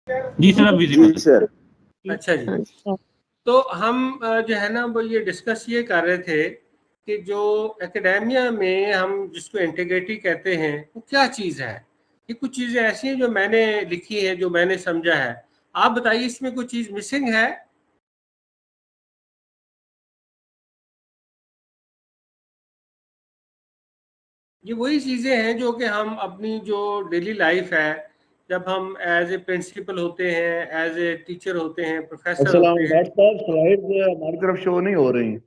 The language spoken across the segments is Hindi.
जी सर, अब विजिबल जी सर। अच्छा जी, तो हम जो है ना वो ये डिस्कस ये कर रहे थे कि जो एकेडेमिया में हम जिसको इंटीग्रिटी कहते हैं वो क्या चीज़ है। ये कुछ चीज़ें ऐसी हैं जो मैंने लिखी है, जो मैंने समझा है। आप बताइए इसमें कोई चीज़ मिसिंग है? ये वही चीज़ें हैं जो कि हम अपनी जो डेली लाइफ है, जब हम एज ए प्रिंसिपल होते हैं, एज ए टीचर होते हैं, प्रोफेसर होते हैं। स्लाइड हमारी तरफ शो नहीं हो रही हैं?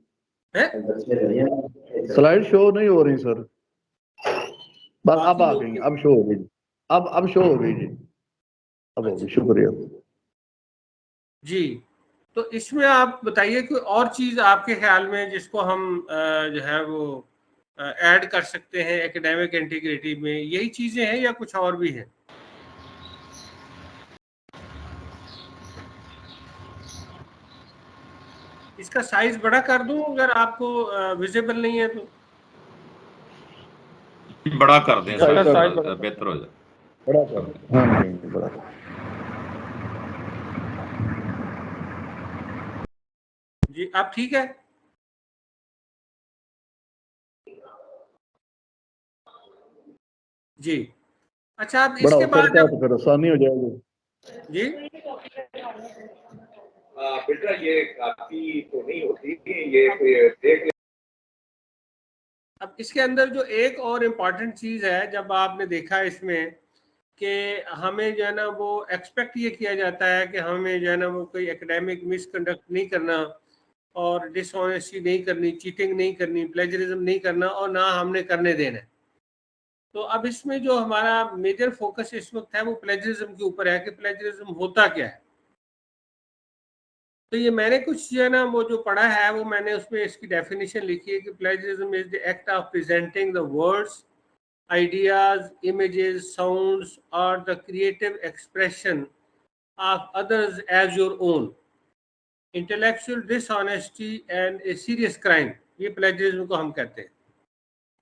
स्लाइड शो नहीं हो रही सर। बस अब काफी आ लोग गई, अब शो हो गई। अब शो हो गई जी, अब हो गई। शुक्रिया जी। तो इसमें आप बताइए कोई और चीज़ आपके ख्याल में जिसको हम जो है वो ऐड कर सकते हैं एकेडमिक इंटीग्रिटी में। यही चीज़ें हैं या कुछ और भी हैं? इसका साइज बड़ा कर दूं अगर आपको विजिबल नहीं है तो? बड़ा कर दें सर, साइज बेहतर हो जाए। बड़ा कर। हाँ जी, बड़ा कर। जी, अब ठीक है। जी, अच्छा, अब बड़ा इसके हो बाद सकता है तो फिर आसानी हो जाएगी। जी बेटा ये काफी तो नहीं होती कि ये देख। अब इसके अंदर जो एक और इम्पॉर्टेंट चीज़ है, जब आपने देखा इसमें कि हमें जो है ना वो एक्सपेक्ट ये किया जाता है कि हमें जो है ना वो कोई एकेडमिक मिसकंडक्ट नहीं करना, और डिसऑनेस्टी नहीं करनी, चीटिंग नहीं करनी, प्लेजरिज्म नहीं करना, और ना हमने करने देना है। तो अब इसमें जो हमारा मेजर फोकस इस वक्त है वो प्लेजरिज्म के ऊपर है कि प्लेजरिज्म होता क्या है। तो ये मैंने कुछ जो है ना वो जो पढ़ा है वो मैंने उसमें इसकी डेफिनेशन लिखी है कि plagiarism is the act of presenting the words, ideas, images, sounds, or the creative expression of others as your own. Intellectual dishonesty and a serious crime. ये plagiarism को हम कहते हैं।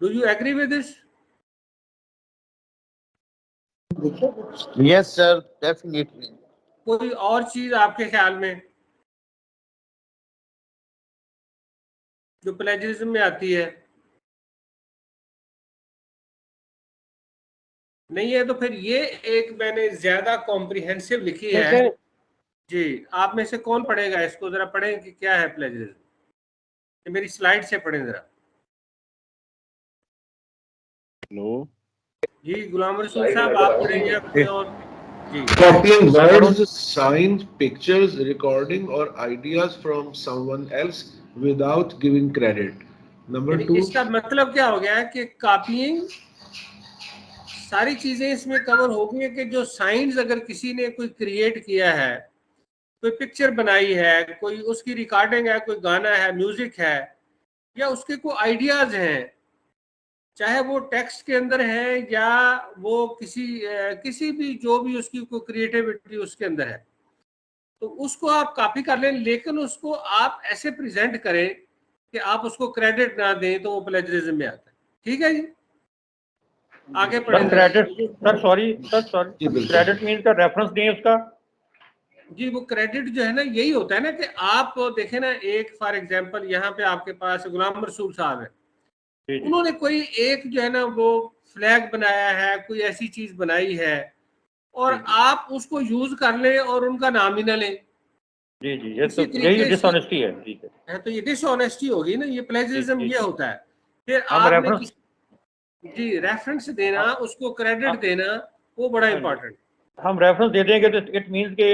Do you agree with this? Yes sir, definitely. कोई और चीज आपके ख्याल में जो प्लेजरिज्म में आती है? नहीं है तो फिर ये एक मैंने ज्यादा कॉम्प्रिहेंसिव लिखी है। जी, आप में से कौन पढ़ेगा इसको? जरा पढ़ें कि क्या है प्लेजरिज्म। मेरी स्लाइड से पढ़ें जरा। नो जी, गुलाम रसूल साहब आप पढ़ें या कोई और? जी, Copying words, signs, pictures, recording or ideas from someone else without giving credit. Number यानी 2. इसका मतलब क्या हो गया है कि कॉपीइंग, सारी चीजें इसमें कवर हो गई है कि जो साइंस अगर किसी ने कोई क्रिएट किया है, कोई पिक्चर बनाई है, कोई उसकी रिकॉर्डिंग है, कोई गाना है, म्यूजिक है, या उसके कोई आइडियाज हैं, चाहे वो टेक्स्ट के अंदर है या वो किसी भी जो भी उसकी कोई क्रिएटिविटी उसके अंदर है, तो उसको आप कॉपी कर लें, लेकिन उसको आप ऐसे प्रेजेंट करें कि आप उसको क्रेडिट ना दें, तो वो प्लेजरिज्म में आता है। ठीक है जी, आगे पढ़ें। क्रेडिट सर क्रेडिट मीन का रेफरेंस नहीं है उसका। जी, वो क्रेडिट जो है ना यही होता है ना कि आप देखें ना, एक फॉर एग्जांपल यहाँ पे आपके पास गुलाम रसूल साहब है, उन्होंने कोई एक जो है ना वो फ्लैग बनाया है, कोई ऐसी चीज बनाई है, और आप उसको यूज कर लें और उनका नाम ही ना लें। जी जी, ये इसी तो यही तरीके से डिसऑनेस्टी है। ठीक है, तो ये डिसऑनेस्टी होगी ना, ये प्लेजरिज्म ये होता है। फिर हम आपने रेफरेंस जी रेफरेंस देना, उसको क्रेडिट देना, वो बड़ा इंपॉर्टेंट। हम रेफरेंस दे देंगे तो इट मींस के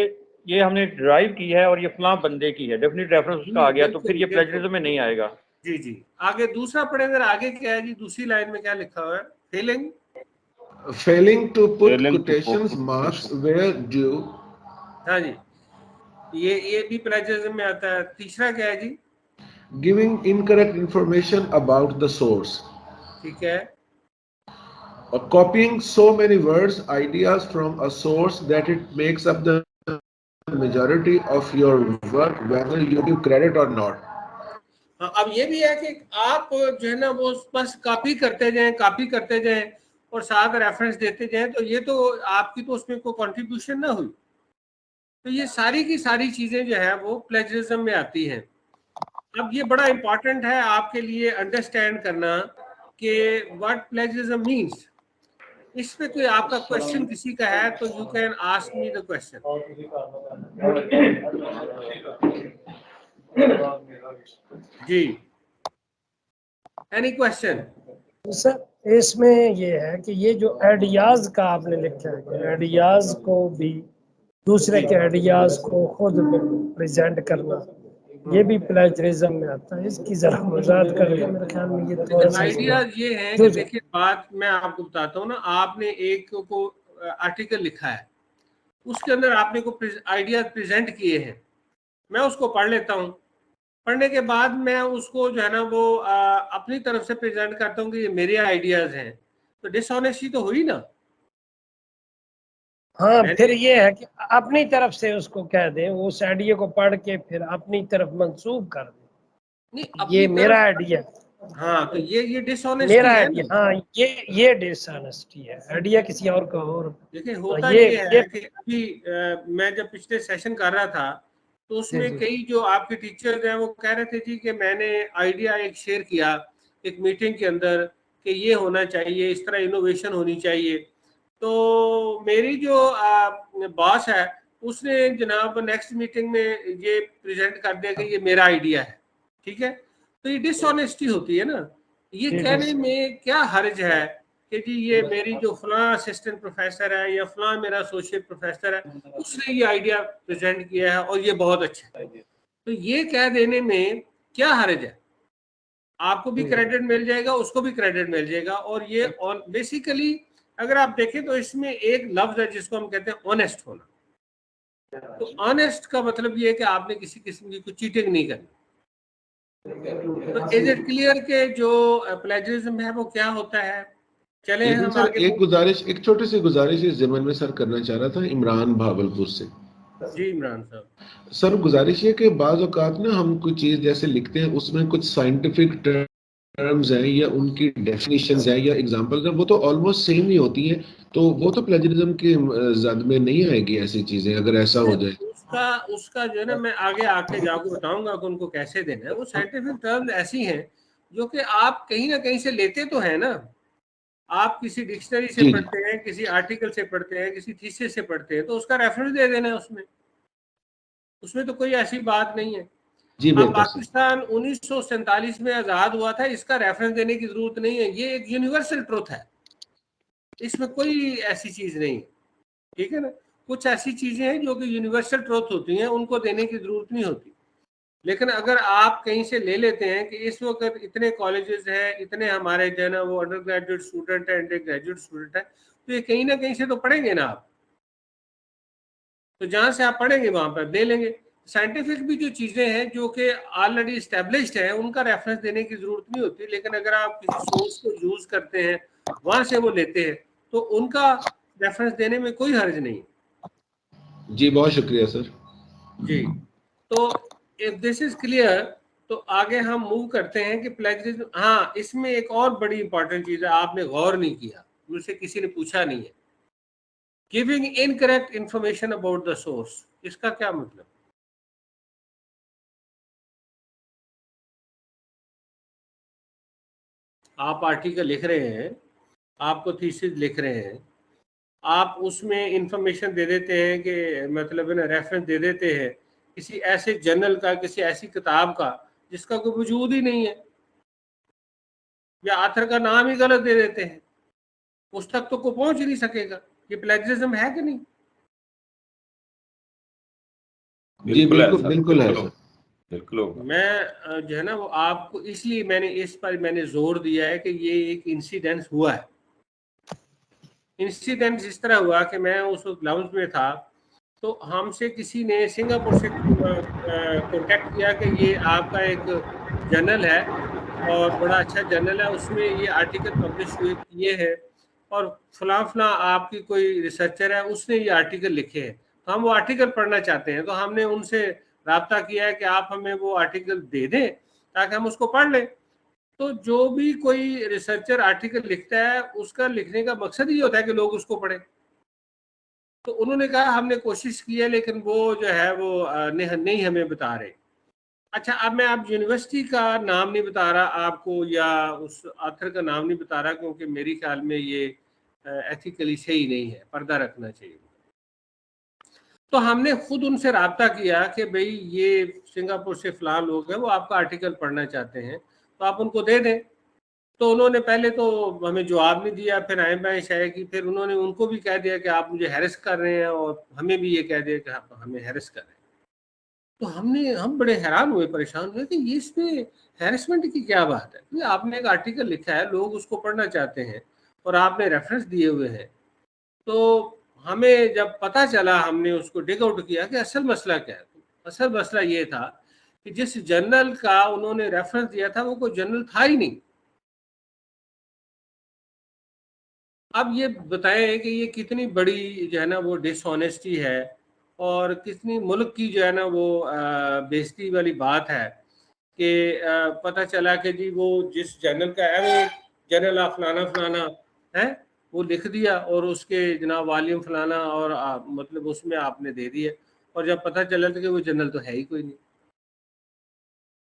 ये हमने ड्राइव की है और ये फलां बंदे की है, डेफिनेट रेफरेंस उसका आ गया, तो फिर ये प्लेजरिज्म में नहीं आएगा। जी जी, आगे दूसरा पढ़े अगर। आगे क्या है जी, दूसरी लाइन में क्या लिखा हुआ है? Failing to put quotations marks where due. हाँ जी, ये भी प्लेजरिज्म में आता है। तीसरा क्या है जी? Giving incorrect information about the source. ठीक है। Copying so many words, ideas from a source that it makes up the majority of your work, whether you give credit or not. हाँ, अब ये भी है कि आप जो है ना वो बस कॉपी करते जाएं, कॉपी करते जाएं और साथ रेफरेंस देते जाएं, तो ये तो आपकी तो उसमें कोई कंट्रीब्यूशन ना हुई। तो ये सारी की सारी चीजें जो है वो प्लेजरिज्म में आती हैं। अब ये बड़ा इंपॉर्टेंट है आपके लिए अंडरस्टैंड करना कि व्हाट प्लेजरिज्म मीन्स। इस पे कोई आपका क्वेश्चन किसी का है तो you can ask me the question. जी, एनी क्वेश्चन? सर इसमें ये है कि ये जो आइडियाज का आपने लिखा है कि आइडियाज को भी दूसरे के आइडियाज को खुद प्रेजेंट करना, ये भी प्लेजरिज्म में आता है। इसकी जरा वजाहत करें, मेरे ख्याल में ये थोड़ा सा आइडिया ये है कि देखिए बात मैं आपको बताता हूँ ना, आपने एक को आर्टिकल लिखा है, उसके अंदर आपने को आइडिया प्रेजेंट किए हैं, मैं उसको पढ़ लेता हूँ, पढ़ने के बाद मैं उसको जो है ना वो अपनी तरफ से प्रेजेंट करता हूँ कि ये मेरे आइडियाज हैं, तो डिसऑनेस्टी तो हुई ना। हाँ, फिर ये है कि अपनी तरफ से उसको कह दें, उस आइडिया को पढ़ के फिर अपनी तरफ मंसूब कर दें, नहीं ये मेरा आइडिया। हाँ, तो ये डिसऑनेस्टी मेरा है आइडिया, ना। हाँ ये डिसऑनेस्टी है, आइडिया किसी और का और। देखिए होता ये है कि अभी मैं जब पिछले सेशन कर रहा था तो उसमें कई जो आपके टीचर्स हैं वो कह रहे थे जी कि मैंने आइडिया एक शेयर किया एक मीटिंग के अंदर कि ये होना चाहिए, इस तरह इनोवेशन होनी चाहिए। तो मेरी जो बॉस है उसने जनाब नेक्स्ट मीटिंग में ये प्रेजेंट कर दिया कि ये मेरा आइडिया है, ठीक है। तो ये डिसऑनेस्टी होती है ना। ये कहने में क्या हर्ज है कि जी ये मेरी जो फलां असिस्टेंट प्रोफेसर है या फलां मेरा एसोसिएट प्रोफेसर है उसने ये आइडिया प्रेजेंट किया है और ये बहुत अच्छा है, तो ये कह देने में क्या हर्ज है। आपको भी क्रेडिट मिल जाएगा, उसको भी क्रेडिट मिल जाएगा। और ये बेसिकली अगर आप देखें तो इसमें एक लफ्ज है जिसको हम कहते हैं ऑनेस्ट होना। तो ऑनेस्ट का मतलब ये है कि आपने किसी किस्म की कोई चीटिंग नहीं करनी। तो इज इट क्लियर के जो प्लेजरिज्म है वो क्या होता है? चले लेकिन हम सर आगे। एक गुजारिश, एक छोटी सी गुजारिश इस ज़मन में सर करना चाह रहा था, इमरान भावलपुर से। जी इमरान साहब। सर गुजारिश ये कि बाज़ औक़ात ना हम कोई चीज़ जैसे लिखते हैं उसमें कुछ साइंटिफिक टर्म्स हैं या उनकी डेफिनेशंस हैं या एग्जांपल्स हैं, वो तो ऑलमोस्ट सेम ही होती हैं, तो वो तो प्लेजरिज्म के जद में नहीं आएगी ऐसी चीज़ें अगर ऐसा हो जाए। उसका जो है ना मैं आगे आके जाके बताऊंगा कि उनको कैसे देना है। वो साइंटिफिक टर्म्स ऐसी हैं जो कि आप कहीं ना कहीं से लेते तो है ना। आप किसी डिक्शनरी से पढ़ते हैं, किसी आर्टिकल से पढ़ते हैं, किसी थीसिस से पढ़ते हैं, तो उसका रेफरेंस दे देना है उसमें तो कोई ऐसी बात नहीं है। अब पाकिस्तान 1947 में आजाद हुआ था, इसका रेफरेंस देने की जरूरत नहीं है, ये एक यूनिवर्सल ट्रुथ है, इसमें कोई ऐसी चीज नहीं है, ठीक है ना। कुछ ऐसी चीजें हैं जो कि यूनिवर्सल ट्रुथ होती हैं, उनको देने की जरूरत नहीं होती। लेकिन अगर आप कहीं से ले लेते हैं कि इस वक्त इतने कॉलेजेस हैं, इतने हमारे जो है ना वो अंडर ग्रेजुएट स्टूडेंट है, अंडर ग्रेजुएट स्टूडेंट है, तो ये कहीं ना कहीं से तो पढ़ेंगे ना आप, तो जहां से आप पढ़ेंगे वहां पर दे लेंगे। साइंटिफिक भी जो चीजें हैं जो कि ऑलरेडी एस्टेब्लिश्ड है उनका रेफरेंस देने की जरूरत नहीं होती। लेकिन अगर आप किसी सोर्स को यूज करते हैं, वहां से वो लेते हैं, तो उनका रेफरेंस देने में कोई हर्ज नहीं। जी बहुत शुक्रिया सर। जी, तो इफ दिस इज क्लियर तो आगे हम मूव करते हैं कि प्लेजरिज्म। हाँ, इसमें एक और बड़ी इंपॉर्टेंट चीज है, आपने गौर नहीं किया, मुझसे किसी ने पूछा नहीं है। Giving incorrect information about the source, इसका क्या मतलब? आप आर्टिकल लिख रहे हैं, आपको थीसिस लिख रहे हैं, आप उसमें इंफॉर्मेशन दे देते हैं कि मतलब है ना रेफरेंस दे देते हैं किसी ऐसे जर्नल का, किसी ऐसी किताब का जिसका कोई वजूद ही नहीं है, या आथर का नाम ही गलत दे देते हैं, उस तक तो कोई पहुंच ही नहीं सकेगा। ये प्लेजरिज्म है कि नहीं? जी बिल्कुल बिल्कुल है सर, बिल्कुल होगा। मैं जो है ना वो आपको इसलिए मैंने इस पर मैंने जोर दिया है कि ये एक इंसिडेंस हुआ है। इंसिडेंट इस तरह हुआ कि मैं उस वक्त लाउंज में था, तो हमसे किसी ने सिंगापुर से कांटेक्ट किया कि ये आपका एक जर्नल है और बड़ा अच्छा जर्नल है, उसमें ये आर्टिकल पब्लिश किए हैं और फला आपकी कोई रिसर्चर है उसने ये आर्टिकल लिखे हैं, तो हम वो आर्टिकल पढ़ना चाहते हैं। तो हमने उनसे राब्ता किया है कि आप हमें वो आर्टिकल दे दें ताकि हम उसको पढ़ लें। तो जो भी कोई रिसर्चर आर्टिकल लिखता है उसका लिखने का मकसद ही होता है कि लोग उसको पढ़ें। तो उन्होंने कहा हमने कोशिश की है लेकिन वो जो है वो नहीं हमें बता रहे। अच्छा, अब मैं आप यूनिवर्सिटी का नाम नहीं बता रहा आपको या उस ऑथर का नाम नहीं बता रहा, क्योंकि मेरे ख्याल में ये एथिकली सही नहीं है, पर्दा रखना चाहिए। तो हमने खुद उनसे राब्ता किया कि भाई ये सिंगापुर से फलां लोग हैं, वो आपका आर्टिकल पढ़ना चाहते हैं तो आप उनको दे दें। तो उन्होंने पहले तो हमें जवाब नहीं दिया, फिर आए बाएं शाये की, फिर उन्होंने उनको भी कह दिया कि आप मुझे हैरेस कर रहे हैं और हमें भी ये कह दिया कि आप हमें हैरेस कर रहे हैं। तो हम बड़े हैरान हुए, परेशान हुए कि ये इसमें हैरेसमेंट की क्या बात है। कि आपने एक आर्टिकल लिखा है, लोग उसको पढ़ना चाहते हैं और आपने रेफरेंस दिए हुए हैं। तो हमें जब पता चला, हमने उसको डिग आउट किया कि असल मसला क्या है। तो असल मसला ये था कि जिस जर्नल का उन्होंने रेफरेंस दिया था वो कोई जर्नल था ही नहीं। अब ये बताएं कि ये कितनी बड़ी जो है ना वो डिसऑनेस्टी है और कितनी मुल्क की जो है ना वो बेइज्जती वाली बात है कि पता चला कि जी वो जिस जर्नल का है वो जर्नल ऑफ फलाना फलाना है वो लिख दिया और उसके जनाब वॉल्यूम फलाना और मतलब उसमें आपने दे दिया, और जब पता चला था कि वो जर्नल तो है ही कोई नहीं।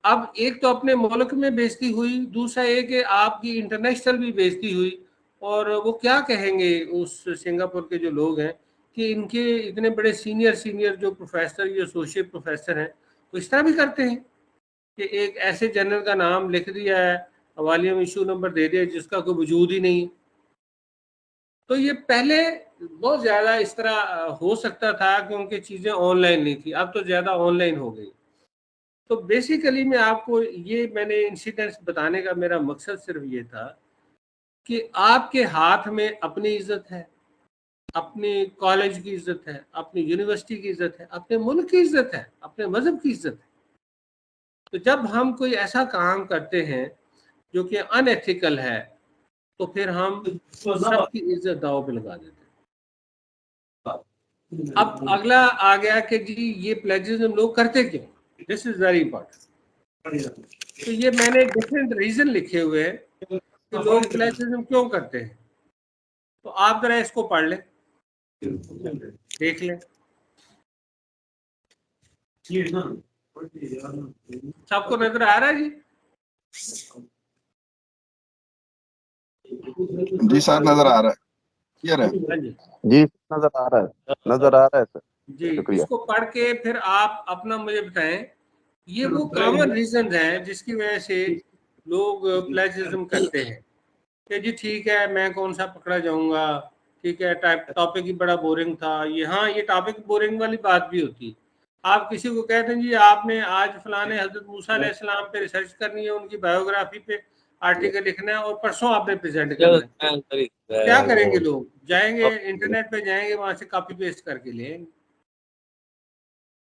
अब एक तो अपने मुल्क में बेइज्जती हुई, दूसरा ये कि आपकी इंटरनेशनल भी बेइज्जती हुई। और वो क्या कहेंगे उस सिंगापुर के जो लोग हैं कि इनके इतने बड़े सीनियर जो प्रोफेसर या एसोसिएट प्रोफेसर हैं वो इस तरह भी करते हैं कि एक ऐसे जर्नल का नाम लिख दिया है, वॉल्यूम इशू नंबर दे दिया जिसका कोई वजूद ही नहीं। तो ये पहले बहुत ज़्यादा इस तरह हो सकता था क्योंकि चीज़ें ऑनलाइन नहीं थी, अब तो ज़्यादा ऑनलाइन हो गई। तो बेसिकली मैं आपको मैंने इंसिडेंट्स बताने का मेरा मकसद सिर्फ ये था कि आपके हाथ में अपनी इज्जत है, अपने कॉलेज की इज्जत है, अपनी यूनिवर्सिटी की इज्जत है, अपने मुल्क की इज्जत है, अपने मजहब की इज्जत है। तो जब हम कोई ऐसा काम करते हैं जो कि अनएथिकल है तो फिर हम सबकी इज्जत दांव पे लगा देते हैं। अब अगला आ गया कि जी ये प्लेजरिज्म लोग करते क्यों, दिस इज वेरी इंपॉर्टेंट। तो ये मैंने डिफरेंट रीजन लिखे हुए हैं कि लोग प्लेजरिज्म क्यों करते हैं। तो आप जरा इसको पढ़ लें, देख लें। सबको नजर आ रहा है जी? जी सर नजर आ रहा है, क्लियर है जी नजर आ रहा है सर जी। शुक्रिया। इसको पढ़ के फिर आप अपना मुझे बताएं ये वो कॉमन रीजन हैं जिसकी वजह से लोग प्लेजरिज्म करते हैं कि जी ठीक है मैं कौन सा पकड़ा जाऊंगा, ठीक है टॉपिक ही बड़ा बोरिंग था ये। हाँ, ये टॉपिक बोरिंग वाली बात भी होती है। आप किसी को कहते हैं जी आपने आज फलाने हजरत मूसा अलैहिस्सलाम पे रिसर्च करनी है, उनकी बायोग्राफी पे आर्टिकल लिखना है और परसों आपने प्रेजेंट करना है, क्या करेंगे लोग? जाएंगे इंटरनेट पे, जाएंगे वहां से कॉपी पेस्ट करके लेंगे।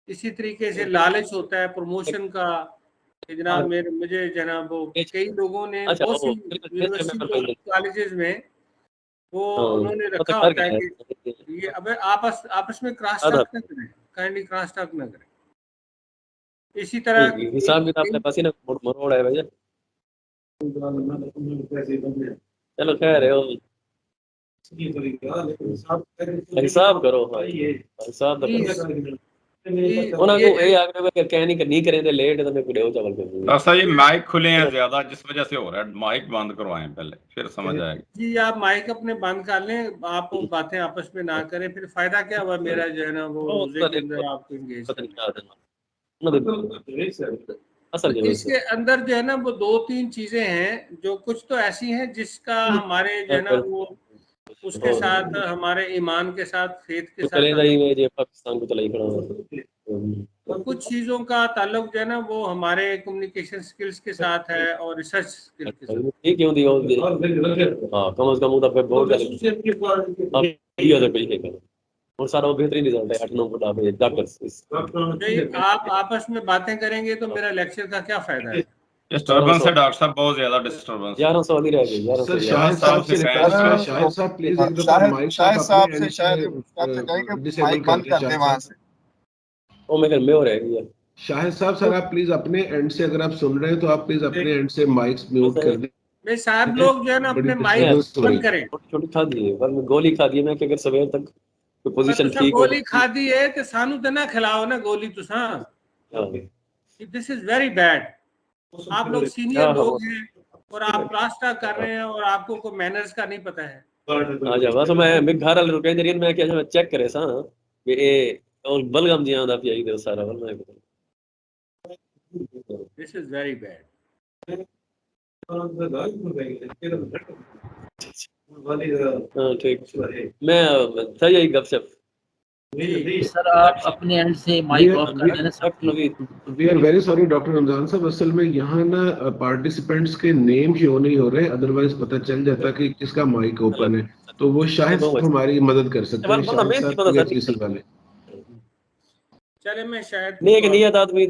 इसी तरीके से लालच होता है प्रमोशन का कि जनाब मुझे जनाब वो कई लोगों ने बहुत सी यूनिवर्सिटी कॉलेजेस में वो उन्होंने रखा होता है कि ये अब आपस में क्रॉस टॉक न करें, काइंडली क्रॉस टॉक न करें। इसी तरह हिसाब किताब अपने पास ही ना मरोड़ है भैया। चलो खैर है हिसाब करो भाई, हिसाब उनको ए आगे नहीं करें तो लेट तो मैं कुछ हो चावल कर। ऐसा ये माइक खुले हैं ज्यादा जिस वजह से हो रहा है, माइक बंद करवाएं पहले फिर समझ आएगा। जी आप माइक अपने बंद कर लें, आप बातें आपस में ना करें, फिर फायदा क्या हुआ मेरा जो है ना वो के अंदर आपको एंगेज करना। इसके अंदर जो है ना वो 2-3 चीजें हैं जो कुछ तो ऐसी हैं जिसका हमारे जो है ना वो उसके साथ हमारे ईमान के साथ फेथ के साथ पाकिस्तान को चलाई खड़ा। तो कुछ चीजों का ताल्लुक जो है ना वो हमारे कम्युनिकेशन स्किल्स के साथ है और रिसर्च स्किल्स के साथ। ठीक क्यों दी हां कम से कम तो बहुत और सारा बेहतरीन रिजल्ट है 8-9 फुट आप डॉक्टर। आप आपस में बातें करेंगे तो मेरा लेक्चर का क्या फायदा है? डिस्टर्बेंस है डॉक्टर साहब, बहुत ज्यादा डिस्टर्बेंस। 1100 नहीं रह गई 1100। शाहिद साहब से शाहिद साहब प्लीज एक दफा माइक शाहिद साहब से शायद डिसेबल बंद कर दे वहां से। ओ मैं हो रहा है शाहिद साहब सर आप प्लीज अपने एंड से अगर आप सुन रहे हैं तो आप प्लीज अपने एंड से माइक्स म्यूट कर दें। मैं साहब लोग जो है ना अपने माइक बंद करें। छोटी खा दी पर मैं गोली खा दी मैं कि अगर सवेर तक कोई पोजीशन तुसा ठीक हो गोली खादी है तो सानू तो ना खिलाओ ना गोली तुसा। This is very bad. आप लोग सीनियर लोग हैं और आप प्लास्टर कर रहे हैं और आपको कोई मैनर्स का नहीं पता है। आ जा बस मैं घर वाले रुके जरिए मैं क्या चेक करे सा भी ए और बलगम जी आंदा पिया दे सारा वल मैं दिस इज वेरी बैड। हां ठीक मैं सही है गपशप सर आप अपने एंड से माइक ऑफ कर देना sir. We are very sorry doctor Ramzan साहब, असल में यहाँ ना पार्टिसिपेंट्स के नेम शो नहीं हो रहे, अदरवाइज पता चल जाता कि किसका माइक ओपन है, तो वो शायद हमारी मदद कर सकते हैं। शायद साहब पीएचसी वाले चले मैं शायद नहीं कि नियत आदमी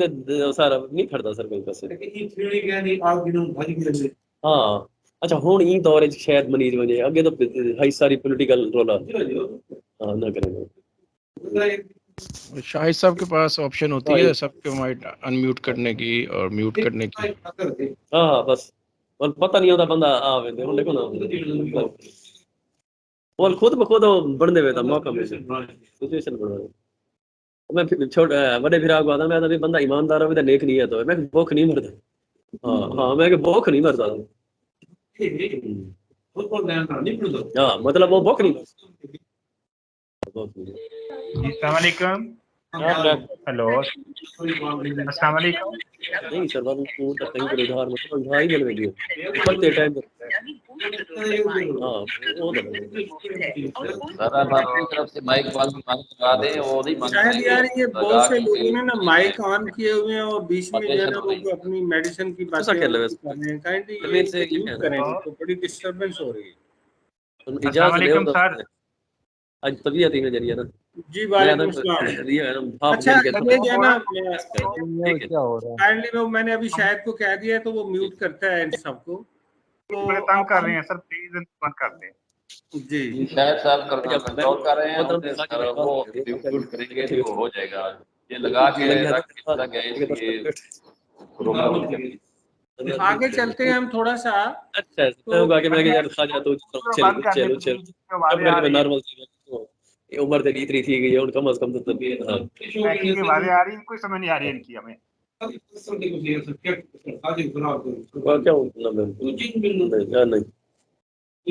सारा नहीं खड़ता सर कोई पासे। हाँ अच्छा हुन ई दौर शायद मनीज वने अगे तो हाई सारी पॉलिटिकल रोला हां ना करेंगे। शाहिद साहब के पास ऑप्शन होती है सबके माइक अनम्यूट करने की और म्यूट करने की। हाँ बस और पता नहीं होता बंदा आवे देखो देखो ना वो खुद ब खुद बढ़ने में था मौका में सिचुएशन बना मैं छोटा बड़े फिर आगे आता मैं तो बंदा ईमानदार हो तो नेक नहीं है तो मैं भूख नहीं मरता। हाँ हाँ मैं भूख नहीं मरता। हाँ मतलब वो भूख नहीं अस्सलाम वालेकुम। हेलो अस्सलाम वालेकुम। नहीं सर बाबू को तो कहीं पर उधार मतलब भाई मिल गई पड़ते टाइम पर हां वो सर आप अपनी तरफ से माइक बंद करा दें वो नहीं बंद शायद यार ये बहुत से लोगों ने ना माइक ऑन किए हुए हैं और बीच में जो है ना वो अपनी मेडिसिन की बातें कर रहे हैं। काइंडली ये म्यूट करें तो बड़ी डिस्टरबेंस हो रही है। अस्सलाम वालेकुम सर। आज तबीयत ही नजरिया ना जी वालेकुम सलाम। अच्छा ये जो है ना क्या हो रहा है काइंडली वो मैंने अभी शायद को कह दिया तो वो म्यूट करता है इन सबको तो बड़े तंग कर रहे हैं सर प्लीज बंद कर दें। जी शायद साहब कंट्रोल कर रहे हैं वो म्यूट करेंगे तो हो जाएगा। ये लगा के रख गए आगे चलते हैं हम थोड़ा सा। अच्छा तो आगे मैं यार खा जा तो चलो चलो नॉर्मल ये उम्र तो इतनी थी गई है और कम से कम तो तबीयत हां की आवाजें आ रही हैं कोई समझ नहीं आ रही इनकी हमें। क्या नहीं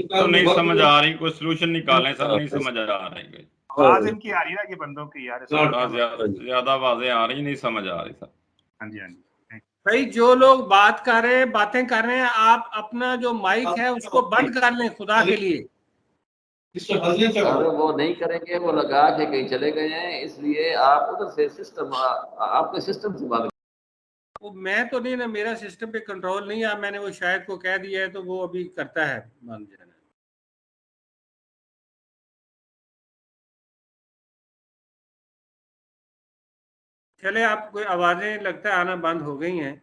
तो नहीं समझ आ रही कोई सलूशन निकालें सर नहीं समझ आ रही आवाज इनकी आ रही है ना कि बंदों की यार ज्यादा आवाजें आ रही नहीं समझ आ रही सर। हां जी हां जी भाई जो लोग बात कर रहे हैं बातें कर रहे हैं आप अपना जो माइक है उसको बंद कर लें खुदा के लिए। अगर वो नहीं करेंगे वो लगा के कहीं चले गए हैं इसलिए आप उधर से सिस्टम आपके सिस्टम से बात वो मैं तो नहीं ना मेरा सिस्टम पे कंट्रोल नहीं है। मैंने वो शायद को कह दिया है तो वो अभी करता है मान जाना। चले आप कोई आवाजें लगता है आना बंद हो गई हैं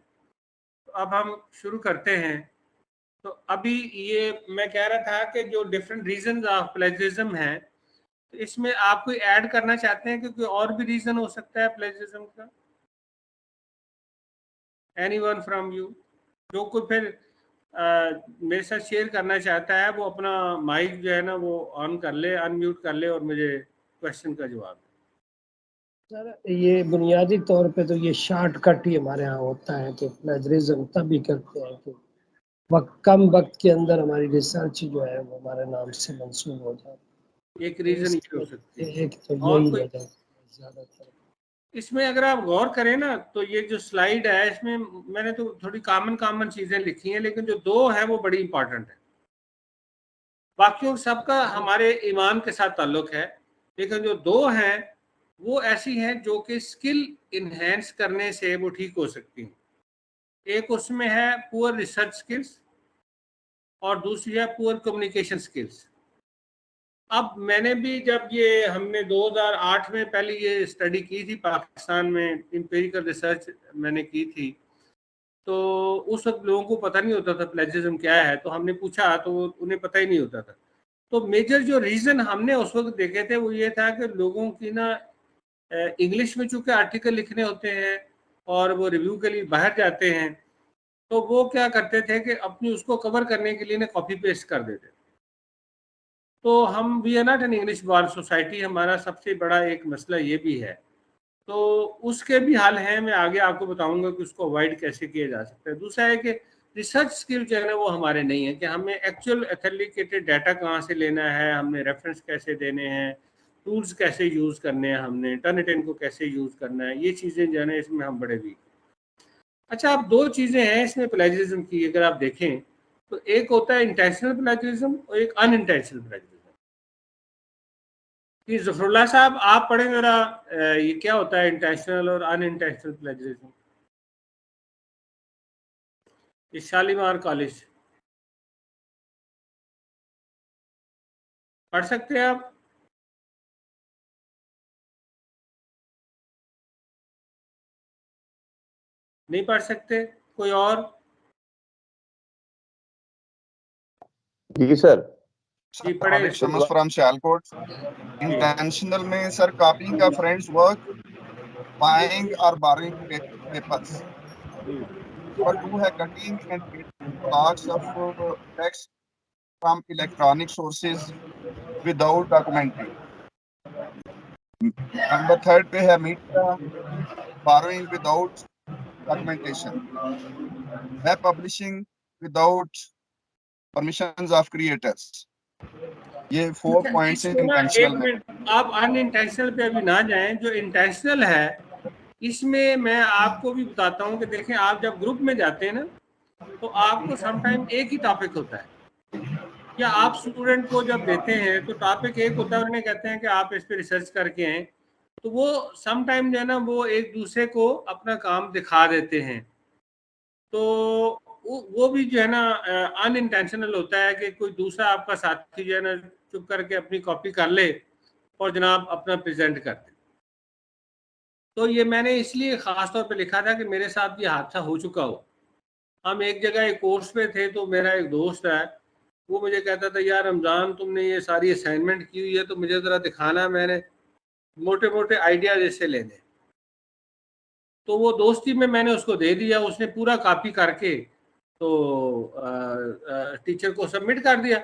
तो अब हम शुरू करते हैं। तो अभी ये मैं कह रहा था कि जो डिफरेंट रीजंस ऑफ प्लेजरिज्म है तो इसमें आप कोई ऐड करना चाहते हैं कि कोई और भी रीजन हो सकता है प्लेजरिज्म का। एनीवन फ्रॉम यू जो कोई फिर मेरे साथ शेयर करना चाहता है वो अपना माइक जो है ना वो ऑन कर ले अनम्यूट कर ले और मुझे क्वेश्चन का जवाब दे। सर ये बुनियादी तौर पे तो ये शॉर्टकट ही हमारे यहाँ होता है कि प्लेजरिज्म तभी करते हैं कि कम वक्त के अंदर हमारी रिसर्च जो है वो हमारे नाम से मंसूब हो जाए। एक रीजन ये हो सकती है। एक तो यही वजह है ज्यादातर। इसमें अगर आप गौर करें ना तो ये जो स्लाइड है इसमें मैंने तो थोड़ी कॉमन चीजें लिखी हैं लेकिन जो दो है वो बड़ी इंपॉर्टेंट है। बाकियों सबका हमारे ईमान के साथ ताल्लुक है लेकिन जो दो हैं वो ऐसी हैं जो कि स्किल इन्हेंस करने से वो ठीक हो सकती हैं। एक उसमें है पुअर रिसर्च स्किल्स और दूसरी है पुअर कम्युनिकेशन स्किल्स। अब मैंने भी जब ये हमने 2008 में पहले ये स्टडी की थी पाकिस्तान में एम्पिरिकल रिसर्च मैंने की थी तो उस वक्त लोगों को पता नहीं होता था प्लेजरिज्म क्या है तो हमने पूछा तो उन्हें पता ही नहीं होता था। तो मेजर जो रीज़न हमने उस वक्त देखे थे वो ये था कि लोगों की ना इंग्लिश में चूँकि आर्टिकल लिखने होते हैं और वो रिव्यू के लिए बाहर जाते हैं तो वो क्या करते थे कि अपनी उसको कवर करने के लिए ना कॉपी पेस्ट कर देते। तो हम we are not an English bar society, हमारा सबसे बड़ा एक मसला ये भी है। तो उसके भी हल हैं, मैं आगे आपको बताऊंगा कि उसको अवॉइड कैसे किया जा सकता है। दूसरा है कि रिसर्च स्किल जो है ना वो हमारे नहीं है, कि हमें एक्चुअल एथेंटिकेटेड डाटा कहाँ से लेना है, हमने रेफरेंस कैसे देने हैं, टूल्स कैसे यूज़ करने हैं, हमने टर्निटिन को कैसे यूज़ करना है, ये चीज़ें जो है ना इसमें हम बड़े वीक। अच्छा, अब दो चीज़ें हैं इसमें प्लेजरिज्म की, अगर आप देखें तो एक होता है इंटेंशनल प्लेजरिज्म और एक अनइंटेंशनल प्लेजरिज्म। कि जफरुल्लाह साहब आप पढ़े मेरा, ये क्या होता है इंटेंशनल और अनइंटेंशनल प्लेजरिज्म? इस शालीमार कॉलेज पढ़ सकते हैं आप? नहीं पढ़ सकते? कोई और? जी सर। जी पढ़े। शमस फ्रॉम सियालकोट। इंटेंशनल में सर कॉपिंग का फ्रेंड्स वर्क, बाइंग और borrowing papers. Number 2 है cutting and pasting blocks of text from electronic sources without documenting. Number 3 पे है media borrowing without documentation. Web publishing without permissions of creators. ये 4 पॉइंट्स हैं इंटेंशनल में। आप अनइंटेंशनल पे अभी ना जाएं, जो इंटेंशनल है इसमें मैं आपको भी बताता हूं कि देखें, आप जब ग्रुप में जाते हैं ना तो आपको समटाइम एक ही टॉपिक होता है, या आप स्टूडेंट को जब देते हैं तो टॉपिक एक होता है, उन्हें कहते हैं कि आप इस पे रिसर्च करके आए, तो वो समटाइम जो है ना वो एक दूसरे को अपना काम दिखा देते हैं। तो वो भी जो है ना अनइंटेंशनल होता है कि कोई दूसरा आपका साथी जो है ना चुप करके अपनी कॉपी कर ले और जनाब अपना प्रेजेंट कर दे। तो ये मैंने इसलिए ख़ास तौर पे लिखा था कि मेरे साथ ये हादसा हो चुका हो। हम एक जगह एक कोर्स पे थे, तो मेरा एक दोस्त है, वो मुझे कहता था यार रमज़ान तुमने ये सारी असाइनमेंट की हुई है तो मुझे ज़रा दिखाना, मैंने मोटे मोटे आइडिया जैसे लेने। तो वो दोस्ती में मैंने उसको दे दिया, उसने पूरा कॉपी करके तो टीचर को सबमिट कर दिया।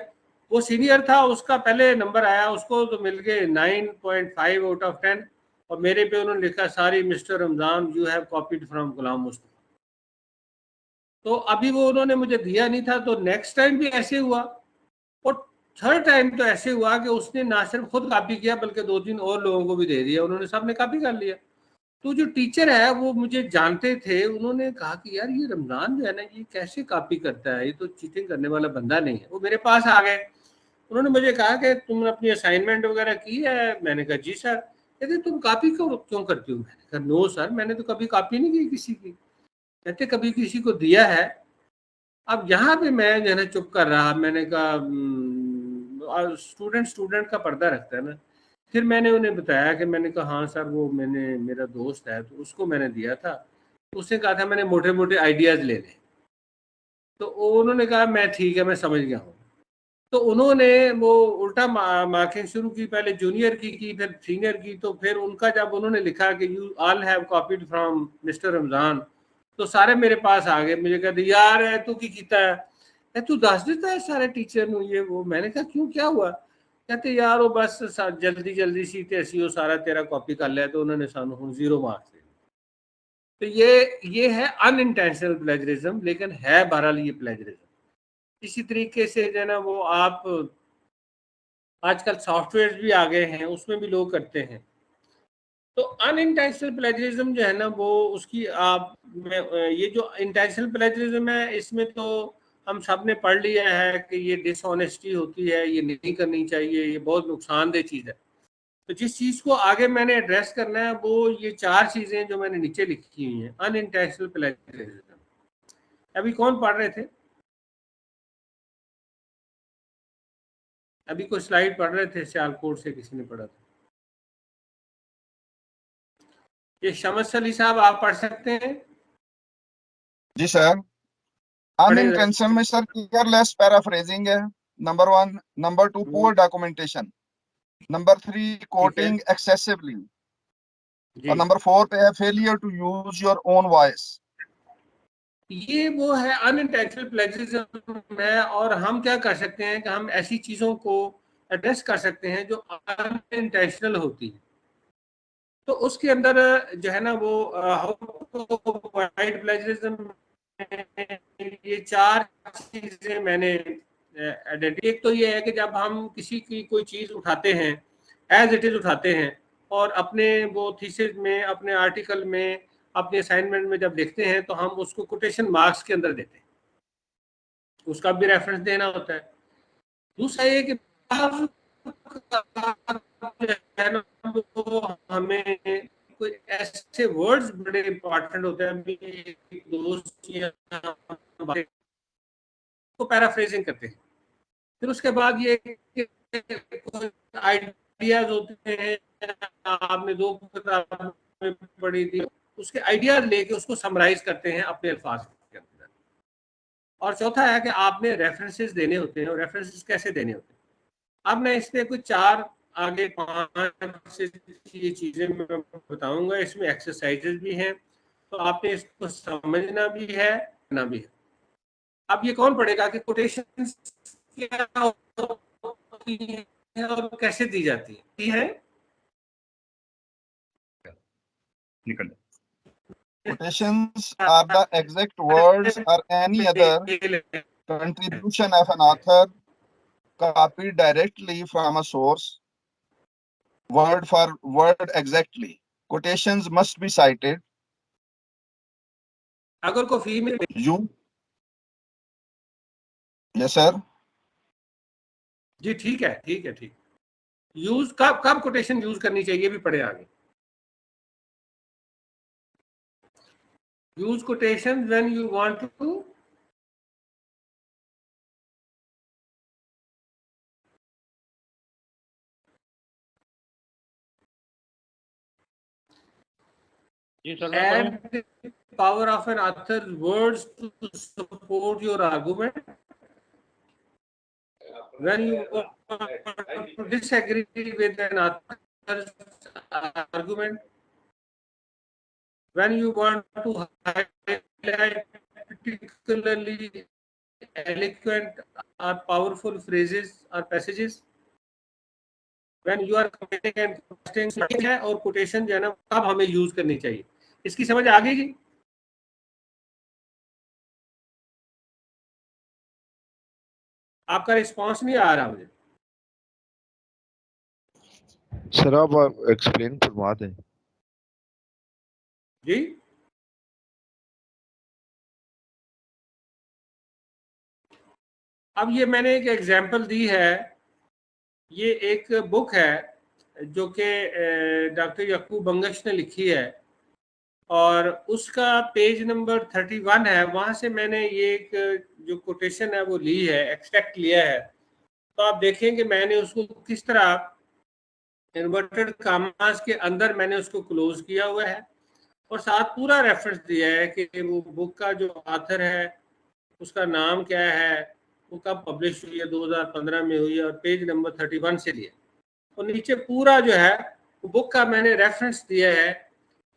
वो सीनियर था, उसका पहले नंबर आया, उसको तो मिल गए 9.5 आउट ऑफ 10, और मेरे पे उन्होंने लिखा sorry mister Ramzan you have copied from Ghulam Mustafa. तो अभी वो उन्होंने मुझे दिया नहीं था, तो नेक्स्ट टाइम भी ऐसे हुआ, और थर्ड टाइम तो ऐसे हुआ कि उसने ना सिर्फ खुद कॉपी किया बल्कि 2-3 और लोगों को भी दे दिया, उन्होंने सबने कॉपी कर लिया। तो जो टीचर है वो मुझे जानते थे, उन्होंने कहा कि यार ये रमज़ान जो है ना ये कैसे कॉपी करता है, ये तो चीटिंग करने वाला बंदा नहीं है। वो मेरे पास आ गए, उन्होंने मुझे कहा कि तुमने अपनी असाइनमेंट वगैरह की है? मैंने कहा जी सर। कहते तुम कॉपी क्यों करती हो? मैंने कहा नो सर, मैंने तो कभी कॉपी नहीं की किसी की। कहते कभी किसी को दिया है? अब यहाँ पे मैं जो है ना चुप कर रहा। मैंने कहा स्टूडेंट का पर्दा रखता है ना। फिर मैंने उन्हें बताया कि मैंने कहा हाँ सर, वो मैंने, मेरा दोस्त है तो उसको मैंने दिया था, तो उसने कहा था मैंने मोटे मोटे आइडियाज़ ले लें। तो उन्होंने कहा मैं ठीक है, मैं समझ गया हूँ। तो उन्होंने वो उल्टा मार्किंग शुरू की, पहले जूनियर की फिर सीनियर की। तो फिर उनका जब उन्होंने लिखा कि you all have copied from mister Ramzan, तो सारे मेरे पास आ गए, मुझे कहते यार तू की कीता है, तू दस देता है सारे टीचर ਨੂੰ ये वो। मैंने कहा क्यों, क्या हुआ? कहते यार वो बस जल्दी सी ते ਅਸੀਂ ਉਹ सारा तेरा कॉपी कर लिया, तो उन्होंने सानू ਹੁਣ 0 मार्क्स दे। तो ये है अनइंटेंशनल प्लेजरिज्म, लेकिन है बहरहाल ये प्लेजरिज्म। इसी तरीके से जो है ना वो आप आजकल सॉफ्टवेयर भी आ गए हैं, उसमें भी लोग करते हैं। तो अनइंटेंशनल प्लेजरिज्म जो है ना वो उसकी आप ये जो इंटेंशनल प्लेजरिज्म है इसमें तो हम सब ने पढ़ लिया है कि ये डिसऑनेस्टी होती है, ये नहीं करनी चाहिए, ये बहुत नुकसानदेह चीज़ है। तो जिस चीज़ को आगे मैंने एड्रेस करना है वो ये 4 चीज़ें जो मैंने नीचे लिखी हुई हैं। अनइंटेंशनल प्लेजरिज्म अभी कौन पढ़ रहे थे? अभी कोई स्लाइड पढ़ रहे थे? सियालकोट से किसी ने पढ़ा था? ये शमस अली साहब आप पढ़ सकते हैं? जी सर। अनइंटेंशनल में सर केयरलेस पैराफ्रेजिंग है number 1, number 2 poor documentation, number 3 quoting excessively, और नंबर 4 पे है failure to use your own voice. ये वो है अनइंटेंशनल प्लेजरिज्म है। और हम क्या कर सकते हैं कि हम ऐसी चीज़ों को एड्रेस कर सकते हैं जो अनइंटेंशनल होती है। तो उसके अंदर जो है ना वो वाइट प्लेजरिज्म ये 4 चीजें मैंने आइडेंटिटी। एक तो ये है कि जब हम किसी की कोई चीज उठाते हैं एज इट इज उठाते हैं और अपने वो थीसिस में, अपने आर्टिकल में, अपने असाइनमेंट में जब लिखते हैं तो हम उसको कोटेशन मार्क्स के अंदर देते हैं, उसका भी रेफरेंस देना होता है। दूसरा ये कि हमें कोई ऐसे वर्ड्स बड़े इंपॉर्टेंट होते हैं, अभी दोस्त को पैराफ्रेजिंग करते हैं। फिर उसके बाद ये आइडियाज होते हैं, आपने 2 किताबें पढ़ी थी, उसके आइडियाज लेके उसको समराइज करते हैं अपने अल्फाज के अंदर। और चौथा है कि आपने रेफरेंसेस देने होते हैं, और रेफरेंसेस कैसे देने होते हैं। अब मैं इसमें कुछ 4 आगे 5 ये चीजें मैं बताऊंगा, इसमें एक्सरसाइजेज भी हैं, तो आपने इसको समझना भी है, करना भी है। अब ये कौन पढ़ेगा कि कोटेशन क्या होती है और कैसे दी जाती है? निकल Quotations are the exact words or any other contribution of an author copied directly from a source, word for word exactly. Quotations must be cited. अगर को फीमेल You? Yes, sir. जी ठीक है, ठीक है, ठीक। यूज कब कोटेशन यूज करनी चाहिए भी पढ़े आगे। Use quotation when you want to add the power of an author's words to support your argument. When you want to disagree with an author's argument, when you want to highlight particularly eloquent or powerful phrases or passages, when you are commenting and contrasting है और quotation जो है ना कब हमें यूज करनी चाहिए, इसकी समझ आ गई जी? आपका रिस्पांस नहीं आ रहा मुझे। सर आप एक्सप्लेन करवा दें जी। अब ये मैंने एक एग्जांपल दी है, ये एक बुक है जो कि डॉक्टर यकूब बंगश ने लिखी है और उसका पेज नंबर 31 है। वहां से मैंने ये एक जो कोटेशन है वो ली है, एक्सट्रैक्ट लिया है। तो आप देखेंगे मैंने उसको किस तरह इन्वर्टेड कामास के अंदर मैंने उसको क्लोज किया हुआ है और साथ पूरा रेफरेंस दिया है कि वो बुक का जो ऑथर है उसका नाम क्या है, वो कब पब्लिश हुई है, 2015 में हुई है और पेज नंबर 31 से लिया। और नीचे पूरा जो है बुक का मैंने रेफरेंस दिया है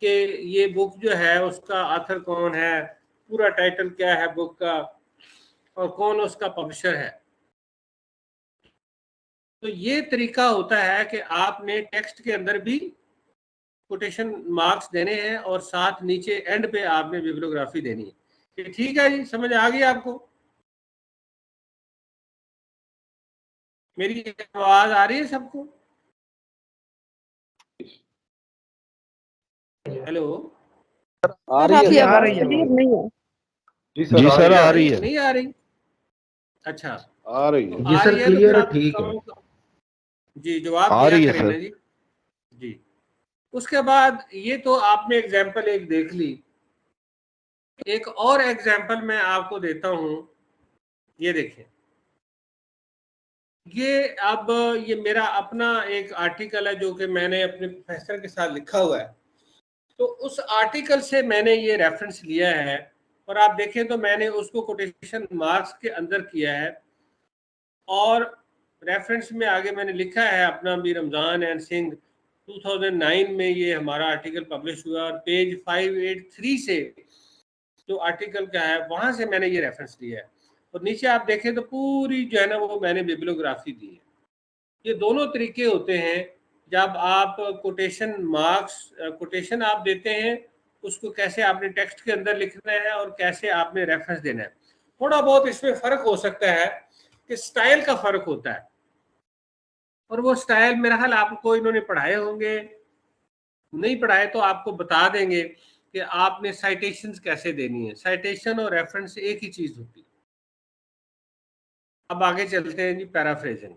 कि ये बुक जो है उसका ऑथर कौन है, पूरा टाइटल क्या है बुक का और कौन उसका पब्लिशर है। तो ये तरीका होता है कि आपने टेक्स्ट के अंदर भी कोटेशन मार्क्स देने हैं और साथ नीचे एंड पे आपने बिब्लियोग्राफी देनी है। ठीक है जी, समझ आ गई आपको? मेरी आवाज आ रही है सबको? हेलो, आ रही है, आ रही है। जी सर आ रही है। नहीं आ रही? अच्छा आ रही है जी सर, क्लियर है, ठीक है जी, जवाब आ रही दिया है करें सर। जी। जी उसके बाद ये तो आपने एग्जाम्पल एक देख ली, एक और एग्जाम्पल मैं आपको देता हूं। ये देखिए, ये अब ये मेरा अपना एक आर्टिकल है जो कि मैंने अपने प्रोफेसर के साथ लिखा हुआ है। तो उस आर्टिकल से मैंने ये रेफरेंस लिया है और आप देखें तो मैंने उसको कोटेशन मार्क्स के अंदर किया है और रेफरेंस में आगे मैंने लिखा है अपना भी रमजान एंड सिंह 2009 में ये हमारा आर्टिकल पब्लिश हुआ और पेज 583 से जो आर्टिकल का है वहां से मैंने ये रेफरेंस लिया है। और नीचे आप देखें तो पूरी जो है ना वो मैंने बिब्लियोग्राफी दी है। ये दोनों तरीके होते हैं। जब आप कोटेशन आप देते हैं, उसको कैसे आपने टेक्स्ट के अंदर लिखना है और कैसे आपने रेफरेंस देना है। थोड़ा बहुत इसमें फर्क हो सकता है कि स्टाइल का फर्क होता है, और वो स्टाइल मेरा ख्याल आपको इन्होंने पढ़ाए होंगे, नहीं पढ़ाए तो आपको बता देंगे कि आपने साइटेशंस कैसे देनी है। साइटेशन और रेफरेंस एक ही चीज होती है। अब आगे चलते हैं जी, पैराफ्रेजिंग।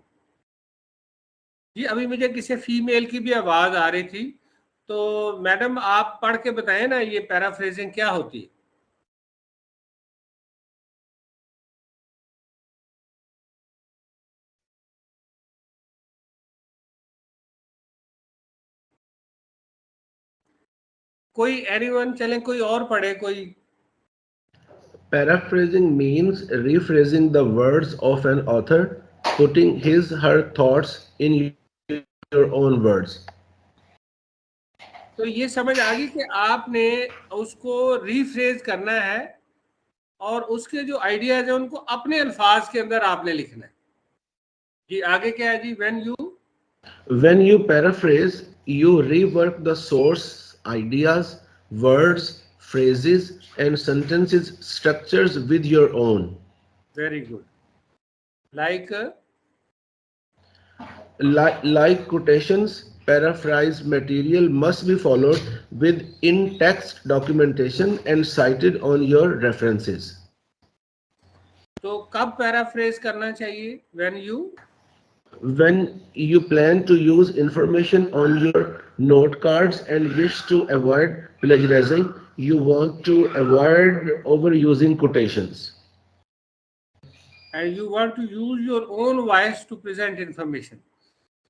जी अभी मुझे किसी फीमेल की भी आवाज आ रही थी, तो मैडम आप पढ़ के बताएं ना, ये पैराफ्रेजिंग क्या होती है। कोई एनीवन, चलें कोई और पढ़े कोई। Paraphrasing means rephrasing the words of an author, putting his her thoughts in your own words. तो ये समझ आ गई कि आपने उसको रीफ्रेज करना है और उसके जो आइडियाज है उनको अपने अल्फाज के अंदर आपने लिखना है। जी आगे क्या है जी, When you paraphrase, you rework the source ideas, words, phrases, and sentences structures with your own. Very good. Like quotations, paraphrased material must be followed with in-text documentation and cited on your references. तो कब पैराफ्रेज करना चाहिए? When you plan to use information on your note cards and wish to avoid plagiarizing, you want to avoid overusing quotations. And you want to use your own voice to present information.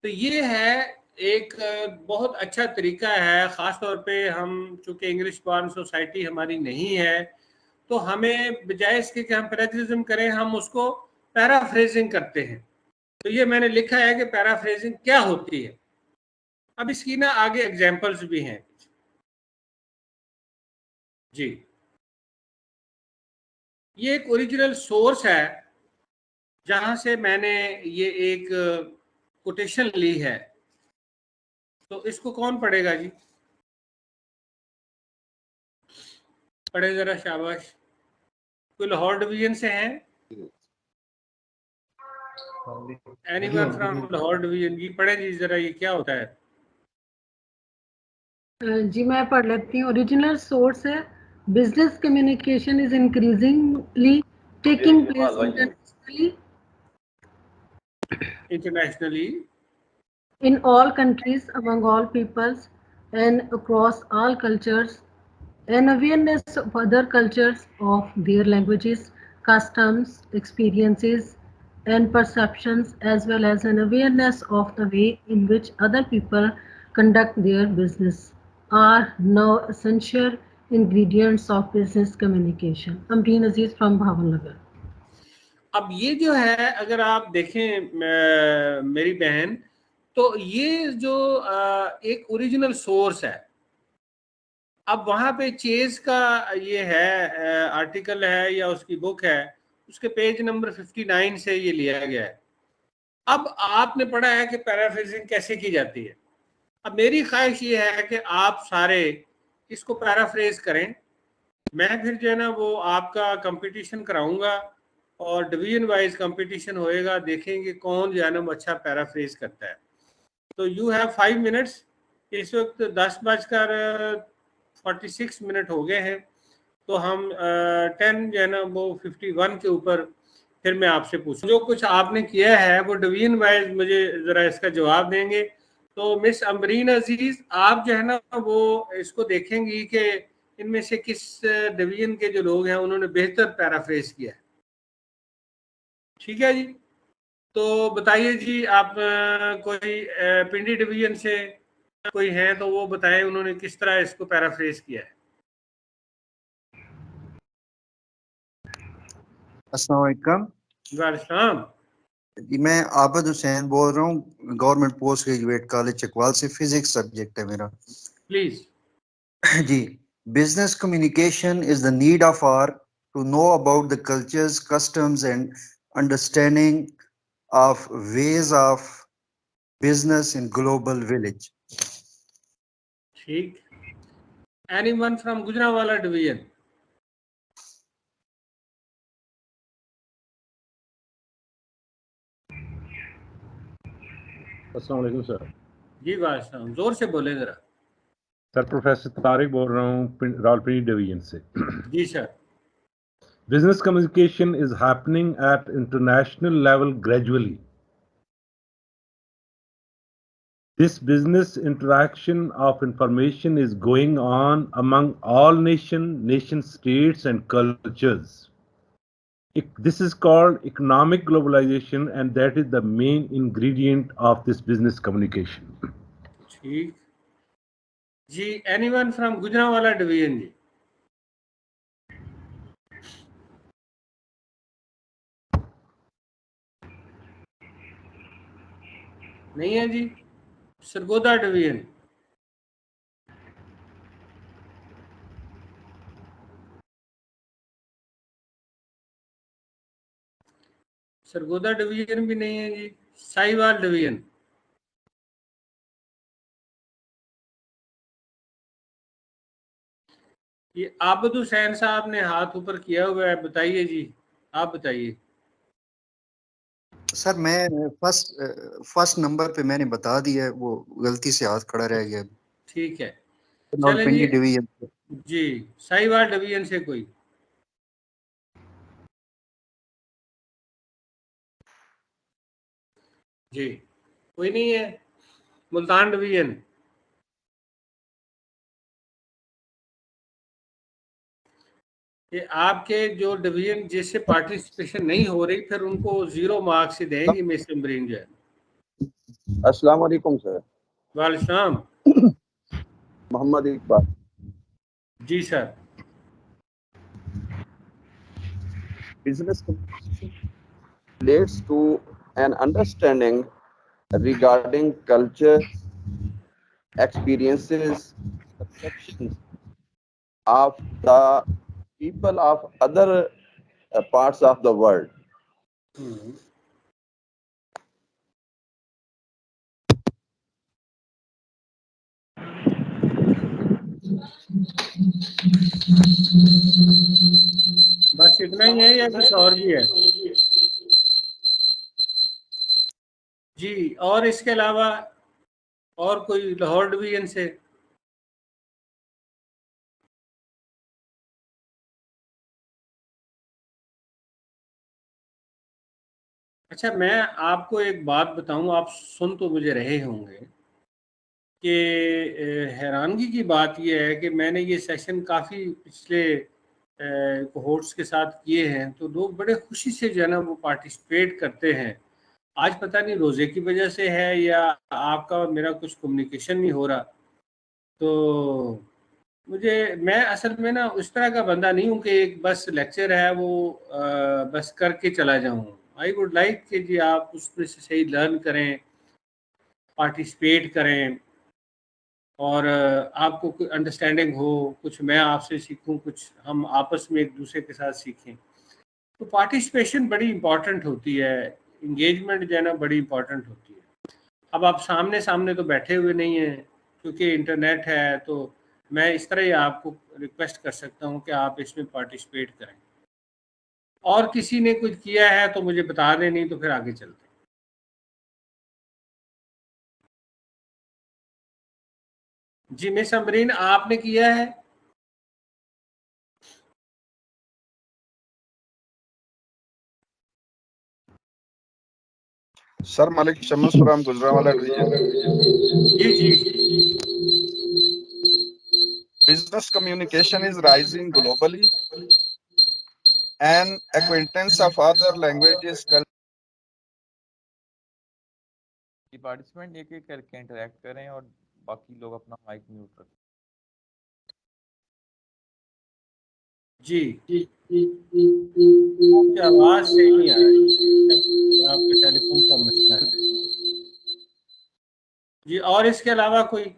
तो ये है एक बहुत अच्छा तरीका है, ख़ास तौर पे हम चूँकि इंग्लिश बॉर्न सोसाइटी हमारी नहीं है, तो हमें बजाय इसके कि हम प्लेजरिज्म करें, हम उसको पैराफ्रेजिंग करते हैं। तो ये मैंने लिखा है कि पैराफ्रेजिंग क्या होती है। अब इसकी ना आगे एग्जांपल्स भी हैं जी। ये एक ओरिजिनल सोर्स है जहां से मैंने ये एक कोटेशन ली है, तो इसको कौन पढ़ेगा जी? पढ़े जरा, शाबाश। कोई लाहौर डिवीजन से हैं? Anyone from Lahore division? जी पढ़े जी जरा, ये क्या होता है? जी मैं पढ़ लेती हूँ। ओरिजिनल सोर्स है, business communication is increasingly taking place internationally in all countries, among all peoples, and across all cultures. An awareness of other cultures, of their languages, customs, experiences, and perceptions, as well as an awareness of the way in which other people conduct their business, are now essential ingredients of business communication. Amreen Aziz from Bhavannagar. अब ये जो है, अगर आप देखें मेरी बहन, तो ये जो एक ओरिजिनल सोर्स है, अब वहाँ पे चेज का ये है आर्टिकल है या उसकी बुक है, उसके पेज नंबर 59 से ये लिया गया है। अब आपने पढ़ा है कि पैराफ्रेजिंग कैसे की जाती है। अब मेरी ख्वाहिश ये है कि आप सारे इसको पैराफ्रेज करें। मैं फिर जो है ना वो आपका कंपटीशन कराऊंगा और डिवीजन वाइज कंपटीशन होएगा, देखेंगे कौन जो है ना अच्छा पैराफ्रेज करता है। तो यू हैव 5 मिनट्स। इस वक्त 10:46 हो गए हैं, तो हम 10 जो है ना वो 51 के ऊपर फिर मैं आपसे पूछूं। जो कुछ आपने किया है वो डिवीजन वाइज मुझे ज़रा इसका जवाब देंगे। तो मिस अमरीन अजीज, आप जो है ना वो इसको देखेंगी कि इनमें से किस डिवीजन के जो लोग हैं उन्होंने बेहतर पैराफ्रेज किया है। ठीक है जी, तो बताइए जी, आप कोई पिंडी डिवीजन से कोई है तो वो बताएं उन्होंने किस तरह इसको पैराफ्रेज किया है। अस्सलाम वालेकुम। वालेकुम। जी मैं आबिद हुसैन बोल रहा हूँ, government post graduate college Chakwal से, फिजिक्स सब्जेक्ट है मेरा। प्लीज। जी, business communication is the need of our to know about the cultures, customs and understanding of ways of business in global village. ठीक. Anyone from Gujranwala division? अस्सलाम वालेकुम सर. जी वालेकुम, जोर से बोले जरा. सर प्रोफेसर तारिक बोल रहा हूँ रावलपिंडी डिवीजन से. जी sir. Business communication is happening at international level gradually. This business interaction of information is going on among all nation states and cultures. This is called economic globalization, and that is the main ingredient of this business communication. ठीक. जी, anyone from Gujranwala division जी? नहीं है जी. सरगोदा डिवीजन. सरगोदा डिवीजन भी नहीं है जी. साहिवाल डिवीजन. ये आबद हुसैन साहब ने हाथ ऊपर किया हुआ है, बताइए जी, आप बताइए. सर मैं फर्स्ट नंबर पे मैंने बता दिया है, वो गलती से हाथ खड़ा रह गया. ठीक है. रावलपिंडी डिवीजन जी, साहिवाल डिवीजन से कोई? जी, कोई नहीं है. मुल्तान डिवीजन. ये आपके जो डिवीजन जिससे पार्टिसिपेशन नहीं हो रही, फिर उनको 0 मार्क्स ही देंगे मिस अम्बरीन जो है. अस्सलाम वालेकुम सर. वालेकुम. मोहम्मद इकबाल. जी sir. Business relates to an understanding regarding culture, experiences, perceptions of the people of other parts of the world. बस इतना ही है या कुछ और भी है? जी, और इसके अलावा और कोई लाहौर डिवीजन से? अच्छा, मैं आपको एक बात बताऊं, आप सुन तो मुझे रहे होंगे कि हैरानगी की बात यह है कि मैंने ये सेशन काफ़ी पिछले कोहोर्ट्स के साथ किए हैं, तो लोग बड़े खुशी से जो है ना वो पार्टिसिपेट करते हैं. आज पता नहीं रोज़े की वजह से है या आपका और मेरा कुछ कम्युनिकेशन नहीं हो रहा. तो मैं असल में ना उस तरह का बंदा नहीं हूँ कि एक बस लेक्चर है वो बस करके चला जाऊँ. आई वुड लाइक कि जी आप उसमें से सही लर्न करें, पार्टिसिपेट करें, और आपको कोई अंडरस्टैंडिंग हो, कुछ मैं आपसे सीखूं, कुछ हम आपस में एक दूसरे के साथ सीखें. तो पार्टिसिपेशन बड़ी इम्पॉर्टेंट होती है, इंगेजमेंट जो है ना बड़ी इम्पॉर्टेंट होती है. अब आप सामने सामने तो बैठे हुए नहीं हैं क्योंकि इंटरनेट है, तो मैं इस तरह ही आपको रिक्वेस्ट कर सकता हूं कि आप इसमें पार्टिसिपेट करें. और किसी ने कुछ किया है तो मुझे बता दें, नहीं तो फिर आगे चलते हैं. जी मिस अम्बरीन, आपने किया है? Sir Malik Shams from Gujranwala division. जी. Business communication is rising globally, and acquaintance of other languages. Participant एक एक करके इंटरेक्ट करें और बाकी लोग अपना माइक म्यूट रखें. जी. आपकी आवाज सही नहीं आ रही, आपके टेलीफोन का मसला है. जी, और इसके अलावा कोई?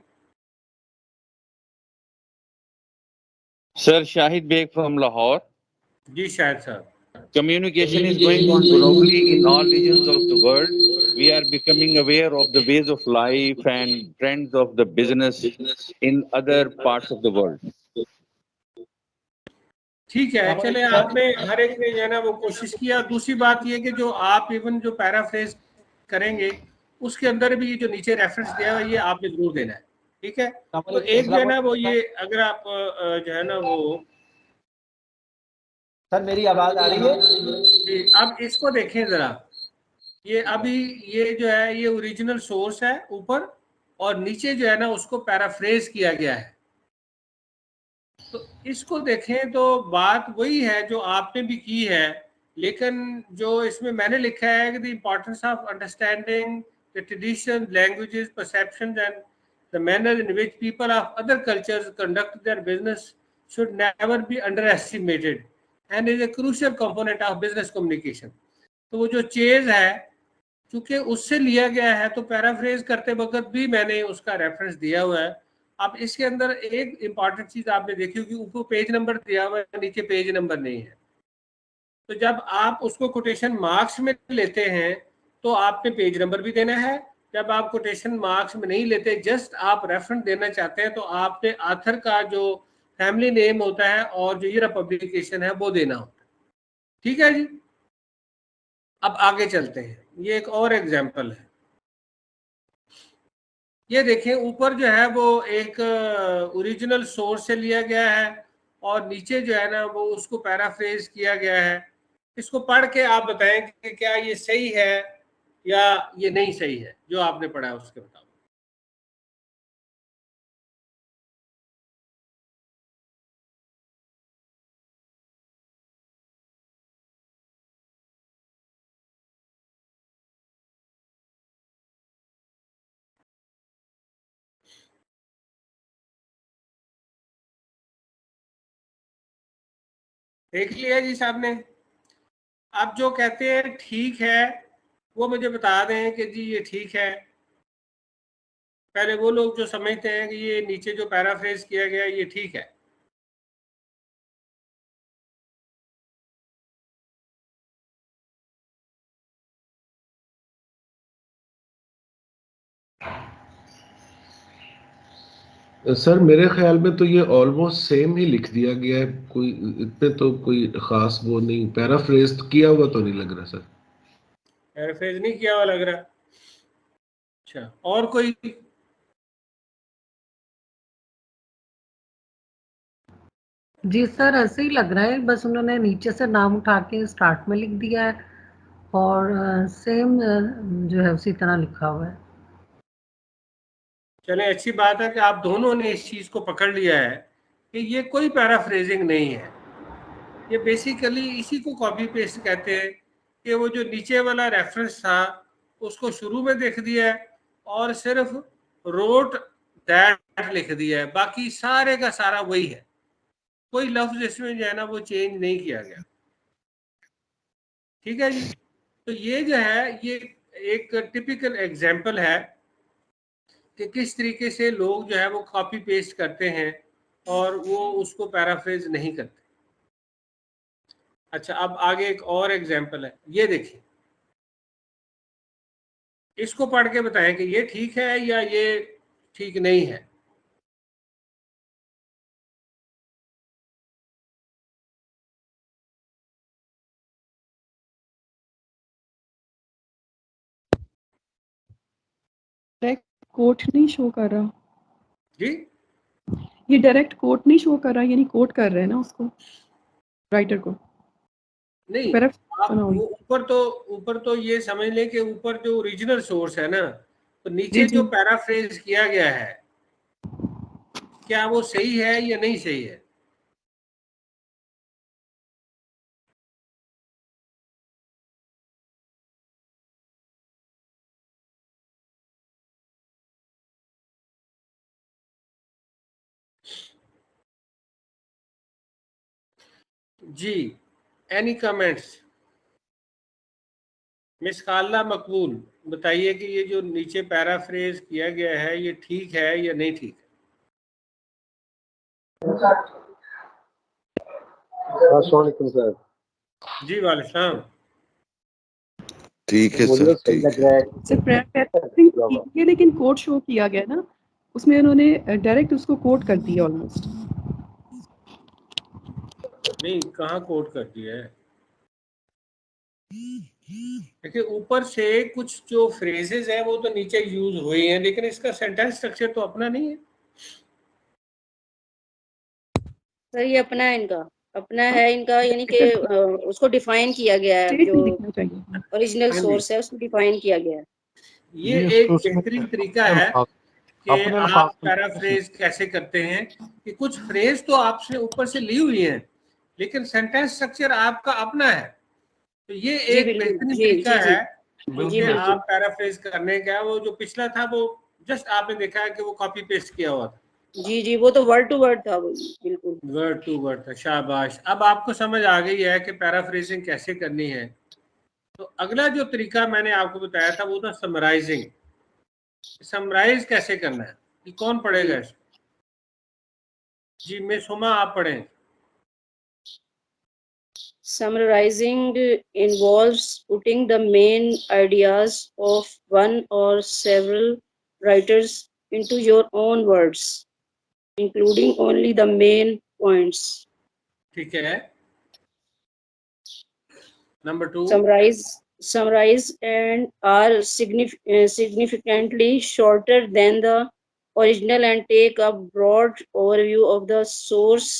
Sir Shahid Beg from Lahore. जी Shahid sahab. Communication is going on globally in all regions of the world. We are becoming aware of the ways of life and trends of the business in other parts of the world. ठीक है, चले आपने हर एक ने जो है ना वो कोशिश किया। दूसरी बात ये कि जो आप इवन जो पैराफ्रेज करेंगे उसके अंदर भी जो नीचे रेफरेंस दिया है ये आपने जरूर देना है, ठीक है। तो एक जो है ना वो ये अगर आप जो है ना वो सर मेरी आवाज आ रही है? अब इसको देखें जरा, ये अभी ये जो है ये ओरिजिनल सोर्स है ऊपर, और नीचे जो है ना उसको पैराफ्रेज किया गया है। तो इसको देखें तो बात वही है जो आपने भी की है, लेकिन जो इसमें मैंने लिखा है कि the importance of understanding the tradition, languages, perceptions and the manner in which people of other cultures conduct their business should never be under estimated and is a crucial component of business communication. तो वो जो चेज है चूंकि उससे लिया गया है तो पैराफ्रेज करते वक्त भी मैंने उसका रेफरेंस दिया हुआ है। अब इसके अंदर एक इम्पॉर्टेंट चीज आपने देखी होगी, ऊपर पेज नंबर दिया हुआ है, नीचे पेज नंबर नहीं है। तो जब आप उसको कोटेशन मार्क्स में लेते हैं तो आपने पेज नंबर भी देना है। जब आप कोटेशन मार्क्स में नहीं लेते, जस्ट आप रेफरेंस देना चाहते हैं, तो आपने ऑथर का जो फैमिली नेम होता है और जो ईयर ऑफ पब्लिकेशन है वो देना होता है, ठीक है जी। अब आगे चलते हैं, ये एक और एग्जाम्पल है। ये देखें ऊपर जो है वो एक ओरिजिनल सोर्स से लिया गया है और नीचे जो है ना वो उसको पैराफ्रेज किया गया है। इसको पढ़ के आप बताएं कि क्या ये सही है या ये नहीं सही है, जो आपने पढ़ा है उसके बताओ। देख लिया जी साहब ने। आप जो कहते हैं ठीक है वो मुझे बता दें कि जी ये ठीक है। पहले वो लोग जो समझते हैं कि ये नीचे जो पैराफ्रेज किया गया ये ठीक है। सर मेरे ख्याल में तो ये ऑलमोस्ट सेम ही लिख दिया गया है, कोई इतने तो कोई खास वो नहीं, पैराफ्रेज किया हुआ तो नहीं लग रहा सर। पैराफ्रेज नहीं किया हुआ लग रहा। अच्छा, और कोई? जी सर ऐसे ही लग रहा है, बस उन्होंने नीचे से नाम उठा के स्टार्ट में लिख दिया है और सेम जो है उसी तरह लिखा हुआ है। चले अच्छी बात है कि आप दोनों ने इस चीज को पकड़ लिया है कि ये कोई पैराफ्रेजिंग नहीं है, ये बेसिकली इसी को कॉपी पेस्ट कहते हैं कि वो जो नीचे वाला रेफरेंस था उसको शुरू में देख दिया है और सिर्फ रोट दैट लिख दिया है, बाकी सारे का सारा वही है, कोई लफ्ज इसमें जो है ना वो चेंज नहीं किया गया, ठीक है जी। तो ये जो है ये एक टिपिकल एग्जाम्पल है कि किस तरीके से लोग जो है वो कॉपी पेस्ट करते हैं और वो उसको पैराफ्रेज नहीं करते। अच्छा, अब आगे एक और एग्जाम्पल है, ये देखिए, इसको पढ़ के बताएं कि ये ठीक है या ये ठीक नहीं है। कोट नहीं शो कर रहा जी, ये डायरेक्ट कोट नहीं शो कर रहा, यानी कोट कर रहे हैं ना उसको, राइटर को नहीं। आप ऊपर तो ये समझ लें कि ऊपर जो ओरिजिनल सोर्स है ना, तो नीचे जो पैराफ्रेज किया गया है क्या वो सही है या नहीं सही है। जी, एनी कमेंट्स? मिस खाला मकबूल, बताइए कि ये जो नीचे पैराफ्रेज किया गया है ये ठीक है या नहीं ठीक है। अस्सलाम वालेकुम सर। जी वालेकुम। ठीक है सर, ठीक है। सर प्रायर लेकिन कोड शो किया गया ना, उसमें उन्होंने डायरेक्ट उसको कोड कर दिया ऑलमोस्ट। नहीं, कहाँ कोड कर दिया है? देखिए ऊपर से कुछ जो फ्रेजेस हैं वो तो नीचे यूज हुए हैं, लेकिन इसका सेंटेंस स्ट्रक्चर तो अपना नहीं है। सर ये अपना है, इनका अपना है इनका, यानी कि उसको डिफाइन किया गया है, जो ओरिजिनल सोर्स है उसको डिफाइन किया गया है। ये एक बेहतरीन तरीका है कि आप पैराफ्रेज कैसे करते हैं, कि कुछ फ्रेज तो आपसे ऊपर से ली हुई है लेकिन सेंटेंस स्ट्रक्चर आपका अपना है। तो ये एक बेहतरीन तरीका है कि आप पैराफ्रेज करने का। वो जो पिछला था वो जस्ट आपने देखा है कि वो कॉपी पेस्ट किया हुआ था। जी वो तो वर्ड टू वर्ड था, वो बिल्कुल वर्ड टू वर्ड था। शाबाश, अब आपको समझ आ गई है कि पैराफ्रेजिंग कैसे करनी है। तो अगला जो तरीका मैंने आपको बताया था वो था समराइजिंग। समराइज कैसे करना है, ये कौन पढ़ेगा? जी मैं सुमा, आप पढ़ें। Summarizing involves putting the main ideas of one or several writers into your own words, including only the main points. ठीक है। Number 2. Summarize and are significantly shorter than the original and take a broad overview of the source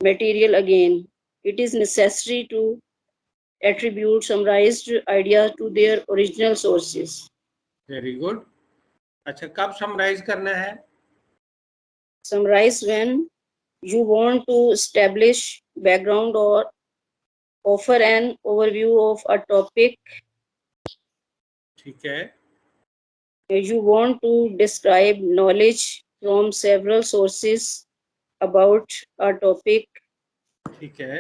material again. It is necessary to attribute summarized ideas to their original sources. Very good. अच्छा, कब summarize करना है? Summarize when you want to establish background or offer an overview of a topic. ठीक है। You want to describe knowledge from several sources about a topic. ठीक है।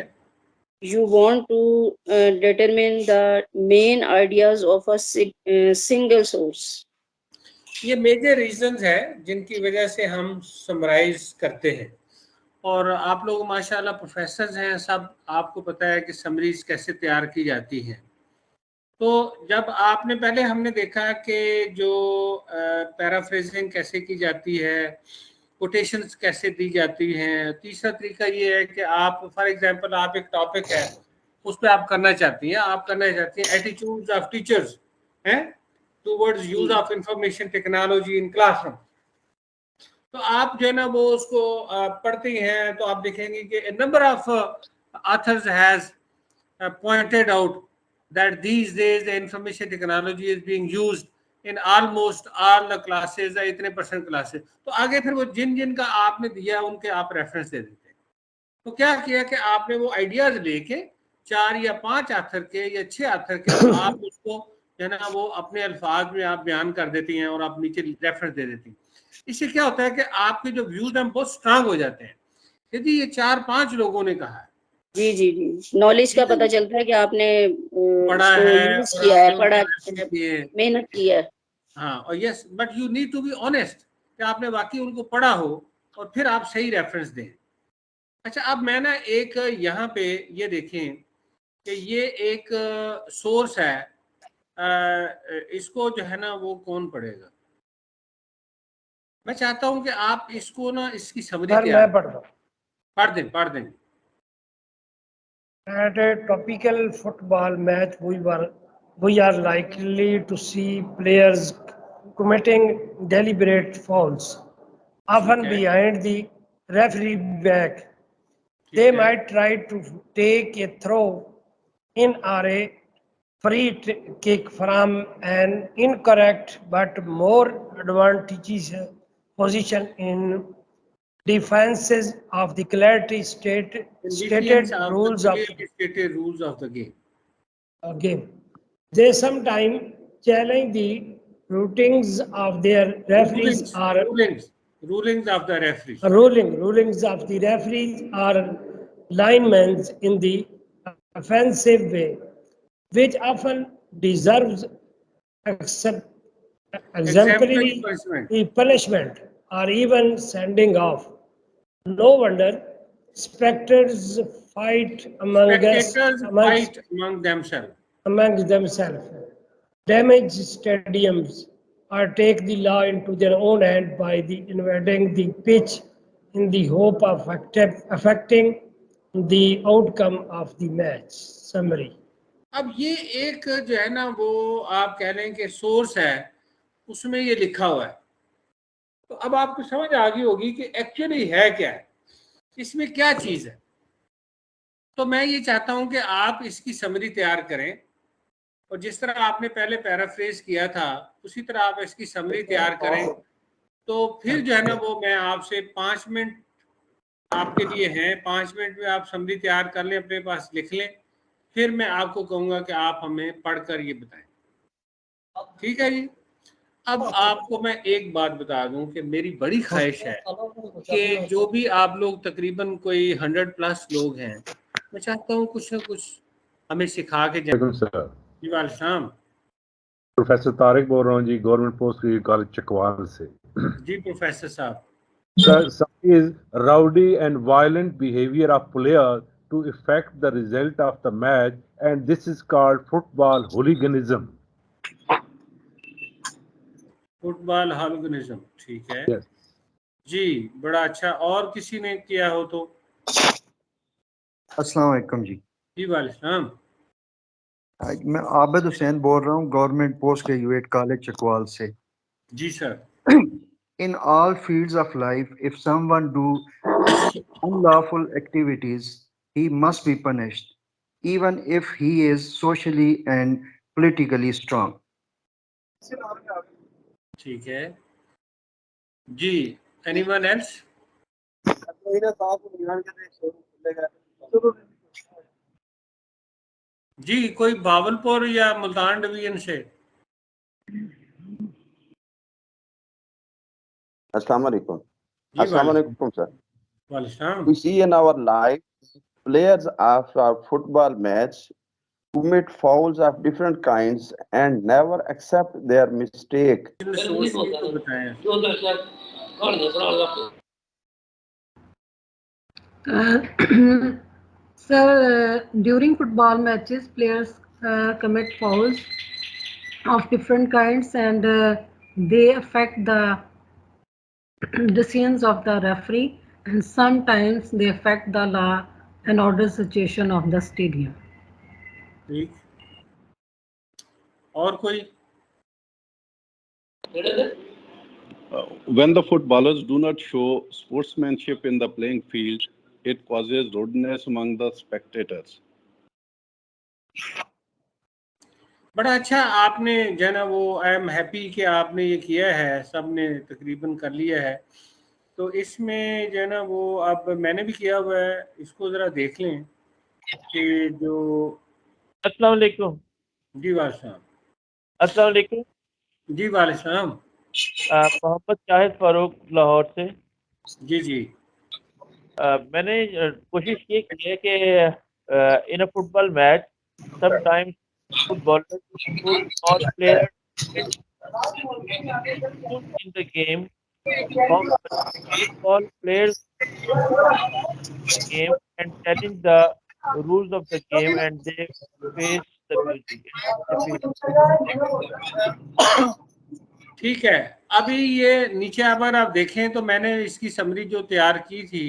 You want to determine the main ideas of a single source. ये मेजर रीजंस है जिनकी वजह से हम समराइज करते हैं। और आप लोग माशाल्लाह प्रोफेसर्स हैं सब, आपको पता है कि समरीज कैसे तैयार की जाती हैं। तो जब आपने पहले हमने देखा कि जो पैराफ्रेजिंग कैसे की जाती है, कोटेशंस कैसे दी जाती हैं। तीसरा तरीका ये है कि आप फॉर एग्जांपल आप एक टॉपिक है उस पर आप करना चाहती हैं, एटीट्यूड्स ऑफ टीचर्स हैं towards use of information technology in classroom. तो आप जो है ना वो उसको पढ़ती हैं तो आप देखेंगे कि number of authors has pointed out that these days the information technology is being used in almost all the classes, इतने % क्लासेस। तो आगे फिर वो जिन जिन का आपने दिया उनके आप रेफरेंस दे देते हैं। तो क्या किया कि आपने वो आइडियाज लेके 4 या 5 आथर के या 6 आथर के तो आप उसको जो है ना वो अपने अल्फाज में आप बयान कर देती हैं और आप नीचे रेफरेंस दे देती हैं। इससे क्या होता है कि आपके जो व्यूज हैं बहुत स्ट्रांग हो जाते हैं। यदि ये 4-5 लोगों ने कहा है, जी नॉलेज का पता चलता है कि आपने पढ़ा है, किया है, पढ़ा मेहनत की है। हाँ, और yes but you need to be honest कि आपने वाकई उनको पढ़ा हो और फिर आप सही रेफरेंस दें। अच्छा, अब मैं ना एक यहाँ पे ये देखें कि ये एक सोर्स है, इसको जो है ना वो कौन पढ़ेगा? मैं चाहता हूँ कि आप इसको ना इसकी समरी तैयार पढ़ दें। At a topical football match, we are likely to see players committing deliberate fouls, often behind the referee back. They might try to take a throw in or a free kick from an incorrect but more advantageous position in defenses of the clearly stated rules of the game. They sometimes challenge the rulings of their referees rulings of the referees. Rulings of the referees or linemen in the offensive way, which often deserves exemplary punishment or even sending off. No wonder spectators fight among us, Spectators fight among themselves. Damage stadiums or take the law into their own hand by invading the pitch in the hope of affecting the outcome of the match. Summary. अब ये एक जो है ना वो आप कह रहे हैं कि सोर्स है, उसमें ये लिखा हुआ है, तो अब आपको समझ आ गई होगी कि एक्चुअली है क्या है, इसमें क्या चीज है। तो मैं ये चाहता हूं कि आप इसकी समरी तैयार करें और जिस तरह आपने पहले पैराफ्रेज किया था उसी तरह आप इसकी समरी तैयार करें। तो फिर जो है ना वो मैं आपसे 5 मिनट आपके लिए हैं, 5 मिनट में आप समरी तैयार कर लें, अपने पास लिख लें, फिर मैं आपको कहूँगा कि आप हमें पढ़कर ये बताएं। ठीक है जी। अब आपको मैं एक बात बता दूं कि मेरी बड़ी ख्वाहिश है कि जो भी आप लोग तकरीबन कोई 100+ लोग हैं, मैं चाहता हूँ कुछ ना कुछ हमें सिखा के जाए। जी वालेकुम। प्रोफेसर तारिक बोल रहा हूँ जी, government post graduate college Chakwal से। जी प्रोफेसर साहब। Is rowdy and violent behavior of players to affect the result of the match, and this is called football hooliganism. Football hooliganism, ठीक है। Yes. जी बड़ा अच्छा। और किसी ने किया हो तो? अस्सलाम वालेकुम जी। जी वालेकुम। मैं आबिद हुसैन बोल रहा हूँ, government post graduate college Chakwal से। जी sir. In all fields of life, if someone do unlawful activities, he must be punished, even if he is socially and politically strong. ठीक है जी। Anyone else? जी कोई भावलपुर या मुल्तान डिवीजन से? Assalamu alaikum. जी Assalamu alaikum, sir. वालेकुम। We see in our life players of our football match commit fouls of different kinds and never accept their mistake. Sir, during football matches, players commit fouls of different kinds, and they affect the decisions of the referee, and sometimes they affect the law and order situation of the stadium. ठीक। और कोई? When the footballers do not show sportsmanship in the playing field, it causes rudeness among the spectators. बड़ा अच्छा आपने जो है ना वो, आई एम हैप्पी कि आपने ये किया है, सबने तकरीबन कर लिया है। तो इसमें जो है ना वो अब मैंने भी किया हुआ है, इसको ज़रा देख लें कि जो। अस्सलाम वालेकुम। जी वालेकुम। अस्सलाम वालेकुम। जी वालेकुम। मोहम्मद शाहिद फारूक लाहौर से। जी जी। मैंने कोशिश ये की है कि in a football match sometimes footballers or players in the game, all players game and telling the rules of the game, and they face the music. ठीक है। अभी ये नीचे अगर आप देखें तो मैंने इसकी समरी जो तैयार की थी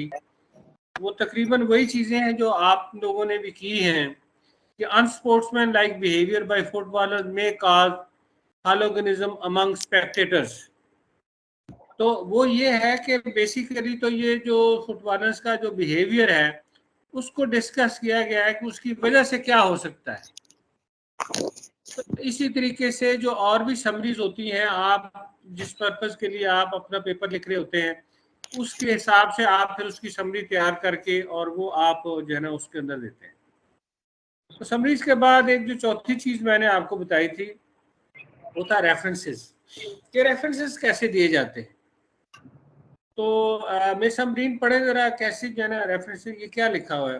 वो तकरीबन वही चीजें हैं जो आप लोगों ने भी की हैं कि unsportsmanlike behavior by footballers may cause hooliganism among spectators। तो वो ये है कि बेसिकली तो ये जो फुटबॉलर्स का जो बिहेवियर है उसको डिस्कस किया गया है कि उसकी वजह से क्या हो सकता है। तो इसी तरीके से जो और भी समरीज होती हैं, आप जिस पर्पस के लिए आप अपना पेपर लिख रहे होते हैं उसके हिसाब से आप फिर उसकी समरी तैयार करके और वो आप जो है ना उसके अंदर देते हैं। तो समरीज के बाद एक जो चौथी चीज मैंने आपको बताई थी वो था रेफरेंसेस, कि रेफरेंसेस कैसे दिए जाते हैं। तो मैं समरीन पढ़े जरा कैसे जो है ना रेफरेंसेस, ये क्या लिखा हुआ है?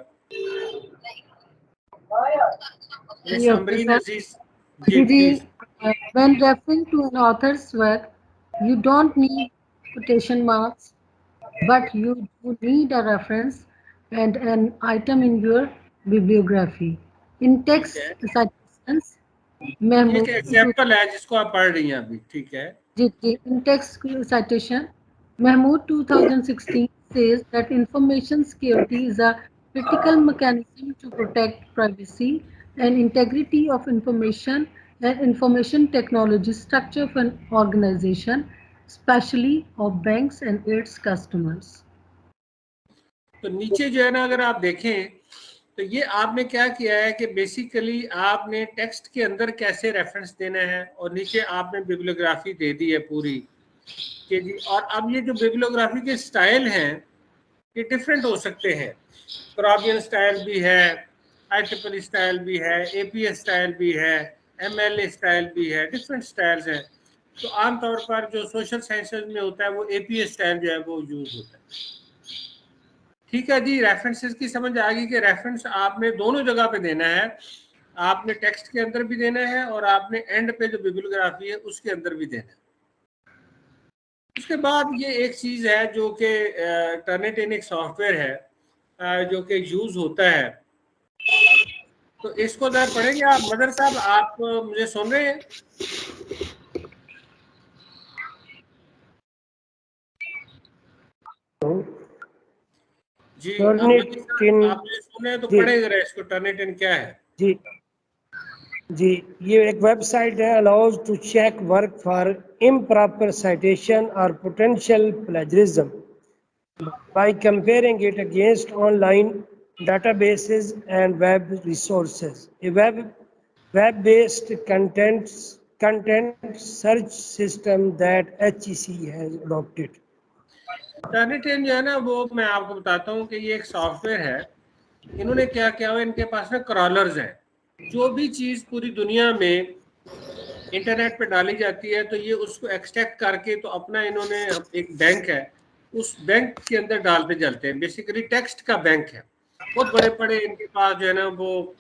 समरीन अजीज जी। When referring to an author's work, you don't need quotation marks, but you do need a reference, and an item in your bibliography. In text citations, ये एक एग्जाम्पल है जिसको आप पढ़ रही हैं अभी, ठीक है? In text citation, Mahmood 2016 says that information security is a critical mechanism to protect privacy and integrity of information and information technology structure of an organization, especially of banks and its customers. तो नीचे जो है ना, अगर आप देखें तो ये आपने क्या किया है कि बेसिकली आपने टेक्स्ट के अंदर कैसे रेफरेंस देना है और नीचे आपने बिब्लियोग्राफी दे दी है पूरी कि जी। और अब ये जो बिब्लियोग्राफी के स्टाइल हैं ये डिफरेंट हो सकते हैं। क्राबियन स्टाइल भी है, IEEE स्टाइल भी है, APS स्टाइल भी है, MLA स्टाइल भी है, डिफरेंट स्टाइल्स हैं। तो आमतौर पर जो सोशल साइंसेज में होता है वो APS स्टाइल जो है वो यूज होता है। ठीक है जी, रेफरेंसेस की समझ आ गई कि रेफरेंस आपने दोनों जगह पे देना है, आपने टेक्स्ट के अंदर भी देना है और आपने एंड पे जो बिब्लियोग्राफी है उसके अंदर भी देना है। उसके बाद ये एक चीज है जो कि टर्निटिन एक सॉफ्टवेयर है जो कि यूज होता है, तो इसको जरा पढ़ेंगे आप। मदर साहब आप मुझे सुन रहे हैं? जी टर्निटिन, आप मुझे सुन रहे हैं तो पढ़े जरा इसको, टर्निटिन क्या है? जी ये एक वेबसाइट है, allows to check work for improper citation or potential plagiarism by comparing it against online databases and web resources. A web-based content search system that HEC has adopted. Turnitin जो है ना वो मैं आपको बताता हूँ कि ये एक सॉफ्टवेयर है। इन्होंने क्या किया हुआ, इनके पास में क्रॉलर्स हैं। जो भी चीज पूरी दुनिया में इंटरनेट पे डाली जाती है तो ये उसको एक्सट्रैक्ट करके तो अपना इन्होंने एक बैंक है, उस बैंक के अंदर डालते चलते हैं। बेसिकली टेक्स्ट का बैंक है, बहुत बड़े बड़े इनके पास जो है ना वो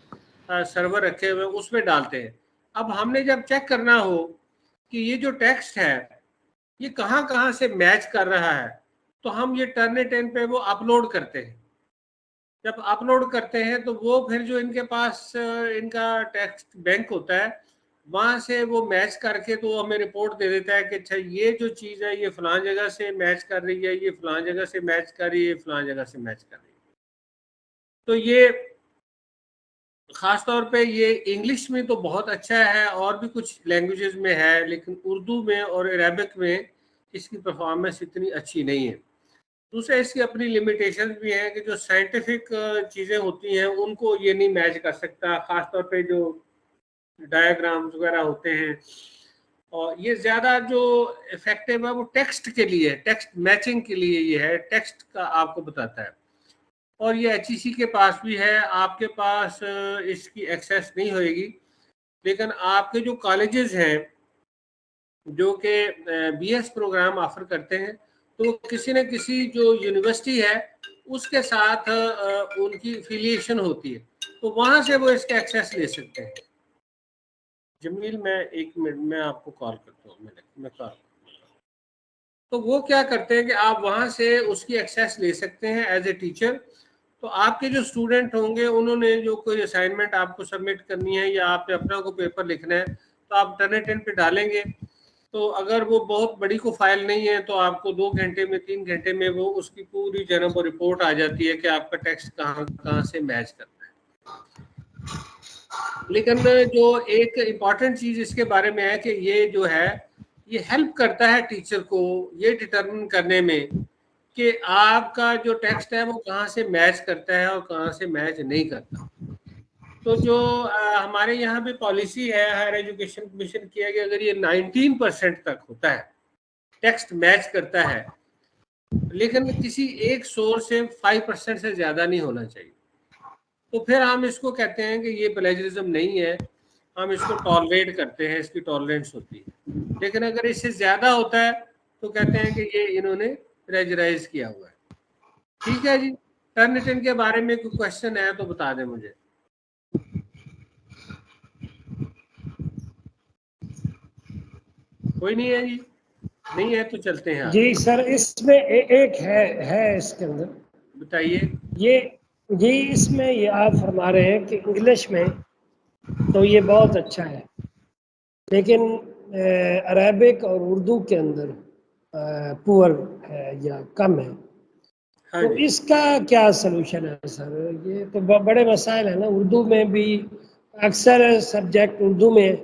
सर्वर रखे हुए, उसमें डालते हैं। अब हमने जब चेक करना हो कि ये जो टेक्स्ट है ये कहाँ कहाँ से मैच कर रहा है, तो हम ये टर्निटिन पे वो अपलोड करते हैं। जब अपलोड करते हैं तो वो फिर जो इनके पास इनका टेक्स्ट बैंक होता है वहां से वो मैच करके तो हमें रिपोर्ट दे देता है कि अच्छा ये जो चीज है ये फलां जगह से मैच कर रही है, ये फलां जगह से मैच कर रही है, फलां जगह से मैच कर रही है। तो ये खास तौर पे ये इंग्लिश में तो बहुत अच्छा है और भी कुछ लैंग्वेजेस में है, लेकिन उर्दू में और अरेबिक में इसकी परफॉर्मेंस इतनी अच्छी नहीं है। दूसरा इसकी अपनी लिमिटेशंस भी हैं कि जो साइंटिफिक चीज़ें होती हैं उनको ये नहीं मैच कर सकता, खास तौर पे जो डायग्राम्स वगैरह होते हैं। और ये ज़्यादा जो इफेक्टिव है वो टेक्स्ट के लिए, टेक्स्ट मैचिंग के लिए ये है, टेक्स्ट का आपको बताता है। और ये HEC के पास भी है, आपके पास इसकी एक्सेस नहीं होएगी, लेकिन आपके जो कॉलेजेस हैं जो कि BS प्रोग्राम ऑफर करते हैं तो किसी न किसी जो यूनिवर्सिटी है उसके साथ उनकी एफिलिएशन होती है, तो वहां से वो इसका एक्सेस ले सकते हैं। जमील मैं 1 मिनट में आपको कॉल करता हूँ, मैं कॉल। तो वो क्या करते हैं कि आप वहां से उसकी एक्सेस ले सकते हैं एज ए टीचर। तो आपके जो स्टूडेंट होंगे उन्होंने जो कोई असाइनमेंट आपको सबमिट करनी है या आपने अपना को पेपर लिखना है तो आप टर्निटिन पे डालेंगे, तो अगर वो बहुत बड़ी को फाइल नहीं है तो आपको 2 घंटे में 3 घंटे में वो उसकी पूरी जनाब रिपोर्ट आ जाती है कि आपका टेक्स्ट कहाँ से मैच करता है। लेकिन जो एक इम्पॉर्टेंट चीज इसके बारे में है कि ये जो है ये हेल्प करता है टीचर को ये डिटरमिन करने में कि आपका जो टेक्स्ट है वो कहाँ से मैच करता है और कहाँ से मैच नहीं करता। तो जो हमारे यहाँ भी पॉलिसी है हायर एजुकेशन कमीशन की है कि अगर ये 19% तक होता है टेक्स्ट मैच करता है, लेकिन किसी एक सोर्स से 5% से ज्यादा नहीं होना चाहिए, तो फिर हम इसको कहते हैं कि ये प्लेजरिज्म नहीं है, हम इसको टॉलरेट करते हैं, इसकी टॉलरेंस होती है। लेकिन अगर इससे ज्यादा होता है तो कहते हैं कि ये इन्होंने प्लेजराइज किया हुआ है। ठीक है जी, टर्निटिन के बारे में कोई क्वेश्चन है तो बता दें मुझे। कोई नहीं है जी? नहीं है तो चलते हैं जी सर, इसमें एक है इसके अंदर। बताइए। जी, इसमें ये आप फरमा रहे हैं कि इंग्लिश में तो ये बहुत अच्छा है, लेकिन अरेबिक और उर्दू के अंदर पुअर है या कम है। तो इसका क्या सलूशन है सर? ये तो बड़े मसाइल है ना। उर्दू में भी अक्सर सब्जेक्ट उर्दू में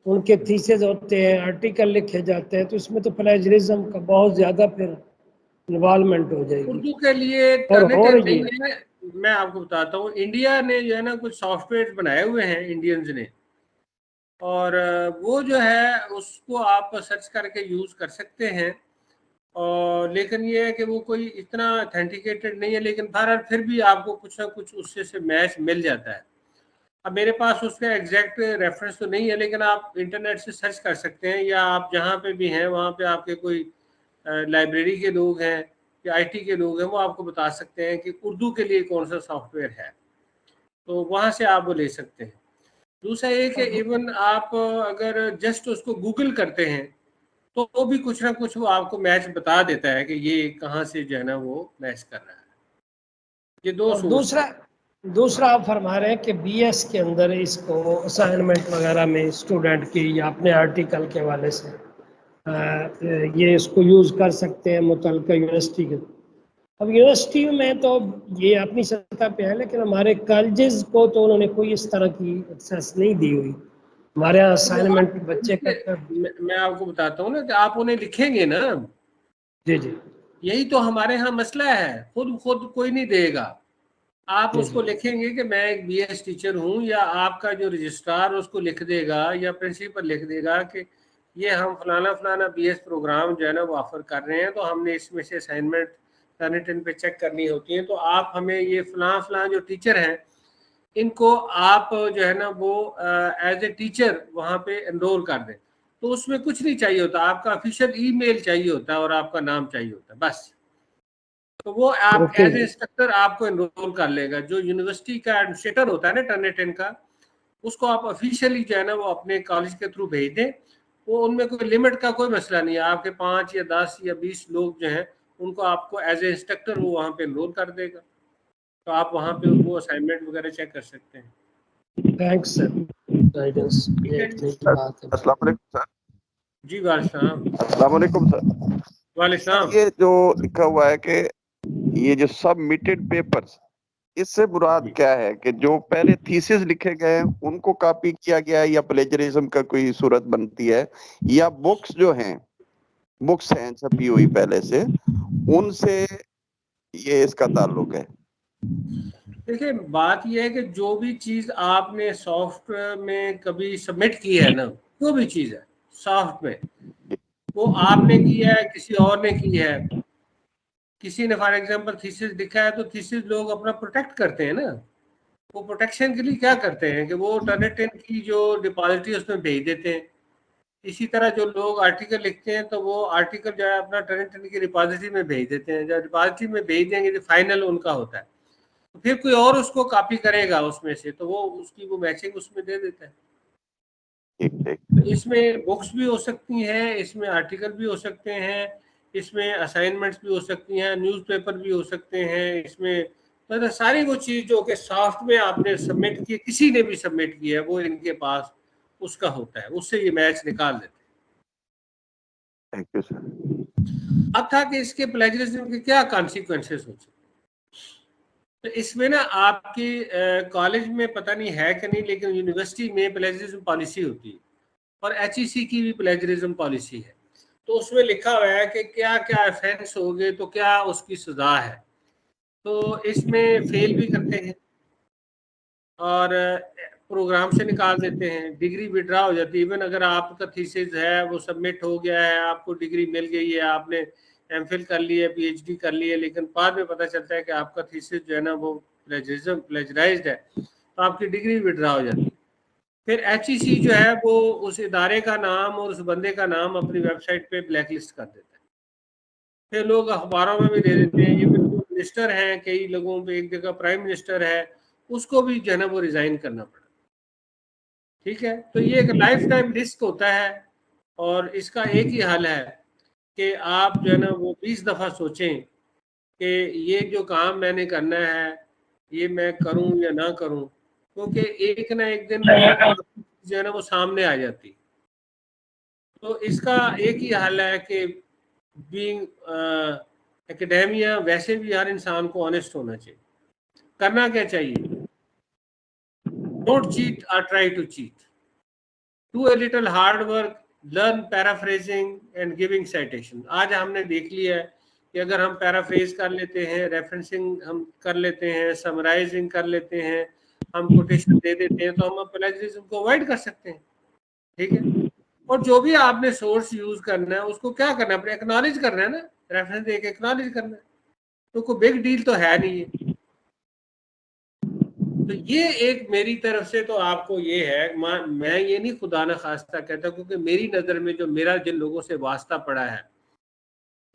उनके थीसिस होते हैं, आर्टिकल लिखे जाते हैं, तो इसमें तो प्लेजरिज्म का बहुत ज़्यादा फिर इन्वॉल्वमेंट हो जाएगी। उर्दू के लिए और हो टर्निटिव रही नहीं है। मैं आपको बताता हूँ, इंडिया ने जो है ना कुछ सॉफ्टवेयर बनाए हुए हैं इंडियंस ने, और वो जो है उसको आप सर्च करके यूज़ कर सकते हैं। और लेकिन ये है कि वो कोई इतना ऑथेंटिकेटेड नहीं है, लेकिन बहरहाल फिर भी आपको कुछ ना कुछ उससे से मैच मिल जाता है। अब मेरे पास उसका एग्जैक्ट रेफरेंस तो नहीं है, लेकिन आप इंटरनेट से सर्च कर सकते हैं, या आप जहाँ पे भी हैं वहाँ पे आपके कोई लाइब्रेरी के लोग हैं या आईटी के लोग हैं, वो आपको बता सकते हैं कि उर्दू के लिए कौन सा सॉफ्टवेयर है, तो वहाँ से आप वो ले सकते हैं। दूसरा ये कि इवन आप अगर जस्ट उसको गूगल करते हैं तो भी कुछ ना कुछ वो आपको मैच बता देता है कि ये कहाँ से जो है ना वो मैच कर रहा है। ये दो और सोर्स दूसरा आप फरमा रहे हैं कि बीएस के अंदर इसको असाइनमेंट वगैरह में स्टूडेंट की या अपने आर्टिकल के हवाले से ये इसको यूज़ कर सकते हैं मुतल्लिका यूनिवर्सिटी के। अब यूनिवर्सिटी में तो ये अपनी सतह पे है, लेकिन हमारे कॉलेजेस को तो उन्होंने कोई इस तरह की एक्सेस नहीं दी हुई। हमारे यहाँ असाइनमेंट बच्चे का मैं आपको बताता हूँ ना कि आप उन्हें लिखेंगे ना। जी जी, यही तो हमारे यहाँ मसला है, खुद कोई नहीं देगा। आप उसको लिखेंगे कि मैं एक बीएस टीचर हूँ, या आपका जो रजिस्ट्रार उसको लिख देगा या प्रिंसिपल लिख देगा कि ये हम फलाना फलाना बीएस प्रोग्राम जो है ना वो ऑफर कर रहे हैं, तो हमने इसमें से असाइनमेंट टर्निटिन पे चेक करनी होती है, तो आप हमें ये फलां जो टीचर हैं इनको आप जो है ना वो एज ए टीचर वहाँ पे एनरोल कर दें। तो उसमें कुछ नहीं चाहिए होता, आपका ऑफिशियल ईमेल चाहिए होता है और आपका नाम चाहिए होता है, बस। तो वो आप एज ए इंस्ट्रक्टर आपको एनरोल कर लेगा। जो यूनिवर्सिटी का एडमिनिस्ट्रेटर होता है ना टर्निटिन का, उसको आप ऑफिशियली जो है ना वो अपने कॉलेज के थ्रू भेज दें। वो उनमें कोई लिमिट का कोई मसला नहीं है, आपके 5 या 10 या 20 लोग जो हैं उनको आपको एज ए इंस्ट्रक्टर वो वहाँ पे एनरोल कर देगा, तो आप वहाँ पे वो असाइनमेंट वगैरह चेक कर सकते हैं। Thanks sir, guidance. ये नई बात है। अस्सलाम वालेकुम सर। जी वालेकुम अस्सलाम वालेकुम सर। वालेकुम। ये जो लिखा हुआ है कि ये जो सबमिटेड पेपर्स, इससे मुराद क्या है कि जो पहले थीसिस लिखे गए हैं उनको कॉपी किया गया है, या प्लेजरिज्म का कोई सूरत बनती है, या बुक्स जो हैं बुक्स हैं छपी हुई पहले से, उनसे ये इसका ताल्लुक है? देखिए बात यह है कि जो भी चीज़ आपने सॉफ्टवेयर में कभी सबमिट की है ना, जो भी चीज़ है सॉफ्ट में, वो आपने की है किसी और ने की है। किसी ने फॉर एग्जांपल थीसिस लिखा है, तो थीसिस लोग अपना प्रोटेक्ट करते हैं ना। वो प्रोटेक्शन के लिए क्या करते हैं कि वो टर्निटिन की जो डिपॉजिटरी उसमें भेज देते हैं। इसी तरह जो लोग आर्टिकल लिखते हैं तो वो आर्टिकल जो है अपना टर्निटिन की डिपॉजिटरी में भेज देते हैं। जब डिपॉजिटरी में भेज देंगे तो फाइनल उनका होता है, तो फिर कोई और उसको कॉपी करेगा उसमें से, तो वो उसकी वो मैचिंग उसमें दे देता है। तो इसमें बुक्स भी हो सकती हैं, इसमें आर्टिकल भी हो सकते हैं, इसमें असाइनमेंट्स भी हो सकती हैं, न्यूज़पेपर भी हो सकते हैं, इसमें तो सारी वो चीज़ जो कि सॉफ्ट में आपने सबमिट की, किसी ने भी सबमिट की है, वो इनके पास उसका होता है, उससे ये मैच निकाल देते हैं। Thank you sir. अब था कि इसके प्लेजरिज्म के क्या कॉन्सिक्वेंसेस हो सकते हैं। तो इसमें ना आपकी कॉलेज में पता नहीं है कि नहीं, लेकिन यूनिवर्सिटी में प्लेजरिज्म पॉलिसी होती है और एचईसी की भी प्लेजरिज्म पॉलिसी है। तो उसमें लिखा हुआ है कि क्या क्या ऑफेंस हो गए तो क्या उसकी सजा है। तो इसमें फेल भी करते हैं और प्रोग्राम से निकाल देते हैं, डिग्री विड्रा हो जाती है। इवन अगर आपका थीसिस है वो सबमिट हो गया है, आपको डिग्री मिल गई है, आपने एमफिल कर ली है, पीएचडी कर ली है, लेकिन बाद में पता चलता है कि आपका थीसिस जो है ना वो प्लेजराइज्ड है, तो आपकी डिग्री विड्रा हो जाती है। फिर एचईसी जो है वो उस इदारे का नाम और उस बंदे का नाम अपनी वेबसाइट पे ब्लैकलिस्ट कर देता है। फिर लोग अखबारों में भी दे देते हैं। ये मिनिस्टर हैं, कई लोगों पे, एक जगह प्राइम मिनिस्टर है, उसको भी जो है ना वो रिजाइन करना पड़ा। ठीक है, तो ये एक लाइफ टाइम रिस्क होता है, और इसका एक ही हल है कि आप जो है ना वो 20 दफ़ा सोचें कि ये जो काम मैंने करना है ये मैं करूं या ना करूं, क्योंकि एक ना एक दिन जो है ना वो सामने आ जाती। तो इसका एक ही हल है कि बीइंग एकेडेमिया, वैसे भी हर इंसान को ऑनेस्ट होना चाहिए। करना क्या चाहिए? डोंट चीट और try to cheat, do a little hard work, learn paraphrasing and giving citation. आज हमने देख लिया है कि अगर हम पैराफ्रेज कर लेते हैं, रेफरेंसिंग हम कर लेते हैं, समराइजिंग कर लेते हैं, हम कोटेशन दे देते हैं, तो हम प्लेजरिज्म को अवॉइड कर सकते हैं। ठीक है। और जो भी आपने सोर्स यूज करना है उसको क्या करना है, अपने एक्नॉलेज करना है ना, रेफरेंस देके एक्नॉलेज करना है, तो कोई बिग डील तो है नहीं है। तो ये एक मेरी तरफ से तो आपको ये है, मैं ये नहीं खुदा न खास्ता कहता, क्योंकि मेरी नज़र में जो मेरा जिन लोगों से वास्ता पड़ा है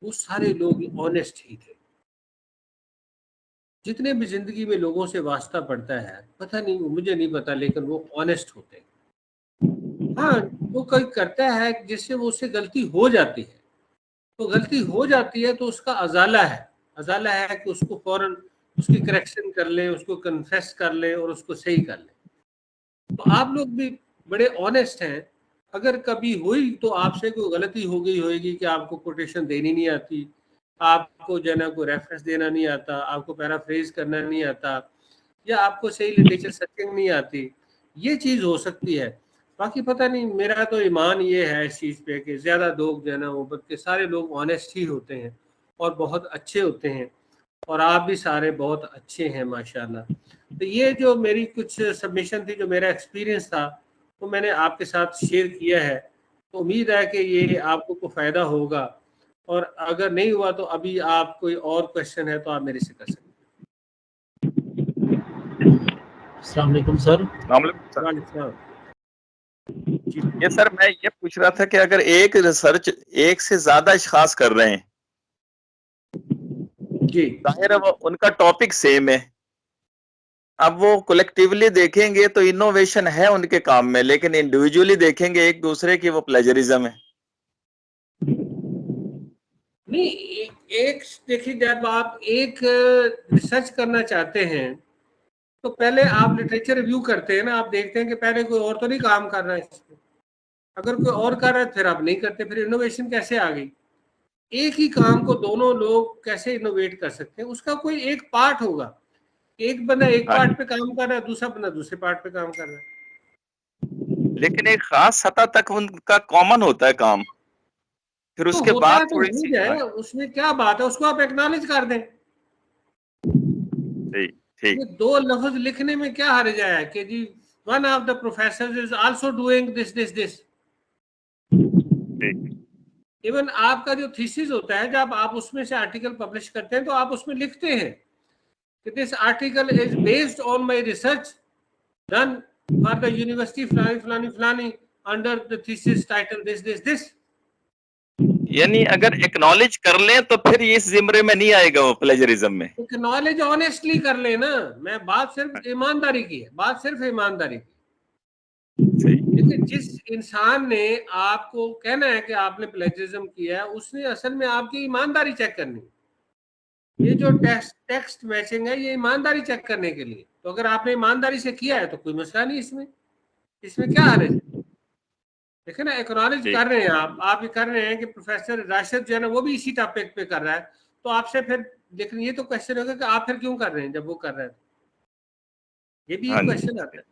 वो सारे लोग ऑनेस्ट ही थे। जितने भी जिंदगी में लोगों से वास्ता पड़ता है, पता नहीं, मुझे नहीं पता, लेकिन वो ऑनेस्ट होते हैं। हाँ, वो कोई करता है जिससे वो उससे गलती हो जाती है, तो गलती हो जाती है तो उसका अजाला है कि उसको फौरन उसकी करेक्शन कर ले, उसको कन्फेस कर ले और उसको सही कर ले। तो आप लोग भी बड़े ऑनेस्ट हैं। अगर कभी हुई तो आपसे कोई गलती हो गई होगी कि आपको कोटेशन देनी नहीं आती, आपको जो है ना कोई रेफरेंस देना नहीं आता, आपको पैराफ्रेज करना नहीं आता, या आपको सही लिटरेचर सर्चिंग नहीं आती, ये चीज़ हो सकती है। बाकी पता नहीं, मेरा तो ईमान ये है इस चीज़ पे कि ज़्यादा लोग जो है ना वो, बल्कि सारे लोग ऑनेस्ट ही होते हैं और बहुत अच्छे होते हैं, और आप भी सारे बहुत अच्छे हैं माशाल्लाह। तो ये जो मेरी कुछ सबमिशन थी, जो मेरा एक्सपीरियंस था, वो मैंने आपके साथ शेयर किया है। तो उम्मीद है कि ये आपको को फ़ायदा होगा, और अगर नहीं हुआ तो अभी आप कोई और क्वेश्चन है तो आप मेरे से कर सकते अस्सलाम वालेकुम सर। हैं। ये सर मैं ये पूछ रहा था कि अगर एक रिसर्च एक से ज्यादा खास कर रहे हैं जी, जाहिर है वो उनका टॉपिक सेम है, अब वो कलेक्टिवली देखेंगे तो इनोवेशन है उनके काम में, लेकिन इंडिविजुअली देखेंगे एक दूसरे की, वो प्लेजरिज्म है। नहीं, एक देखिए, जब आप एक रिसर्च करना चाहते हैं तो पहले आप लिटरेचर रिव्यू करते हैं ना, आप देखते हैं कि पहले कोई और तो नहीं काम कर रहा है इसमें। अगर कोई और कर रहा है फिर आप नहीं करते, फिर इनोवेशन कैसे आ गई? एक ही काम को दोनों लोग कैसे इनोवेट कर सकते हैं? उसका कोई एक पार्ट होगा, एक बंदा एक पार्ट पे काम कर रहा है, दूसरा बंदा दूसरे पार्ट पे काम कर रहा है, लेकिन एक खास सतह तक उनका कॉमन होता है काम, फिर तो उसके होता बाद है तो थोड़ी हो सी जाए, उसमें क्या बात है, उसको आप एक्नॉलेज कर दें। ठीक ये दो लफ्ज लिखने में क्या हर्ज है कि जी one of the professor is also doing this. Even आपका जो थीसिस होता है, जब आप उसमें से आर्टिकल पब्लिश करते हैं तो आप उसमें लिखते हैं कि this article is based on my research done for the university फलानी under the thesis title this. यानी अगर एक्नॉलेज कर लें तो फिर ये इस जिम्मे में नहीं आएगा वो प्लेजरिज्म में। नॉलेज ऑनेस्टली कर लेना, मैं बात सिर्फ ईमानदारी की है, बात सिर्फ ईमानदारी की। लेकिन जिस इंसान ने आपको कहना है कि आपने प्लेजरिज्म किया है, उसने असल में आपकी ईमानदारी चेक करनी है। ये जो टेक्स्ट मैचिंग है, ये ईमानदारी चेक करने के लिए। तो अगर आपने ईमानदारी से किया है तो कोई मसला नहीं, इसमें क्या हर्ज है? देखिए ना, एक्नॉलेज कर रहे हैं आप ये कर रहे हैं कि प्रोफेसर राशिद जो है ना वो भी इसी टॉपिक पे कर रहा है, तो आपसे फिर लेकिन ये तो क्वेश्चन होगा कि आप फिर क्यों कर रहे हैं जब वो कर रहे हैं, ये भी एक क्वेश्चन आता है।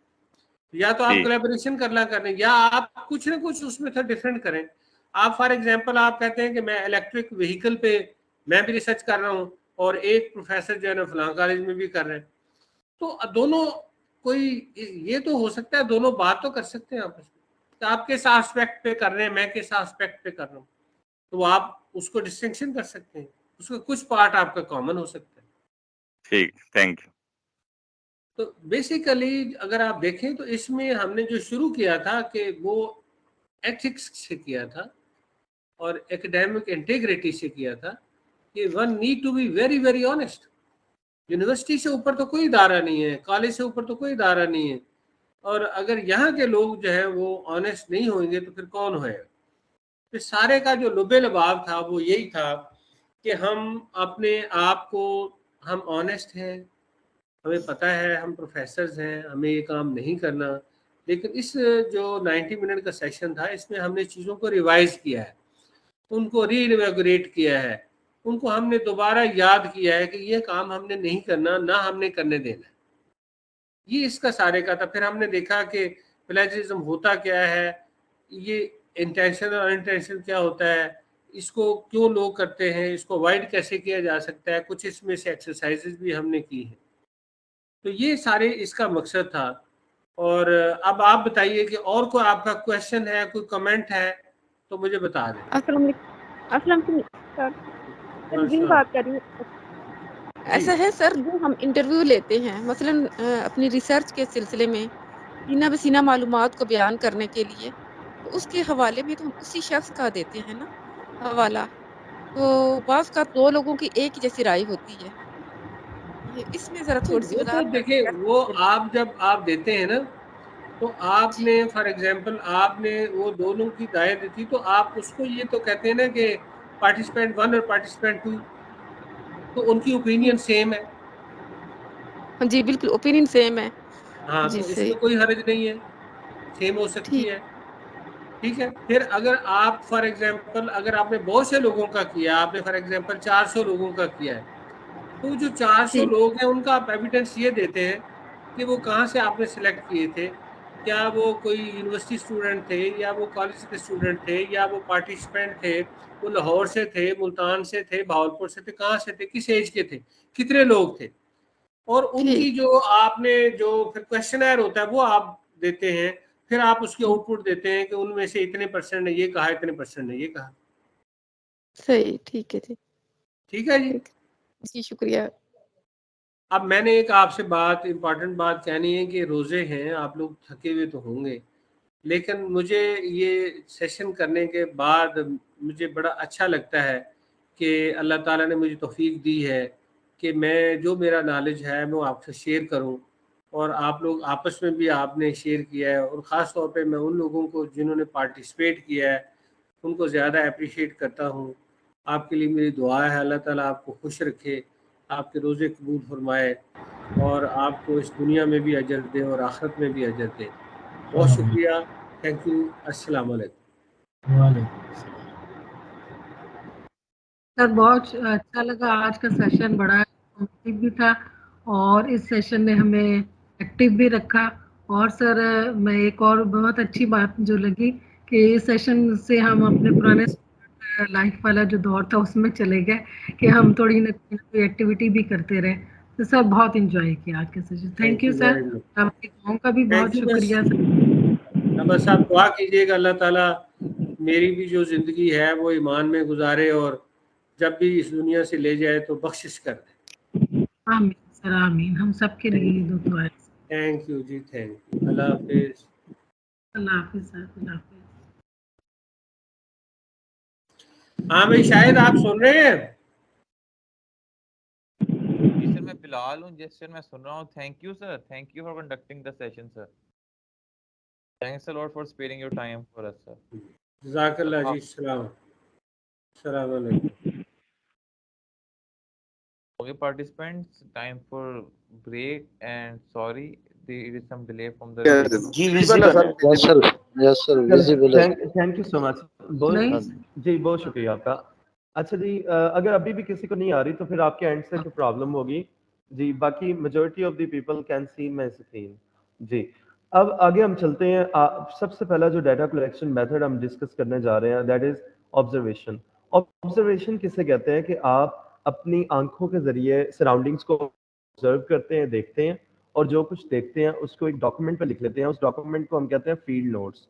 या तो आप कोलैबोरेशन करना करें, या आप कुछ ना कुछ उसमें थोड़ा डिफरेंट करें। आप फॉर एग्जांपल आप कहते हैं कि मैं इलेक्ट्रिक व्हीकल पे मैं भी रिसर्च कर रहा हूँ और एक प्रोफेसर जो है ना फलां कॉलेज में भी कर रहे हैं, तो दोनों कोई ये तो हो सकता है, दोनों बात तो कर सकते हैं आपस में। तो आप किस एस्पेक्ट पे कर रहे हैं, मैं किस एस्पेक्ट पे कर रहा हूँ, तो आप उसको डिस्टिंक्शन कर सकते हैं, उसका कुछ पार्ट आपका कॉमन हो सकता है। ठीक, थैंक यू। तो बेसिकली अगर आप देखें तो इसमें हमने जो शुरू किया था कि वो एथिक्स से किया था और एकेडमिक इंटीग्रिटी से किया था कि one need to be very very honest. University से ऊपर तो कोई इदारा नहीं है, कॉलेज से ऊपर तो कोई इदारा नहीं है, और अगर यहाँ के लोग जो है वो ऑनेस्ट नहीं होंगे तो फिर कौन होएगा? फिर सारे का जो लुबे लबाव था वो यही था कि हम अपने आप को, हम ऑनेस्ट हैं, हमें पता है हम प्रोफेसर्स हैं, हमें ये काम नहीं करना, लेकिन इस जो 90 मिनट का सेशन था इसमें हमने चीज़ों को रिवाइज किया है, उनको रीइनविगोरेट किया है, उनको हमने दोबारा याद किया है कि ये काम हमने नहीं करना, ना हमने करने देना। ये इसका सारे का था। फिर हमने देखा कि प्लेजरिज्म होता क्या है, ये इंटेंशनल और अनइंटेंशनल क्या होता है, इसको क्यों लोग करते हैं, इसको अवॉइड कैसे किया जा सकता है। कुछ इसमें से एक्सरसाइजेज भी हमने की हैं। तो ये सारे इसका मकसद था। और अब आप बताइए कि और कोई आपका क्वेश्चन है, कोई कमेंट है तो मुझे बता दें। अस्सलाम सर, तनवीन बात कर रही हूँ। ऐसा है सर, जो हम इंटरव्यू लेते हैं मसलन अपनी रिसर्च के सिलसिले में सीना बसीना मालूमात को बयान करने के लिए, तो उसके हवाले में तो हम उसी शख्स का देते हैं ना हवाला, तो बाज़ का 2 लोगों की एक ही जैसी राय होती है। ये इसमें ज़रा थोड़ी सी वो तो देखिए, वो आप जब आप देते हैं ना, तो आपने फॉर एग्जांपल आपने वो दोनों की राय दी थी, तो आप उसको ये तो कहते हैं ना कि पार्टिसिपेंट 1 और पार्टिसिपेंट 2, तो उनकी ओपिनियन सेम है। हाँ जी, बिल्कुल ओपिनियन सेम है। हाँ, जी, तो सही। इसमें कोई हर्ज नहीं है, सेम हो सकती है। ठीक है। फिर अगर आप फॉर एग्जांपल अगर आपने बहुत से लोगों का किया, आपने फॉर एग्जांपल 400 लोगों का किया है, तो जो 400 लोग हैं उनका आप एविडेंस ये देते हैं कि वो कहाँ से आपने सिलेक्ट किए थे, क्या वो कोई यूनिवर्सिटी स्टूडेंट थे, या वो कॉलेज के स्टूडेंट थे, या वो पार्टिसिपेंट थे, वो लाहौर से थे, मुल्तान से थे, भावलपुर से थे, कहाँ से थे, किस एज के थे, कितने लोग थे, और उनकी जो आपने जो फिर क्वेश्चनर होता है वो आप देते हैं। फिर आप उसकी आउटपुट देते हैं कि उनमें से इतने परसेंट ने ये कहा, इतने परसेंट ने ये कहा। सही, ठीक है जी। ठीक है जी। जी, शुक्रिया। अब मैंने एक आपसे बात इम्पॉर्टेंट बात कहनी है कि रोज़े हैं, आप लोग थके हुए तो होंगे, लेकिन मुझे ये सेशन करने के बाद मुझे बड़ा अच्छा लगता है कि अल्लाह ताला ने मुझे तौफीक दी है कि मैं जो मेरा नॉलेज है वो आपसे शेयर करूं, और आप लोग आपस में भी आपने शेयर किया है, और ख़ास तौर पे मैं उन लोगों को जिन्होंने पार्टिसिपेट किया है उनको ज़्यादा अप्रिशिएट करता हूं। आपके लिए मेरी दुआ है, अल्लाह ताला आपको खुश रखे, आपके रोज़े कबूल फरमाए, और आपको इस दुनिया में भी अजर दे और आखिरत में भी अजर दे। बहुत शुक्रिया, थैंक यू, अस्सलाम वालेकुम। सर बहुत अच्छा लगा, आज का सेशन बड़ा इंफॉर्मेटिव भी था, और इस सेशन ने हमें एक्टिव भी रखा। और सर मैं एक और बहुत अच्छी बात जो लगी कि इस सेशन से हम अपने पुराने लाइफ वाला जो दौर था उसमें चले गए कि हम थोड़ी न कोई एक्टिविटी भी करते रहे। तो सर बहुत इंजॉय किया आज के सेशन। थैंक यू सर, आपके गाँव का भी बहुत शुक्रिया सर। बस आप दुआ कीजिएगा अल्लाह ताला मेरी भी जो ज़िंदगी है वो ईमान में गुजारे, और जब भी इस दुनिया से ले जाए तो बख्शिश कर दे। आमीन सर, आमीन। हम सबके लिए ये दुआ है। थैंक यू जी, थैंक यू। अल्लाह हाफिज। अल्लाह हाफिज सर, अल्लाह हाफिज। हाँ भाई, शायद आप सुन रहे हैं? जी सर, मैं बिलाल हूँ। जिस सर मैं सुन रहा हूँ। Thank you sir, thank you for conducting the session sir. Thanks a lot for sparing your time for us sir. जज़ाकल्लाह जी। सलाम अलैकुम। Okay, participants, time for break, and sorry there is some delay from the Yes sir, visible है। Thank you so much. बहुत जी, बहुत शुक्रिया आपका। अच्छा जी, अगर अभी भी किसी को नहीं आ रही तो फिर आपके एंड से कोई प्रॉब्लम होगी जी। बाकी majority of the people can see my screen जी। अब आगे हम चलते हैं। सबसे पहला जो डाटा कलेक्शन मेथड हम डिस्कस करने जा रहे हैं, दैट इज ऑब्जर्वेशन। ऑब्जर्वेशन किसे कहते हैं कि आप अपनी आंखों के जरिए सराउंडिंग्स को ऑब्जर्व करते हैं, देखते हैं, और जो कुछ देखते हैं उसको एक डॉक्यूमेंट पे लिख लेते हैं। उस डॉक्यूमेंट को हम कहते हैं field notes.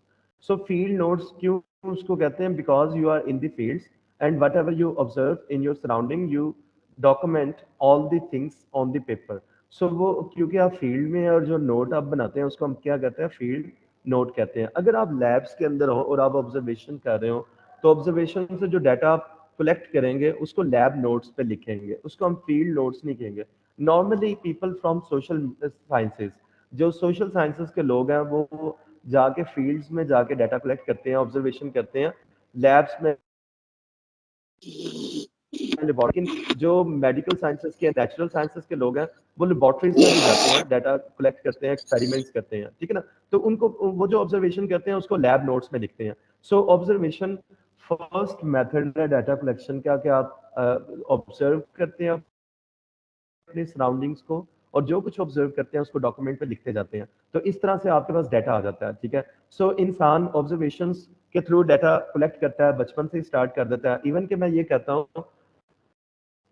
So field notes क्यों उसको कहते हैं? Because you are in the fields and whatever you observe in your surrounding you document all the things on the paper. So वो क्योंकि आप फील्ड में हैं और जो नोट आप बनाते हैं उसको हम क्या कहते हैं? फील्ड नोट कहते हैं। अगर आप लैब्स के अंदर हो और आप ऑब्जर्वेशन कर रहे हो तो ऑब्जर्वेशन से जो डाटा आप कलेक्ट करेंगे उसको लैब नोट्स पे लिखेंगे, उसको हम फील्ड नोट्स नहीं कहेंगे। Normally people from social sciences, जो सोशल साइंसेज के लोग हैं वो जाके फील्ड्स में जाके डाटा कलेक्ट करते हैं, ऑब्जर्वेशन करते हैं। लैब्स में लेबोरेटरी, जो मेडिकल साइंसेस के नेचुरल साइंसेस के लोग हैं वो लेबोरेटरीज में भी जाते हैं, डाटा कलेक्ट करते हैं, एक्सपेरिमेंट्स करते हैं, ठीक है ना। तो उनको वो जो ऑब्जर्वेशन करते हैं उसको लैब नोट्स में लिखते हैं। सो ऑब्जर्वेशन फर्स्ट मेथड है डाटा कलेक्शन का, कि आप ऑब्जर्व करते हैं अपने सराउंडिंग्स को और जो कुछ ऑब्जर्व करते हैं उसको डॉक्यूमेंट पे लिखते जाते हैं। तो इस तरह से आपके पास डाटा आ जाता है, ठीक है। सो इंसान ऑब्जर्वेशंस के थ्रू डाटा कलेक्ट करता है, बचपन से ही स्टार्ट कर देता है। इवन कि मैं ये कहता हूँ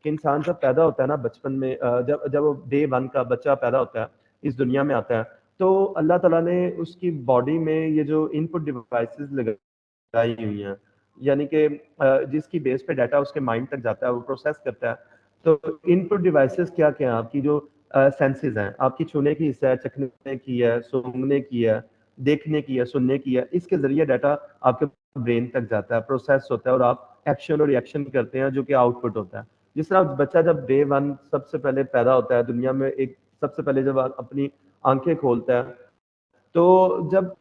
कि इंसान जब पैदा होता है ना बचपन में, जब जब वो डे 1 का बच्चा पैदा होता है, इस दुनिया में आता है, तो अल्लाह ताला ने उसकी बॉडी में ये जो इनपुट डिवाइसेस लगाई हुई हैं, यानी कि जिसकी बेस पे डाटा उसके माइंड तक जाता है, वो प्रोसेस करता है। तो इनपुट डिवाइसेस क्या क्या हैं? आपकी जो सेंसेस हैं, आपकी छूने की हिस्सा है, चखने की है, सूंघने की है, देखने की है, सुनने की है, इसके जरिए डाटा आपके ब्रेन तक जाता है, प्रोसेस होता है और आप एक्शन और रिएक्शन करते हैं जो कि आउटपुट होता है। जिस तरह बच्चा जब डे 1 सबसे पहले पैदा होता है दुनिया में, एक सबसे पहले जब अपनी आंखें खोलता है, तो जब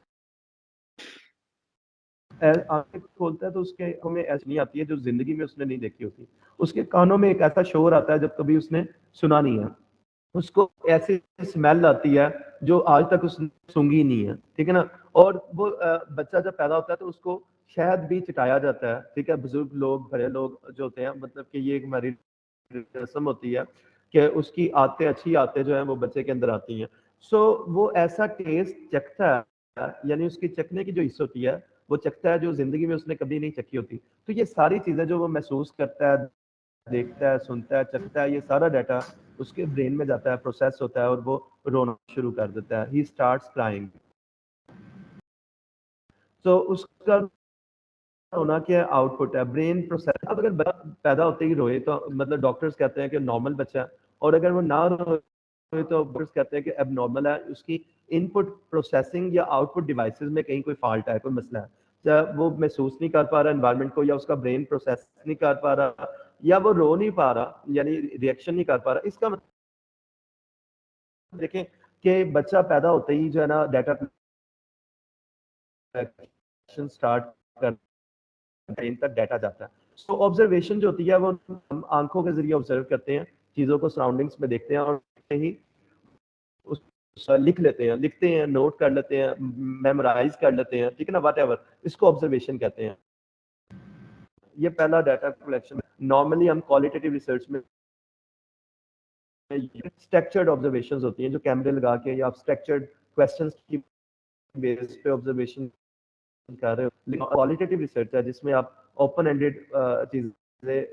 आंखें खोलता है तो उसके आंखों में ऐसी नहीं आती है जो जिंदगी में उसने नहीं देखी होती। उसके कानों में एक ऐसा शोर आता है जब कभी उसने सुना नहीं है। उसको ऐसी स्मेल आती है जो आज तक उसने सूंघी नहीं है, ठीक है ना। और वो बच्चा जब पैदा होता है तो उसको शहद भी चिटाया जाता है, ठीक है। बुजुर्ग लोग, बड़े लोग जो होते हैं, मतलब कि ये एक हमारी रस्म होती है कि उसकी आते अच्छी आते जो है वो बच्चे के अंदर आती हैं। सो वो ऐसा टेस्ट चखता है, यानी उसकी चखने की जो हिस्सा होती है वो चखता है जो जिंदगी में उसने कभी नहीं चखी होती। तो ये सारी चीजें जो वो महसूस करता है, देखता है, सुनता है, चखता है, ये सारा डाटा उसके ब्रेन में जाता है, प्रोसेस होता है और वो रोना शुरू कर देता है। He starts crying. तो उसका रोना क्या है? आउटपुट है, ब्रेन प्रोसेस। अब अगर बच्चा पैदा होते ही रोए तो मतलब डॉक्टर्स कहते हैं कि नॉर्मल बच्चा है, और अगर वो ना रोए तो डॉक्टर्स कहते हैं कि एबनॉर्मल है, उसकी इनपुट प्रोसेसिंग या आउटपुट डिवाइसेस में कहीं कोई फॉल्ट है, कोई मसला है, जब वो महसूस नहीं कर पा रहा एनवायरनमेंट को, या उसका ब्रेन प्रोसेस नहीं कर पा रहा, या वो रो नहीं पा रहा, यानी रिएक्शन नहीं कर पा रहा। इसका मतलब देखें कि बच्चा पैदा होते ही जो है ना डाटा स्टार्ट कर ब्रेन तक डाटा जाता है। सो ऑब्जर्वेशन जो होती है वो हम आंखों के जरिए ऑब्जर्व करते हैं, चीज़ों को सराउंडिंग्स में देखते हैं और ही उस लिख लेते हैं, लिखते हैं, नोट कर लेते हैं, मेमोराइज कर लेते हैं, ठीक है ना, व्हाटएवर। इसको ऑब्जर्वेशन कहते हैं। ये पहला डाटा कलेक्शन। नॉर्मली हम क्वालिटेटिव रिसर्च में स्ट्रक्चर्ड ऑब्जर्वेशंस होती हैं जो कैमरे लगा के या आप स्ट्रक्चर्ड क्वेश्चंस की बेस पे ऑब्जर्वेशन कर रहे हो। लेकिन क्वालिटेटिव रिसर्च है जिसमें आप ओपन एंडेड चीजें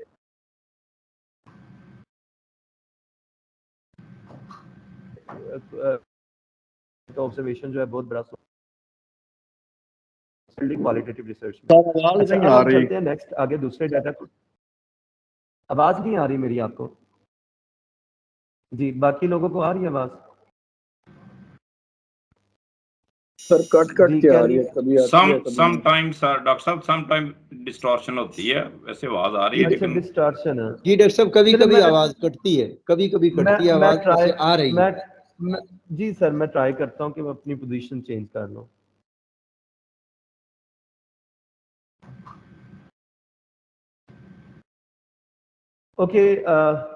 ऑब्जर्वेशन जो है बहुत बड़ा क्वालिटेटिव रिसर्च में। अच्छा, अब हम चलते हैं नेक्स्ट आगे दूसरे डाटा को। आवाज नहीं आ रही मेरी आपको? जी, बाकी लोगों को आ रही है आवाज? सर कट के आ रही है, कभी आती है कभी समटाइम्स सर डॉक्टर साहब, समटाइम डिस्टॉर्शन होती है, वैसे आवाज आ रही है अच्छा, लेकिन डिस्टॉर्शन है जी डॉक्टर साहब, कभी चलो, कभी मैं आवाज कटती है, कभी कभी कटती है आवाज, ट्राई वैसे आ रही है। जी सर, मैं ट्राई करता हूँ कि मैं अपनी पोजीशन चेंज कर लूँ। Okay,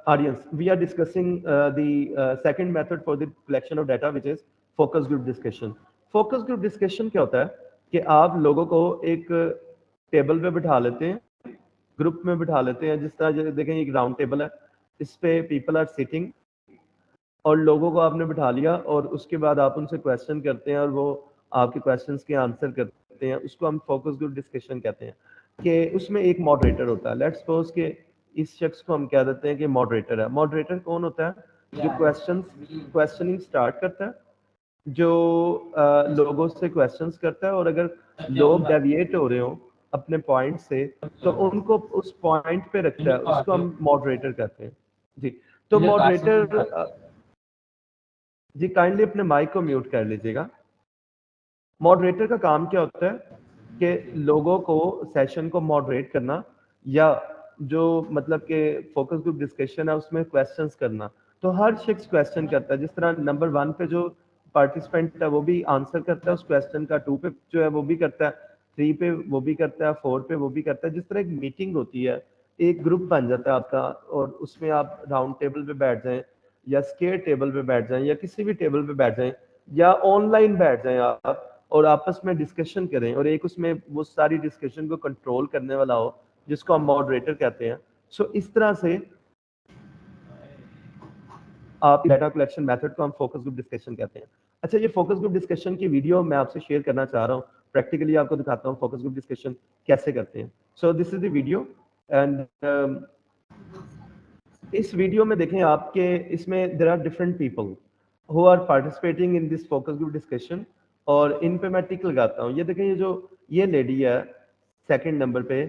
audience, we are discussing the second method for the collection of data, which is focus group discussion. Focus group discussion क्या होता है कि आप लोगों को एक टेबल पे बिठा लेते हैं, ग्रुप में बिठा लेते हैं। जिस तरह देखें एक राउंड टेबल है, इस पे पीपल आर सिटिंग और लोगों को आपने बिठा लिया और उसके बाद आप उनसे क्वेश्चन करते हैं और वो आपके क्वेश्चंस के आंसर करते हैं। उसको हम फोकस ग्रुप डिस्कशन कहते हैं कि उसमें एक मॉडरेटर होता है। लेट्स सपोज के इस शख्स को हम कह देते हैं कि मॉडरेटर है। मॉडरेटर कौन होता है? जो क्वेश्चनिंग स्टार्ट करता है, जो लोगों से क्वेश्चंस करता है, और अगर लोग डेविएट हो रहे हो अपने पॉइंट से तो उनको उस पॉइंट पे रखता है, उसको हम मॉडरेटर कहते हैं। जी, तो मॉडरेटर जी काइंडली अपने माइक को म्यूट कर लीजिएगा। मॉडरेटर का काम क्या होता है कि लोगों को सेशन को मॉडरेट करना, या जो मतलब कि फोकस ग्रुप डिस्कशन है उसमें क्वेश्चंस करना। तो हर शख्स क्वेश्चन करता है। जिस तरह नंबर 1 पे जो पार्टिसिपेंट है वो भी आंसर करता है उस क्वेश्चन का, 2 पे जो है वो भी करता है, 3 पे वो भी करता है, 4 पे वो भी करता है। जिस तरह एक मीटिंग होती है एक ग्रुप बन जाता है आपका, और उसमें आप राउंड टेबल पे बैठ जाएं या स्केयर टेबल पे बैठ जाएं या किसी भी टेबल पे बैठ जाएं या ऑनलाइन बैठ जाएं आप, और आपस में डिस्कशन करें, और एक उसमें वो सारी डिस्कशन को कंट्रोल करने वाला हो जिसको हम मॉडरेटर कहते हैं। सो इस तरह से आप डाटा कलेक्शन मेथड को हम फोकस ग्रुप डिस्कशन कहते हैं। अच्छा, ये फोकस ग्रुप डिस्कशन की वीडियो मैं आपसे शेयर करना चाह रहा हूँ, प्रैक्टिकली आपको दिखाता हूँ फोकस ग्रुप डिस्कशन कैसे करते हैं। So this is the video and इस वीडियो में देखें आपके इसमें there are different people who are participating in this focus group discussion, और इन पे मैं टिक लगाता हूँ। ये देखें, ये लेडी है सेकंड नंबर पे,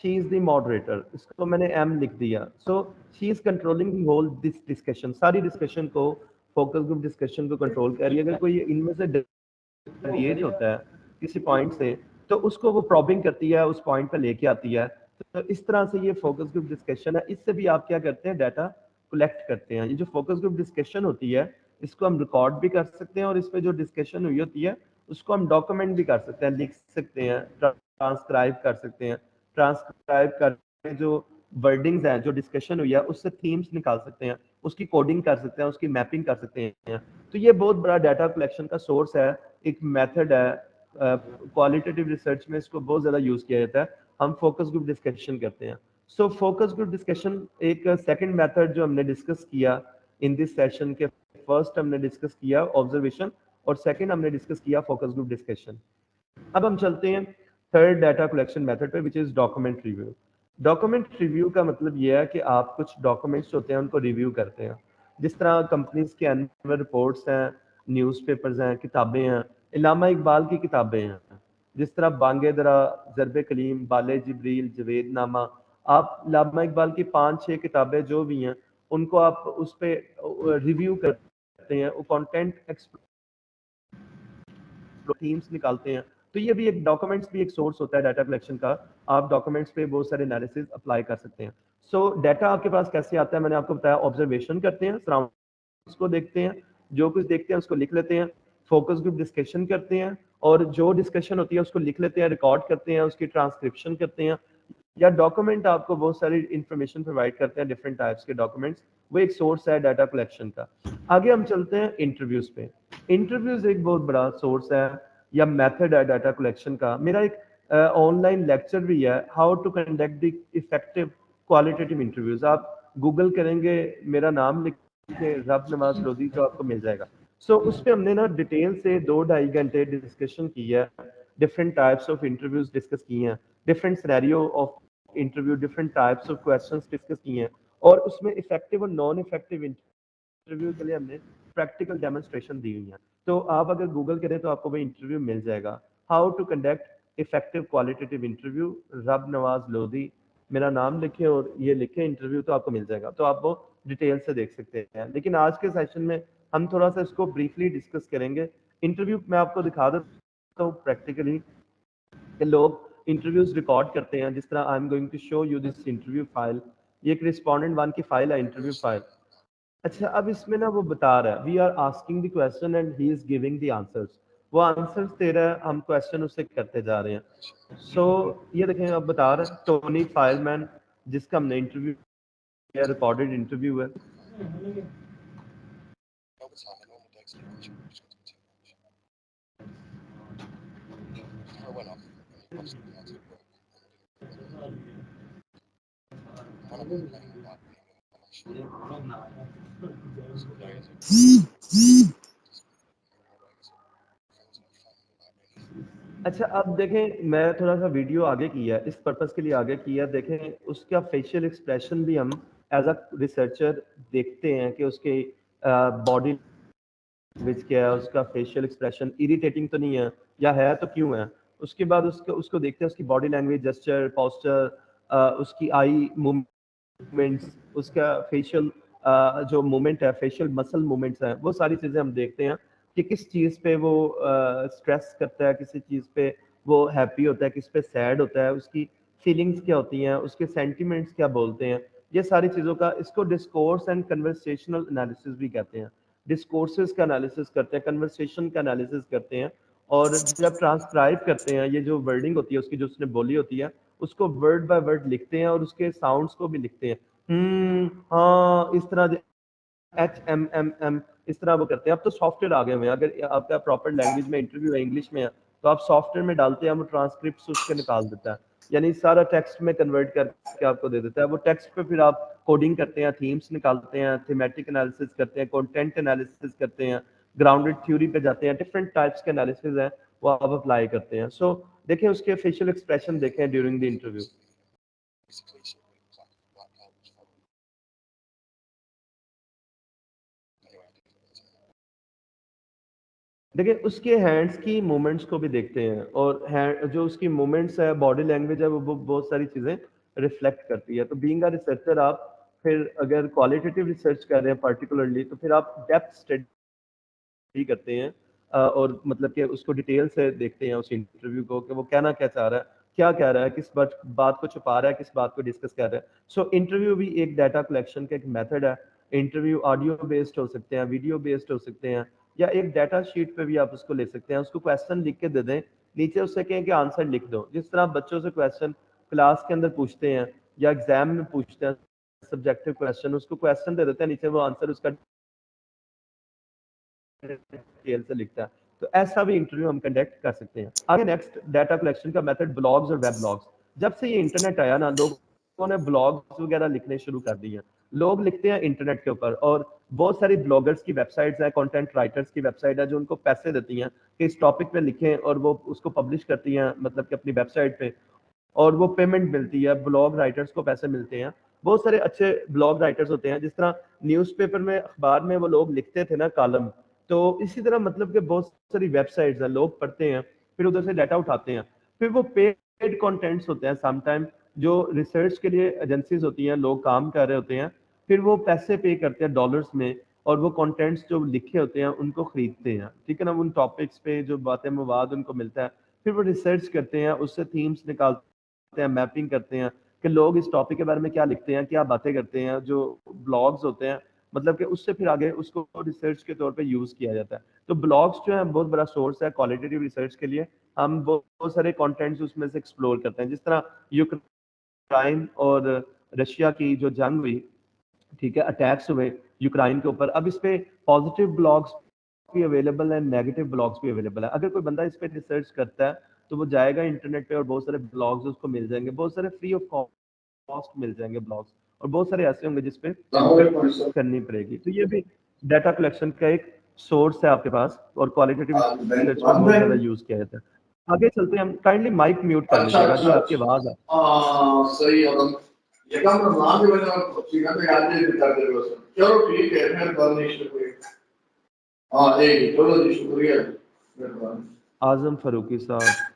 शी इज द मॉडरेटर, इसको मैंने एम लिख दिया। So she is controlling the whole this discussion, सारी डिस्कशन को, फोकस ग्रुप डिस्कशन को कंट्रोल कर रही है। अगर कोई इनमें से डेविएट होता है किसी पॉइंट से तो उसको वो प्रॉबिंग करती है, उस पॉइंट पे लेके आती है। तो इस तरह से ये फोकस ग्रुप डिस्कशन है। इससे भी आप क्या करते हैं, डाटा कलेक्ट करते हैं। ये जो फोकस ग्रुप डिस्कशन होती है इसको हम रिकॉर्ड भी कर सकते हैं, और इस पे जो डिस्कशन हुई होती है उसको हम डॉक्यूमेंट भी कर सकते हैं, लिख सकते हैं, ट्रांसक्राइब कर सकते हैं। ट्रांसक्राइब करके जो वर्डिंग्स हैं, जो डिस्कशन हुई है, उससे थीम्स निकाल सकते हैं, उसकी कोडिंग कर सकते हैं, उसकी मैपिंग कर सकते हैं। तो ये बहुत बड़ा डाटा कलेक्शन का सोर्स है, एक मेथड है। क्वालिटेटिव रिसर्च में इसको बहुत ज़्यादा यूज़ किया जाता है। हम फोकस ग्रुप डिस्कशन करते हैं। सो फोकस ग्रुप डिस्कशन एक सेकंड मेथड जो हमने डिस्कस किया इन दिस सेशन के, फर्स्ट हमने डिस्कस किया ऑब्जर्वेशन और सेकंड हमने डिस्कस किया फोकस ग्रुप डिस्कशन। अब हम चलते हैं थर्ड डाटा कलेक्शन मेथड पे, which is document review. Document review का मतलब ये है कि आप कुछ डॉक्यूमेंट्स होते हैं उनको रिव्यू करते हैं। जिस तरह कंपनीज के एनुअल रिपोर्ट्स हैं, न्यूज़पेपर्स हैं, किताबें हैं, इलामा इकबाल की किताबें हैं, जिस तरह बांगे दरा, ज़रब कलीम, बाले जिब्रील, जवेद नामा, आप इलामा इकबाल की 5-6 किताबें जो भी हैं उनको आप उस पर रिव्यू करते हैं, वो कंटेंट थीम्स निकालते हैं। तो ये भी एक डॉक्यूमेंट्स भी एक सोर्स होता है डाटा कलेक्शन का। आप डॉक्यूमेंट्स पे बहुत सारे एनालिसिस अप्लाई कर सकते हैं। सो डाटा आपके पास कैसे आता है, मैंने आपको बताया, ऑब्जर्वेशन करते हैं, सराउंडिंग्स को देखते हैं, जो कुछ देखते हैं उसको लिख लेते हैं, फोकस ग्रुप डिस्कशन करते हैं, और जो डिस्कशन होती है उसको लिख लेते हैं, रिकॉर्ड करते हैं, उसकी ट्रांसक्रिप्शन करते हैं, या डॉक्यूमेंट आपको बहुत सारी इंफॉर्मेशन प्रोवाइड करते हैं, डिफरेंट टाइप्स के डॉक्यूमेंट्स। वो एक सोर्स है डाटा कलेक्शन का। आगे हम चलते हैं इंटरव्यूज पे। इंटरव्यूज एक बहुत बड़ा सोर्स है या मेथड है डाटा कलेक्शन का। मेरा एक ऑनलाइन लेक्चर भी है, how to conduct the effective qualitative interviews. आप गूगल करेंगे, मेरा नाम लिख के रब नवाज लोधी, तो आपको मिल जाएगा। सो उस पर हमने ना डिटेल से 2-2.5 घंटे डिस्कशन की है, different types of interviews discuss किए हैं, different scenario of interview, different types of questions discuss किए हैं, और उसमें इफेक्टिव और नॉन इफेक्टिव इंटरव्यू के लिए हमने प्रैक्टिकल डेमोन्स्ट्रेशन दी हुई है। तो आप अगर गूगल करें तो आपको वही इंटरव्यू मिल जाएगा, how to conduct effective qualitative interview, Rab Nawaz Lodhi, मेरा नाम लिखें और ये लिखें इंटरव्यू, तो आपको मिल जाएगा। तो आप वो डिटेल से देख सकते हैं। लेकिन आज के सेशन में हम थोड़ा सा इसको ब्रीफली डिस्कस करेंगे। इंटरव्यू मैं आपको दिखा देता हूँ प्रैक्टिकली कि लोग इंटरव्यूज रिकॉर्ड करते हैं। जिस तरह I am going to show you this interview file, ये एक रिस्पोंडेंट 1 की फाइल है, इंटरव्यू फाइल। अच्छा, अब इसमें ना वो बता रहा है, we are asking the question and he is giving the answers. वो आंसर्स दे रहा है, हम क्वेश्चन उससे करते जा रहे हैं। सो ये देखें, अब बता रहा है टोनी फायरमैन, जिसका हमने इंटरव्यू किया, रिकॉर्डेड इंटरव्यू है। अच्छा, अब देखें, मैं थोड़ा सा वीडियो आगे किया है, इस पर्पस के लिए आगे किया। देखें उसका फेशियल एक्सप्रेशन भी हम एज अ रिसर्चर देखते हैं कि उसके बॉडी विच क्या है, उसका फेशियल एक्सप्रेशन इरिटेटिंग तो नहीं है, या है तो क्यों है। उसके बाद उसको देखते हैं, उसकी बॉडी लैंग्वेज, जेस्चर, पोस्चर, उसकी आई मूवमेंट्स, उसका फेशियल जो मूवमेंट है, फेशियल मसल मूवमेंट्स हैं, वो सारी चीज़ें हम देखते हैं कि किस चीज़ पे वो स्ट्रेस करता है, किसी चीज़ पे वो हैप्पी होता है, किस पे सैड होता है, उसकी फीलिंग्स क्या होती हैं, उसके सेंटिमेंट्स क्या बोलते हैं, ये सारी चीज़ों का, इसको डिस्कोर्स एंड कन्वर्सेशनल एनालिसिस भी कहते हैं। डिस्कोर्सेस का एनालिसिस करते हैं, कन्वर्सेशन का एनालिसिस करते हैं, और जब ट्रांसक्राइब करते हैं, ये जो वर्डिंग होती है उसकी, जो उसने बोली होती है, उसको वर्ड बाय वर्ड लिखते हैं और उसके साउंड्स को भी लिखते हैं, हाँ, इस तरह HMMM इस तरह वो करते हैं। अब तो सॉफ्टवेयर आ गए हुए हैं, अगर आपका प्रॉपर लैंग्वेज में इंटरव्यू है, इंग्लिश में है, तो आप सॉफ्टवेयर में डालते हैं, वो ट्रांसक्रिप्ट उसके निकाल देता है, यानी सारा टेक्स्ट में कन्वर्ट करके आपको दे देता है। वो टेक्स्ट पे फिर आप कोडिंग करते हैं, थीम्स निकालते हैं, थीमेटिक एनालिसिस करते हैं, कंटेंट एनालिसिस करते हैं, ग्राउंडेड थ्योरी पे जाते हैं, डिफरेंट टाइप्स के एनालिसिस है वो आप अप्लाई करते हैं। सो देखें उसके फेशियल एक्सप्रेशन देखें ड्यूरिंग द इंटरव्यू। देखिए उसके हैंड्स की मूवमेंट्स को भी देखते हैं, और जो उसकी मूवमेंट्स है, बॉडी लैंग्वेज है, वो बहुत सारी चीज़ें रिफ्लेक्ट करती है। तो बीइंग अ रिसर्चर आप फिर अगर क्वालिटेटिव रिसर्च कर रहे हैं पर्टिकुलरली, तो फिर आप डेप्थ स्टडी करते हैं और मतलब कि उसको डिटेल से देखते हैं उस इंटरव्यू को कि वो कहना क्या चाह रहा है, क्या कह रहा है, किस बात को छुपा रहा है, किस बात को डिस्कस कर रहा है। सो इंटरव्यू भी एक डाटा कलेक्शन का एक मेथड है। इंटरव्यू ऑडियो बेस्ड हो सकते हैं, वीडियो बेस्ड हो सकते हैं, या एक डाटा शीट पे भी आप उसको ले सकते हैं। उसको क्वेश्चन लिख के दे दें, नीचे उससे कहें कि आंसर लिख दो। जिस तरह बच्चों से क्वेश्चन क्लास के अंदर पूछते हैं या एग्जाम में पूछते हैं सब्जेक्टिव क्वेश्चन, उसको क्वेश्चन दे देते हैं, नीचे वो आंसर उसका डिटेल से लिखता है। तो ऐसा भी इंटरव्यू हम कंडक्ट कर सकते हैं। आगे नेक्स्ट डाटा कलेक्शन का मेथड ब्लॉग्स और वेब ब्लॉग्स। जब से ये इंटरनेट आया ना, लोगों ने ब्लॉग्स वगैरह लिखने शुरू कर दिए हैं। लोग लिखते हैं इंटरनेट के ऊपर, और बहुत सारी ब्लॉगर्स की वेबसाइट्स हैं, कंटेंट राइटर्स की वेबसाइट है जो उनको पैसे देती हैं कि इस टॉपिक पे लिखें, और वो उसको पब्लिश करती हैं मतलब कि अपनी वेबसाइट पे, और वो पेमेंट मिलती है, ब्लॉग राइटर्स को पैसे मिलते हैं। बहुत सारे अच्छे ब्लॉग राइटर्स होते हैं, जिस तरह न्यूज़पेपर में, अखबार में वो लोग लिखते थे ना कॉलम, तो इसी तरह मतलब कि बहुत सारी वेबसाइट्स हैं, लोग पढ़ते हैं, फिर उधर से डाटा उठाते हैं, फिर वो पेड कंटेंट्स होते हैं समटाइम, जो रिसर्च के लिए एजेंसीज होती हैं, लोग काम कर रहे होते हैं, फिर वो पैसे पे करते हैं डॉलर्स में, और वो कंटेंट्स जो लिखे होते हैं उनको खरीदते हैं, ठीक है ना। उन टॉपिक्स पे जो बातें मवाद उनको मिलता है, फिर वो रिसर्च करते हैं, उससे थीम्स निकालते हैं, मैपिंग करते हैं कि लोग इस टॉपिक के बारे में क्या लिखते हैं, क्या बातें करते हैं। जो ब्लॉग्स होते हैं मतलब कि उससे फिर आगे उसको रिसर्च के तौर पे यूज किया जाता है। तो ब्लॉग्स जो है बहुत बड़ा सोर्स है क्वालिटेटिव रिसर्च के लिए। हम बहुत सारे कंटेंट्स उसमें से एक्सप्लोर करते हैं, जिस तरह यूक्रेन और रशिया की जो जंग हुई, ठीक है, अटैक्स हुए यूक्रेन के ऊपर, अब इस पे पॉजिटिव ब्लॉग्स भी अवेलेबल है, नेगेटिव ब्लॉग्स भी अवेलेबल है। अगर कोई बंदा इस पे रिसर्च करता है तो वो जाएगा इंटरनेट पे और बहुत सारे ब्लॉग्स उसको मिल जाएंगे, बहुत सारे फ्री ऑफ कॉस्ट मिल जाएंगे ब्लॉग्स, और बहुत सारे ऐसे होंगे जिसपे करनी पड़ेगी। तो ये भी डाटा कलेक्शन का एक सोर्स है आपके पास, और क्वालिटेटिव रिसर्च में बहुत ज्यादा यूज किया जाता है। आगे चलते हैं हम। काइंडली माइक म्यूट कर लीजिएगा जी, आपकी आवाज है। सही है। ये काम नाम भी बना सीधा पे याद नहीं कर दे रहे। चलो ठीक है, मेहरबानी, शुक्रिया। हाँ जी, चलो जी, शुक्रिया, मेहरबानी। आजम फारूकी साहब।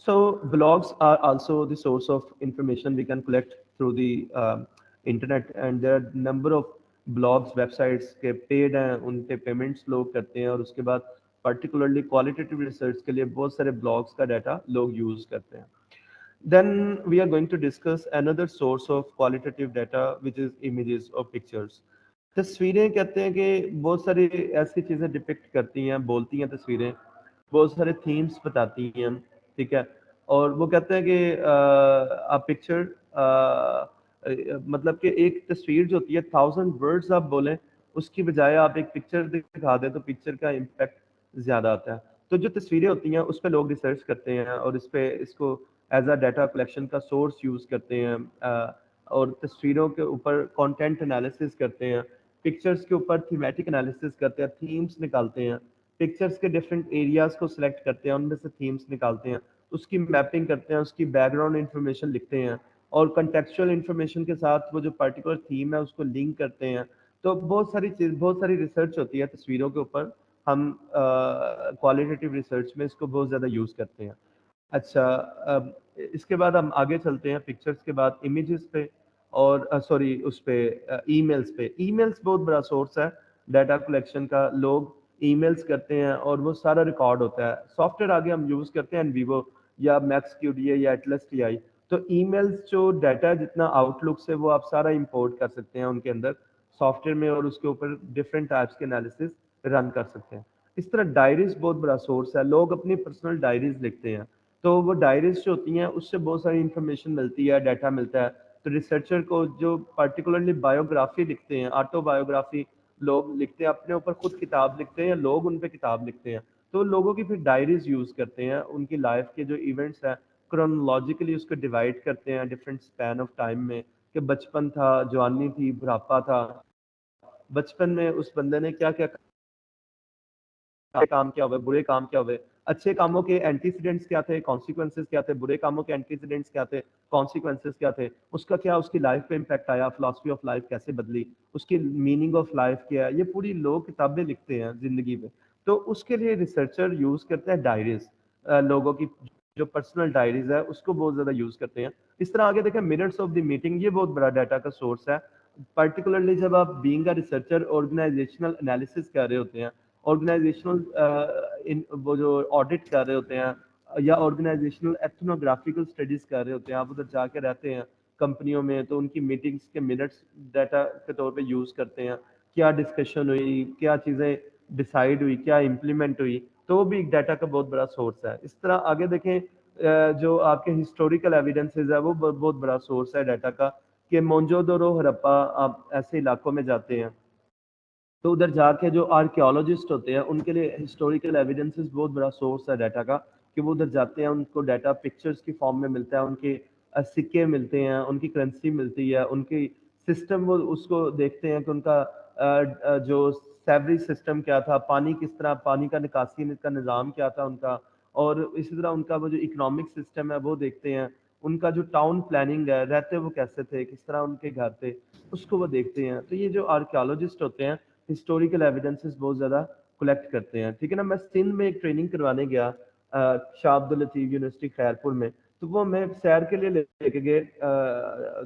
So blogs are also the source of information we can collect through the internet, and there are number of blogs, websites के paid हैं, उन पे payments लोग करते हैं, और उसके बाद particularly qualitative research के लिए बहुत सारे blogs का data लोग use करते हैं। Then we are going to discuss another source of qualitative data, which is images or pictures. तस्वीरें कहते हैं कि बहुत सारी ऐसी चीज़ें डिपिक्ट करती हैं, बोलती हैं तस्वीरें, बहुत सारे थीम्स बताती हैं, ठीक है। और वो कहते हैं कि आ पिक्चर मतलब कि एक तस्वीर जो होती है 1000 वर्ड्स आप बोलें, उसकी बजाय आप एक पिक्चर दिखा दें तो पिक्चर का इम्पैक्ट ज़्यादा आता है। तो जो तस्वीरें होती हैं उस पर लोग रिसर्च करते हैं, और इस पे इसको एज अ डाटा कलेक्शन का सोर्स यूज़ करते हैं, और तस्वीरों के ऊपर कंटेंट एनालिसिस करते हैं, पिक्चर्स के ऊपर थीमेटिक एनालिसिस करते हैं, थीम्स निकालते हैं, पिक्चर्स के डिफरेंट एरियाज को सिलेक्ट करते हैं, उनमें से थीम्स निकालते हैं, उसकी मैपिंग करते हैं, उसकी बैकग्राउंड इन्फॉर्मेशन लिखते हैं, और कंटेक्चुअल इन्फॉर्मेशन के साथ वो जो पर्टिकुलर थीम है उसको लिंक करते हैं। तो बहुत सारी चीज, बहुत सारी रिसर्च होती है तस्वीरों के ऊपर। हम क्वालिटेटिव रिसर्च में इसको बहुत ज़्यादा यूज़ करते हैं। अच्छा, इसके बाद हम आगे चलते हैं, पिक्चर्स के बाद इमेजेस पे, और सॉरी उस पे ईमेल्स पे। ईमेल्स बहुत बड़ा सोर्स है डाटा कलेक्शन का। लोग ईमेल्स करते हैं और वो सारा रिकॉर्ड होता है। सॉफ्टवेयर आगे हम यूज़ करते हैं एनवीवो या मैक्स क्यूडीए या एटलस टीआई, तो ईमेल्स जो डाटा जितना आउटलुक से वो आप सारा इंपोर्ट कर सकते हैं उनके अंदर सॉफ्टवेयर में, और उसके ऊपर डिफरेंट टाइप्स के एनालिसिस रन कर सकते हैं। इस तरह डायरीज बहुत बड़ा सोर्स है, लोग अपनी पर्सनल डायरीज लिखते हैं, तो वो डायरीज जो होती हैं उससे बहुत सारी इंफॉर्मेशन मिलती है, डाटा मिलता है। तो रिसर्चर को जो पर्टिकुलरली बायोग्राफी लिखते हैं, ऑटोबायोग्राफी लोग लिखते हैं, अपने ऊपर खुद किताब लिखते हैं या लोग उन पर किताब लिखते हैं, तो लोगों की फिर डायरीज यूज करते हैं, उनकी लाइफ के जो इवेंट्स हैं क्रोनोलॉजिकली उसको डिवाइड करते हैं डिफरेंट स्पैन ऑफ टाइम में, कि बचपन था, जवानी थी, बुढ़ापा था, बचपन में उस बंदे ने क्या क्या काम क्या हुए, बुरे काम क्या हुए, अच्छे कामों के एंटीसीडेंट्स क्या थे, कॉन्सिक्वेंसेस क्या थे, बुरे कामों के एंटीसीडेंट्स क्या थे, कॉन्सिक्वेंसेस क्या थे, उसका क्या उसकी लाइफ पे इम्पैक्ट आया, फिलॉसफी ऑफ लाइफ कैसे बदली, उसकी मीनिंग ऑफ लाइफ क्या है, ये पूरी लोग किताबें लिखते हैं जिंदगी में। तो उसके लिए रिसर्चर यूज करते हैं डायरीज, लोगों की जो पर्सनल डायरीज है उसको बहुत ज्यादा यूज करते हैं। इस तरह आगे देखें मिनट्स ऑफ द मीटिंग, ये बहुत बड़ा डाटा का सोर्स है। पर्टिकुलरली जब आप being a researcher organisational analysis कर रहे होते हैं, ऑर्गेनाइजेशनल वो जो ऑडिट कर रहे होते हैं, या ऑर्गेनाइजेशनल एथनोग्राफिकल स्टडीज कर रहे होते हैं, आप उधर जाके रहते हैं कंपनियों में, तो उनकी मीटिंग्स के मिनट्स डाटा के तौर पे यूज करते हैं, क्या डिस्कशन हुई, क्या चीज़ें डिसाइड हुई, क्या इम्प्लीमेंट हुई, तो वो भी एक डाटा का बहुत बड़ा सोर्स है। इस तरह आगे देखें जो आपके हिस्टोरिकल एविडेंसेस है वो बहुत बड़ा सोर्स है डाटा का, कि मोन्जोदोरो, हड़प्पा, आप ऐसे इलाकों में जाते हैं तो उधर जाके जो आर्कियोलॉजिस्ट होते हैं उनके लिए हिस्टोरिकल एविडेंसेस बहुत बड़ा सोर्स है डाटा का, कि वो उधर जाते हैं, उनको डाटा पिक्चर्स की फॉर्म में मिलता है, उनके सिक्के मिलते हैं, उनकी करेंसी मिलती है, उनकी सिस्टम वो उसको देखते हैं कि उनका जो सैवरी सिस्टम क्या था, पानी किस तरह, पानी का निकासी का निज़ाम क्या था उनका, और इसी तरह उनका वो जो इकोनॉमिक सिस्टम है वो देखते हैं, उनका जो टाउन प्लानिंग है, रहते वो कैसे थे, किस तरह उनके घर थे, उसको वो देखते हैं। तो ये जो आर्कियोलॉजिस्ट होते हैं हिस्टोरिकल एविडेंसेस बहुत ज़्यादा कलेक्ट करते हैं, ठीक है ना। मैं सिंध में एक ट्रेनिंग करवाने गया शाह अब्दुल लतीफ़ यूनिवर्सिटी खैरपुर में, तो वो मैं सैर के लिए लेके गए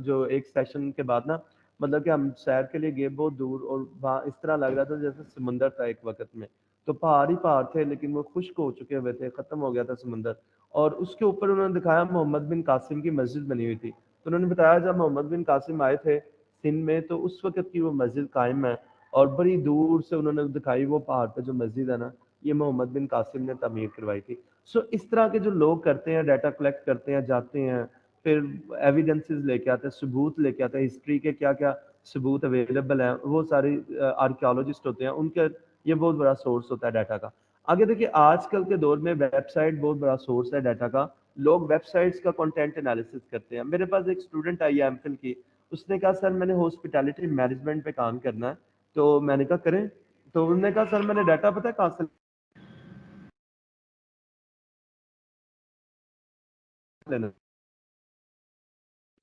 जो एक सेशन के बाद ना, मतलब कि हम सैर के लिए गए बहुत दूर, और वहाँ इस तरह लग रहा था जैसे समुंदर था एक वक्त में, तो पहाड़ ही पहाड़ थे लेकिन वो खुश्क हो चुके हुए थे, ख़त्म हो गया था समुंदर, और उसके ऊपर उन्होंने दिखाया मोहम्मद बिन कासिम की मस्जिद बनी हुई थी। तो उन्होंने बताया जब मोहम्मद बिन कासिम आए थे सिंध में तो उस वक्त की वो मस्जिद कायम है, और बड़ी दूर से उन्होंने दिखाई वो पहाड़ पे जो मस्जिद है ना, ये मोहम्मद बिन कासिम ने तमीर करवाई थी। सो इस तरह के जो लोग करते हैं, डाटा कलेक्ट करते हैं, जाते हैं, फिर एविडेंसेस लेके आते हैं, सबूत लेके आते हैं, हिस्ट्री के क्या क्या सबूत अवेलेबल हैं, वो सारे आर्कियोलॉजिस्ट होते हैं, उनके ये बहुत बड़ा सोर्स होता है डाटा का। आगे देखिए आजकल के दौर में वेबसाइट बहुत बड़ा सोर्स है डाटा का, लोग वेबसाइट्स का कंटेंट एनालिसिस करते हैं। मेरे पास एक स्टूडेंट आई है एमफिल की, उसने कहा सर मैंने हॉस्पिटैलिटी मैनेजमेंट पे काम करना है, तो मैंने कहा करें, तो उन्होंने कहा सर मैंने डाटा पता है कहाँ से लेना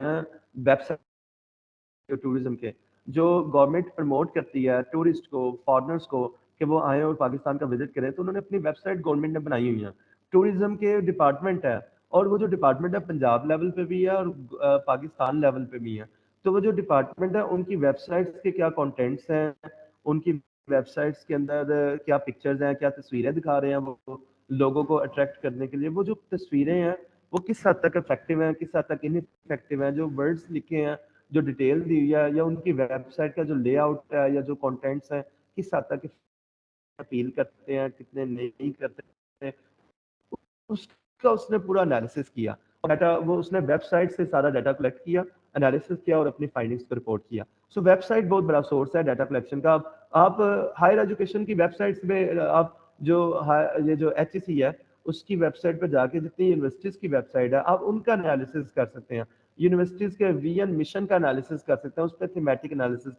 है, वेबसाइट टूरिज्म के जो गवर्नमेंट प्रमोट करती है टूरिस्ट को, फॉरेनर्स को, कि वो आए और पाकिस्तान का विजिट करें, तो उन्होंने अपनी वेबसाइट गवर्नमेंट ने बनाई हुई है, टूरिज्म के डिपार्टमेंट है, और वो जो डिपार्टमेंट है पंजाब लेवल पे भी है और पाकिस्तान लेवल पे भी है। तो वो जो डिपार्टमेंट है उनकी वेबसाइट्स के क्या कंटेंट्स हैं, उनकी वेबसाइट्स के अंदर क्या पिक्चर्स हैं, क्या तस्वीरें दिखा रहे हैं वो लोगों को अट्रैक्ट करने के लिए, वो जो तस्वीरें हैं वो किस हद तक इफेक्टिव हैं, किस हद तक इनइफेक्टिव हैं, जो वर्ड्स लिखे हैं, जो डिटेल दी हुई है, या उनकी वेबसाइट का जो लेआउट है या जो कंटेंट्स हैं किस हद तक अपील करते हैं, कितने नहीं करते, उसका उसने पूरा एनालिसिस किया, डाटा वो उसने वेबसाइट से सारा डाटा कलेक्ट किया, एनालिसिस किया और अपनी फाइंडिंग्स को रिपोर्ट किया। सो वेबसाइट बहुत बड़ा सोर्स है डाटा कलेक्शन का। आप हायर एजुकेशन की वेबसाइट्स में आप जो ये जो HEC है उसकी वेबसाइट पर जाके जितनी यूनिवर्सिटीज की वेबसाइट है आप उनका एनालिसिस कर सकते हैं, यूनिवर्सिटीज के विजन मिशन का एनालिसिस कर सकते हैं, उस पर थीमेटिक एनालिसिस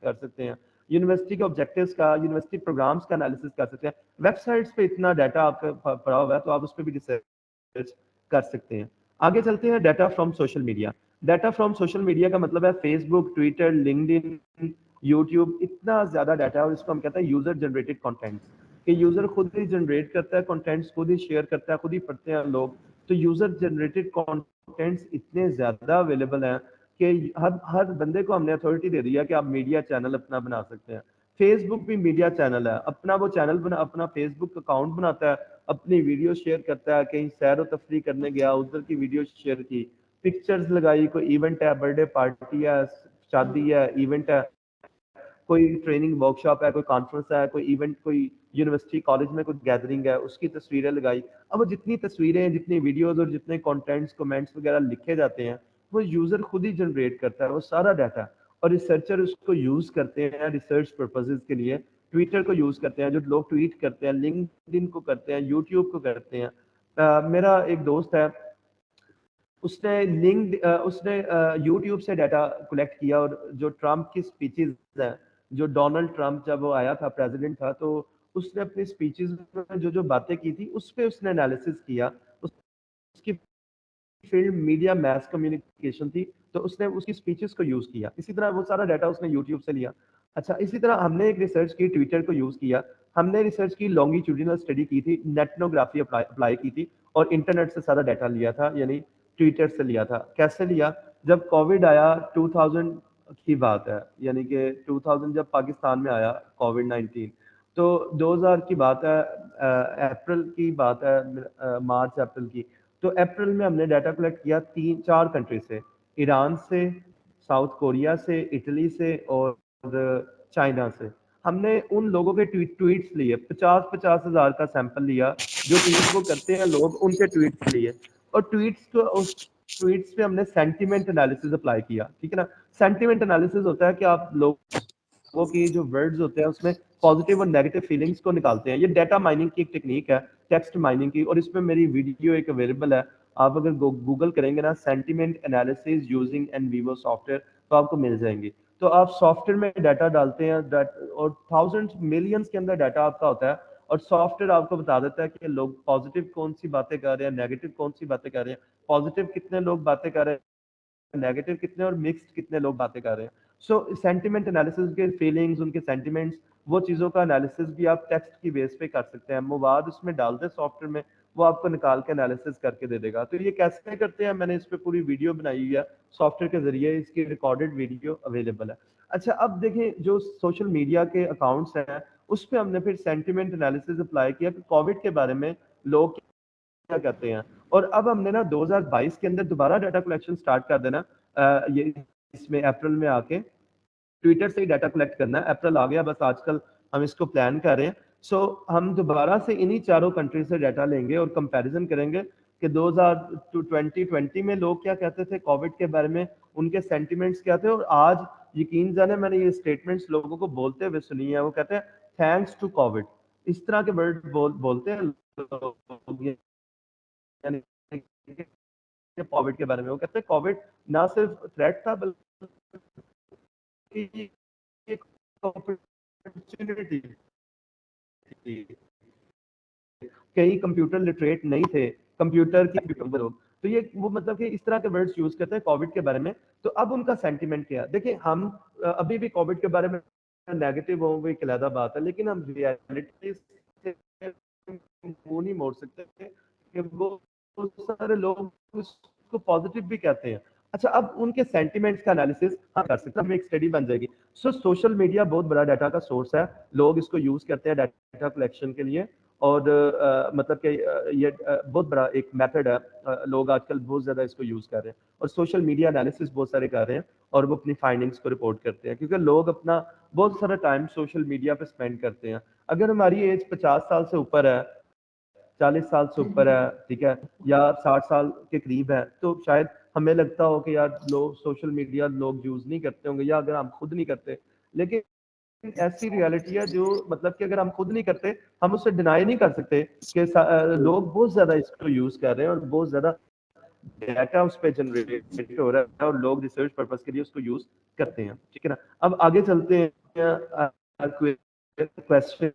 कर सकते हैं, यूनिवर्सिटी के ऑब्जेक्टिव्स का, यूनिवर्सिटी प्रोग्राम्स का एनालिसिस कर सकते हैं। वेबसाइट्स पे इतना डाटा आपका पड़ा हुआ है तो आप उस पर भी रिसर्च कर सकते हैं। आगे चलते हैं data from social media. Data from social media का मतलब है फेसबुक, ट्विटर, लिंक्डइन, यूट्यूब, इतना ज्यादा डाटा है, और इसको हम कहते हैं यूजर जनरेटेड कंटेंट्स, कि यूजर खुद ही जनरेट करता है कंटेंट्स, खुद ही शेयर करता है, खुद ही पढ़ते हैं लोग। तो यूजर जनरेटेड कंटेंट्स इतने ज्यादा अवेलेबल हैं कि हर बंदे को हमने अथॉरिटी दे दिया कि आप मीडिया चैनल अपना बना सकते हैं। फेसबुक भी मीडिया चैनल है, अपना वो चैनल बना, अपना फेसबुक अकाउंट बनाता है, अपनी वीडियो शेयर करता है, कहीं सैर व तफरी करने गया उधर की वीडियो शेयर की, पिक्चर्स लगाई, कोई इवेंट है, बर्थडे पार्टी है, शादी है, इवेंट है, कोई ट्रेनिंग वर्कशॉप है, कोई कॉन्फ्रेंस है, कोई इवेंट, कोई यूनिवर्सिटी कॉलेज में कोई गैदरिंग है, उसकी तस्वीरें लगाई। अब वो जितनी तस्वीरें, जितनी वीडियोस और जितने कंटेंट्स, कमेंट्स वगैरह लिखे जाते हैं, वो यूजर खुद ही जनरेट करता है वो सारा डाटा, और रिसर्चर उसको यूज करते हैं रिसर्च पर्पसेस के लिए। ट्विटर को यूज करते हैं, जो लोग ट्वीट करते हैं, लिंक्डइन को करते हैं, यूट्यूब को करते हैं। मेरा एक दोस्त है, उसने यूट्यूब से डाटा कलेक्ट किया, और जो ट्रम्प की स्पीचेस हैं, जो डोनाल्ड ट्रम्प जब वो आया था, प्रेसिडेंट था, तो उसने अपनी स्पीचेस में जो जो बातें की थी उस पर उसने एनालिसिस किया। उसकी फील्ड मीडिया मैस कम्युनिकेशन थी, तो उसने उसकी स्पीचेस को यूज किया। इसी तरह वो सारा डाटा उसने यूट्यूब से लिया। अच्छा, इसी तरह हमने एक रिसर्च की, ट्विटर को यूज किया। हमने रिसर्च की, लॉन्गिट्यूडिनल स्टडी की थी, नेटनोग्राफी अप्लाई की थी, और इंटरनेट से सारा डाटा लिया था, यानी ट्विटर से लिया था। कैसे लिया? जब कोविड आया 2000 की बात है, यानी कि 2000 जब पाकिस्तान में आया कोविड-19, तो 2000 की बात है, अप्रैल की बात है, मार्च अप्रैल की। तो अप्रैल में हमने डाटा कलेक्ट किया 3-4 कंट्री से, ईरान से, साउथ कोरिया से, इटली से और चाइना से। हमने उन लोगों के ट्वीट्स लिए, 50-50 हज़ार का सैंपल लिया, जो ट्वीट वो करते हैं लोग, उनके ट्वीट्स लिए, और उस ट्वीट्स पे हमने सेंटिमेंट एनालिसिस अप्लाई किया। ठीक है ना? सेंटिमेंट एनालिसिस होता है कि आप लोगों की जो वर्ड्स होते हैं उसमें पॉजिटिव और नेगेटिव फीलिंग्स को निकालते हैं। ये डाटा माइनिंग की एक टेक्निक है, टेक्स्ट माइनिंग की, और इसमें मेरी वीडियो एक अवेलेबल है। आप अगर गूगल करेंगे ना, सेंटिमेंट एनालिसिस यूजिंग एनवीवो सॉफ्टवेयर, तो आपको मिल जाएंगी। तो आप सॉफ्टवेयर में डाटा डालते हैं, और थाउजेंड्स मिलियंस के अंदर डाटा आपका होता है, और सॉफ्टवेयर आपको बता देता है कि लोग पॉजिटिव कौन सी बातें कर रहे हैं, नेगेटिव कौन सी बातें कर रहे हैं, पॉजिटिव कितने लोग बातें कर रहे हैं, नेगेटिव कितने, और मिक्स्ड कितने लोग बातें कर रहे हैं। सो सेंटिमेंट एनालिसिस के फीलिंग्स, उनके सेंटिमेंट्स, वो चीज़ों का एनालिसिस भी आप टेक्स्ट की बेस पे कर सकते हैं। मवाद उसमें डाल दें सॉफ्टवेयर में, वो आपको निकाल के एनालिसिस करके दे देगा। तो ये कैसे करते हैं, मैंने इस पर पूरी वीडियो बनाई हुई है सॉफ्टवेयर के जरिए, इसकी रिकॉर्डेड वीडियो अवेलेबल है। अच्छा, अब देखें, जो सोशल मीडिया के अकाउंट्स हैं, उस पर हमने फिर सेंटिमेंट एनालिसिस अप्लाई किया कि कोविड के बारे में लोग क्या कहते हैं। और अब हमने ना 2022 के अंदर दोबारा डाटा कलेक्शन स्टार्ट कर देना, ये इसमें अप्रैल में आके ट्विटर से ही डाटा कलेक्ट करना है। अप्रैल आ गया, बस आजकल हम इसको प्लान कर रहे हैं। सो हम दोबारा से इन्हीं चारों कंट्री से डाटा लेंगे और कंपैरिजन करेंगे कि 2020 में लोग क्या कहते थे कोविड के बारे में, उनके सेंटिमेंट्स क्या थे। और आज यकीन जाने मैंने ये स्टेटमेंट्स लोगों को बोलते हुए सुनी है, वो कहते हैं थैंक्स टू कोविड, इस तरह के वर्ड बोलते हैं लोग, यानी कोविड के बारे में। वो कहते हैं कोविड ना सिर्फ थ्रेट था, बल्कि एक अपॉर्चुनिटी थी। कई कंप्यूटर लिटरेट नहीं थे, कंप्यूटर की लोग, तो ये वो मतलब कि इस तरह के वर्ड्स यूज करते हैं कोविड के बारे में। तो अब उनका सेंटिमेंट क्या है? देखिए, हम अभी भी कोविड के बारे में नेगेटिव हो, वो एक अलग बात है, लेकिन हम रियलिटी से मुंह नहीं मोड़ सकते कि वो सारे लोग उसको पॉजिटिव भी कहते हैं। अच्छा, अब उनके सेंटिमेंट्स का एनालिसिस हम कर सकते हैं, एक स्टडी बन जाएगी। सोशल मीडिया बहुत बड़ा डाटा का सोर्स है, लोग इसको यूज करते हैं डाटा कलेक्शन के लिए, और मतलब कि ये बहुत बड़ा एक मेथड है। लोग आजकल बहुत ज़्यादा इसको यूज़ कर रहे हैं, और सोशल मीडिया एनालिसिस बहुत सारे कर रहे हैं, और वो अपनी फाइंडिंग्स को रिपोर्ट करते हैं, क्योंकि लोग अपना बहुत सारा टाइम सोशल मीडिया पे स्पेंड करते हैं। अगर हमारी एज 50 साल से ऊपर है, 40 साल से ऊपर है, ठीक है, या 60 साल के करीब है, तो शायद हमें लगता हो कि यार लोग सोशल मीडिया लोग यूज़ नहीं करते होंगे, या अगर हम खुद नहीं करते। लेकिन ऐसी रियलिटी है जो मतलब कि अगर हम खुद नहीं करते, हम उससे डिनाई नहीं कर सकते कि लोग बहुत ज्यादा इसको यूज कर रहे हैं, और बहुत ज्यादा डाटा उस पर जनरेट हो रहा है, और लोग रिसर्च पर्पस के लिए उसको यूज करते हैं। ठीक है ना? अब आगे चलते हैं क्वेश्चन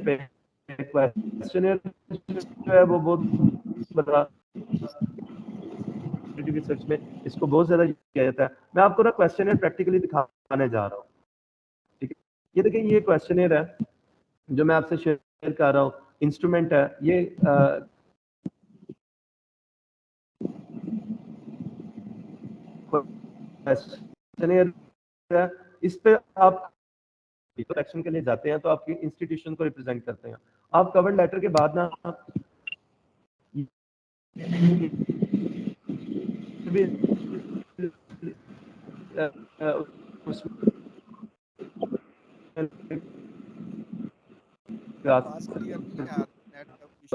पे। क्वेश्चन जो है वो बहुत बड़ा रिसर्च में इसको बहुत ज्यादा किया जाता है। मैं आपको ना क्वेश्चन प्रैक्टिकली दिखाने जा रहा हूँ। ठीक है, ये देखिए, ये क्वेश्चनर है जो मैं आपसे शेयर कर रहा हूँ, इंस्ट्रूमेंट है ये। क्वेश्चनर है, इस पे आप इलेक्शन के लिए जाते हैं तो आपकी इंस्टीट्यूशन को रिप्रेजेंट करते हैं। आप कवर लेटर के बाद ना तो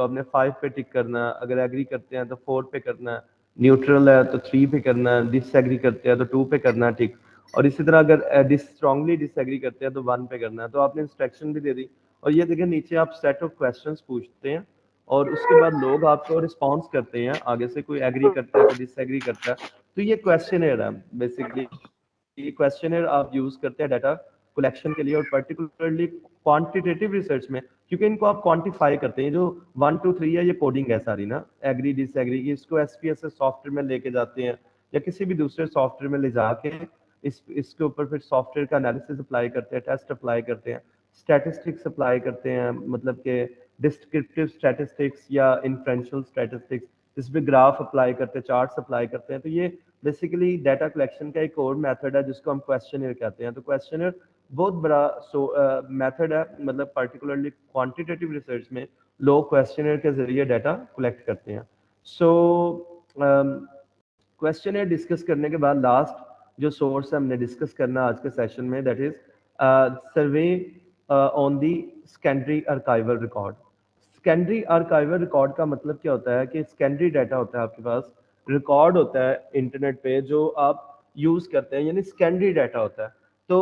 आपने 5 पे टिक करना है, अगर एग्री करते हैं तो 4 पे करना है, न्यूट्रल है तो 3 पे करना है, डिसएग्री करते हैं तो 2 पे करना है, ठीक। और इसी तरह अगर स्ट्रांगली डिसएग्री करते हैं तो 1 पे करना है। तो आपने इंस्ट्रक्शन भी दे दी। और ये देखिए नीचे आप सेट ऑफ क्वेश्चंस पूछते हैं और उसके बाद लोग आपको रिस्पॉन्स करते हैं, आगे से कोई एग्री करता है, कोई डिसएग्री करता है। तो ये क्वेश्चनर है बेसिकली। ये क्वेश्चनर आप यूज करते हैं डाटा कलेक्शन के लिए और पर्टिकुलरली क्वांटिटेटिव रिसर्च में, क्योंकि इनको आप क्वांटिफाई करते हैं। जो 1 2 3 है ये कोडिंग है सारी ना, एग्री डिसएग्री, इसको एसपीएसएस सॉफ्टवेयर में लेके जाते हैं या किसी भी दूसरे सॉफ्टवेयर में ले जाके इसके ऊपर फिर सॉफ्टवेयर का एनालिसिस अप्लाई करते हैं, टेस्ट अप्लाई करते हैं, स्टैटिस्टिक्स अप्लाई करते हैं, मतलब कि डिस्क्रिप्टिव स्टैटिस्टिक्स या इन्फ्रेंशियल स्टैटिस्टिक्स, इसमें ग्राफ अप्लाई करते हैं, चार्ट्स अप्लाई करते हैं। तो ये बेसिकली डाटा कलेक्शन का एक और मेथड है जिसको हम क्वेश्चनर कहते हैं। तो क्वेश्चनर बहुत बड़ा मेथड है, मतलब पर्टिकुलरली क्वांटिटेटिव रिसर्च में लोग क्वेश्चनर के जरिए डाटा कलेक्ट करते हैं। सो क्वेश्चनर डिस्कस करने के बाद लास्ट जो सोर्स है हमने डिस्कस करना आज के सेशन में, that is survey on the secondary archival record. Secondary archival record का मतलब क्या होता है कि सेकेंडरी डाटा होता है आपके पास, रिकॉर्ड होता है इंटरनेट पे जो आप यूज करते हैं, यानी सेकेंडरी डाटा होता है। तो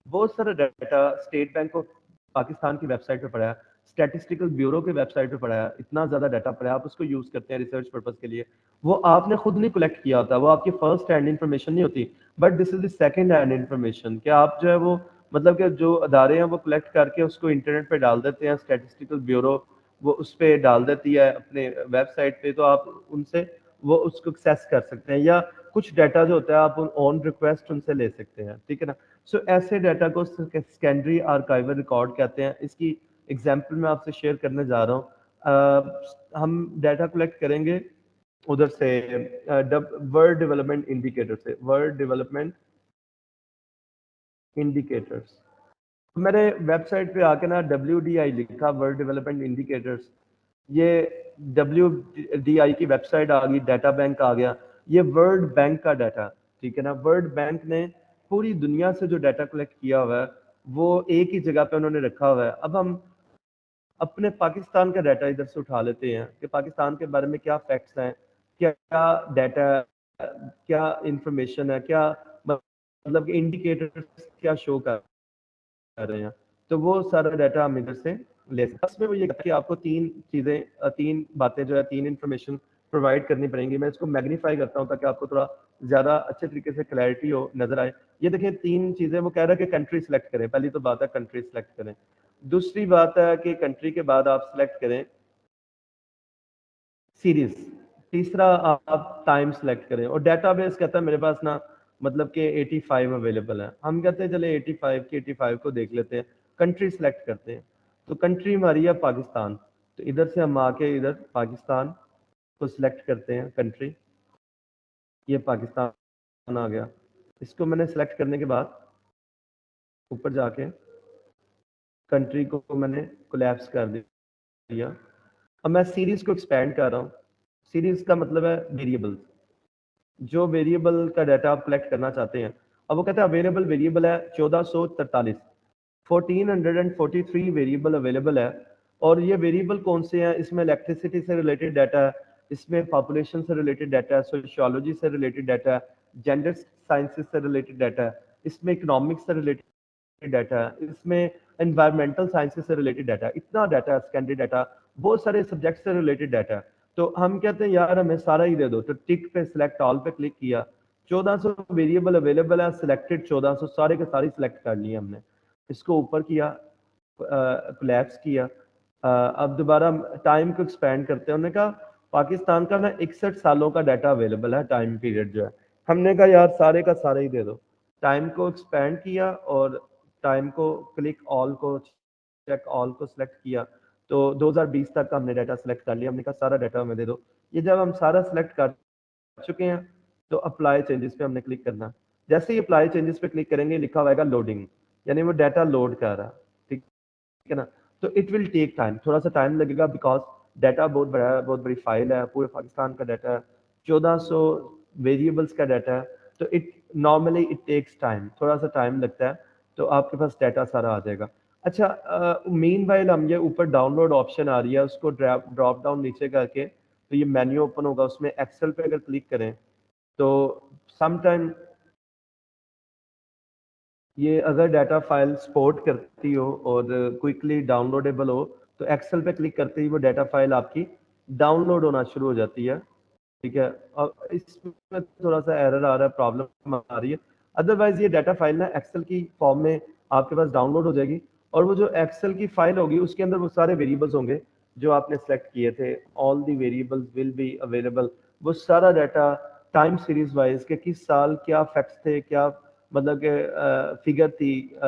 बहुत सारा data state bank of Pakistan की वेबसाइट पे पड़ा है, स्टैटिस्टिकल ब्यूरो के वेबसाइट पे पड़ा है, इतना ज्यादा डाटा पड़ा है, आप उसको यूज करते हैं रिसर्च पर्पस के लिए। वो आपने खुद नहीं कलेक्ट किया होता, वो आपकी फर्स्ट हैंड इंफॉर्मेशन नहीं होती, but this is the second hand information. कि आप जो है वो मतलब कि जो अदारे हैं वो कलेक्ट करके उसको इंटरनेट पे डाल देते हैं, स्टैटिस्टिकल ब्यूरो वो उस पर डाल देती है अपने वेबसाइट पे, तो आप उनसे वो उसको एक्सेस कर सकते हैं, या कुछ डाटा जो होता है आप ऑन रिक्वेस्ट उनसे ले सकते हैं, ठीक है ना। सो ऐसे डाटा को सेकेंडरी आर्काइवल रिकॉर्ड कहते हैं। इसकी एग्जांपल मैं आपसे शेयर करने जा रहा हूँ। हम डाटा कलेक्ट करेंगे उधर से वर्ल्ड डेवलपमेंट इंडिकेटर से, वर्ल्ड डेवलपमेंट इंडिकेटर्स। मेरे वेबसाइट पे आके ना WDI लिखा, वर्ल्ड डेवलपमेंट इंडिकेटर्स, ये WDI की वेबसाइट आ गई, डाटा बैंक आ गया। ये वर्ल्ड बैंक का डाटा, ठीक है ना। वर्ल्ड बैंक ने पूरी दुनिया से जो डाटा कलेक्ट किया हुआ है वो एक ही जगह पे उन्होंने रखा हुआ है। अब हम अपने पाकिस्तान का डाटा इधर से उठा लेते हैं कि पाकिस्तान के बारे में क्या फैक्ट्स हैं, क्या डाटा, क्या इंफॉर्मेशन है, क्या मतलब इंडिकेटर्स क्या शो कर रहे हैं। तो वो सारा डाटा हम इधर से ले सकते हैं। इसमें वो ये कि आपको तीन बातें जो है, तीन इंफॉर्मेशन प्रोवाइड करनी पड़ेंगी। मैं इसको मैग्नीफाई करता हूँ ताकि आपको थोड़ा ज्यादा अच्छे तरीके से क्लैरिटी हो, नजर आए। ये देखिए तीन चीजें वो कह रहा है कि कंट्री सेलेक्ट करें। पहली तो बात है कंट्री सेलेक्ट करें। दूसरी बात है कि कंट्री के बाद आप सिलेक्ट करें सीरीज। तीसरा आप टाइम सेलेक्ट करें। और डेटाबेस कहता है मेरे पास ना मतलब कि 85 अवेलेबल है। हम कहते हैं चले 85 को देख लेते हैं, कंट्री सेलेक्ट करते हैं। तो कंट्री हमारी है पाकिस्तान, तो इधर से हम आके इधर पाकिस्तान को सिलेक्ट करते हैं कंट्री। ये पाकिस्तान आ गया। इसको मैंने सेलेक्ट करने के बाद ऊपर जाके कंट्री को मैंने कोलैप्स कर दिया। अब मैं सीरीज को एक्सपेंड कर रहा हूँ। सीरीज का मतलब है वेरिएबल, जो वेरिएबल का डाटा आप कलेक्ट करना चाहते हैं। अब वो कहते हैं अवेलेबल वेरिएबल है 1443, 1443 वेरिएबल अवेलेबल है। और ये वेरिएबल कौन से हैं? इसमें इलेक्ट्रिसिटी से रिलेटेड डाटा है, इसमें पॉपुलेशन से रिलेटेड डाटा है, सोशियोलॉजी से रिलेटेड डाटा है, जेंडर साइंसेस से रिलेटेड डाटा है, इसमें इकोनॉमिक्स से रिलेटेड डाटा है, इसमें एनवायरमेंटल साइंसेस से रिलेटेड डाटा है। इतना डाटा है, सेकेंडरी डाटा, बहुत सारे सब्जेक्ट से रिलेटेड डाटा है। तो हम कहते हैं यार हमें सारा ही दे दो। तो टिक पे सिलेक्ट ऑल पे क्लिक किया, 1400 वेरिएबल अवेलेबल है, सिलेक्टेड 1400 सारे के सारे सिलेक्ट कर लिए हमने। इसको ऊपर किया, कोलैप्स किया। अब दोबारा टाइम को एक्सपेंड करते हैं। उन्होंने कहा पाकिस्तान का ना 61 सालों का डाटा अवेलेबल है, टाइम पीरियड जो है। हमने कहा यार सारे का सारे ही दे दो। टाइम को एक्सपेंड किया और टाइम को क्लिक ऑल को चेक ऑल को सिलेक्ट किया। तो 2020 तक का हमने डाटा सेलेक्ट कर लिया। हमने कहा सारा डाटा हमें दे दो। ये जब हम सारा सेलेक्ट कर चुके हैं तो अप्लाई चेंजेस पे हमने क्लिक करना। जैसे ही अप्लाई चेंजेस पे क्लिक करेंगे लिखा होगा लोडिंग, यानी वो डाटा लोड कर रहा है, ठीक है ना। तो इट विल टेक टाइम, थोड़ा सा टाइम लगेगा बिकॉज डाटा बहुत बड़ा है, बहुत बड़ी फाइल है, पूरे पाकिस्तान का डाटा है। 1400 वेरिएबल्स का डाटा है, तो it normally it takes time, थोड़ा सा टाइम लगता है, तो आपके पास डाटा सारा आ जाएगा। अच्छा, मीनवाइल हम ये ऊपर डाउनलोड ऑप्शन आ रही है, उसको ड्रॉप डाउन नीचे करके तो ये मेन्यू ओपन होगा, उसमें एक्सेल पे अगर क्लिक करें तो समटाइम ये अगर डाटा फाइल सपोर्ट करती हो और क्विकली डाउनलोडेबल हो तो एक्सेल पे क्लिक करते ही वो डाटा फाइल आपकी डाउनलोड होना शुरू हो जाती है। ठीक है, अब इसमें थोड़ा सा एरर आ रहा है, प्रॉब्लम आ रही है। अदरवाइज ये डाटा फाइल ना एक्सेल की फॉर्म में आपके पास डाउनलोड हो जाएगी, और वो जो एक्सेल की फाइल होगी उसके अंदर वो सारे वेरिएबल्स होंगे जो आपने सेलेक्ट किए थे। All the variables will be available, वो सारा डाटा टाइम सीरीज वाइज के किस साल क्या फैक्ट्स थे, क्या मतलब के फिगर थी,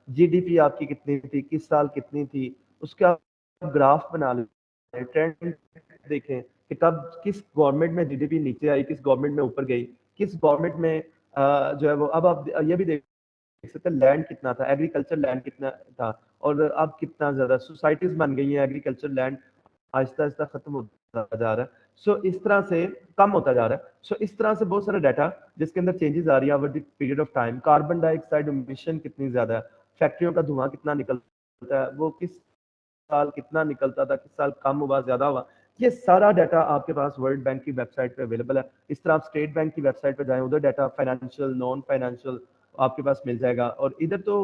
जीडीपी आपकी कितनी थी, किस साल कितनी थी, उसका ग्राफ बना लें, ट्रेंड देखें कि कब किस गवर्नमेंट में जीडीपी नीचे आई, किस गवर्नमेंट में ऊपर गई, किस गवर्नमेंट में जो है वो। अब आप ये भी देख सकते हैं लैंड कितना था, एग्रीकल्चर लैंड कितना था, और अब कितना ज्यादा सोसाइटीज बन गई हैं, एग्रीकल्चर लैंड आहिस्ता आहिस्ता खत्म होता जा रहा है। सो इस तरह से कम होता जा रहा है। सो इस तरह से बहुत सारा डाटा जिसके अंदर चेंजेस आ रही है over the period of time. Carbon dioxide emission कितनी ज्यादा है, फैक्ट्रियों का धुआं कितना निकलता है, वो किस साल कितना निकलता था, किस साल कम हुआ ज्यादा हुआ, ये सारा डाटा आपके पास वर्ल्ड बैंक की वेबसाइट पे अवेलेबल है। इस तरह आप स्टेट बैंक की वेबसाइट पे जाएं, उधर डाटा फाइनेंशियल नॉन फाइनेंशियल आपके पास मिल जाएगा। और इधर तो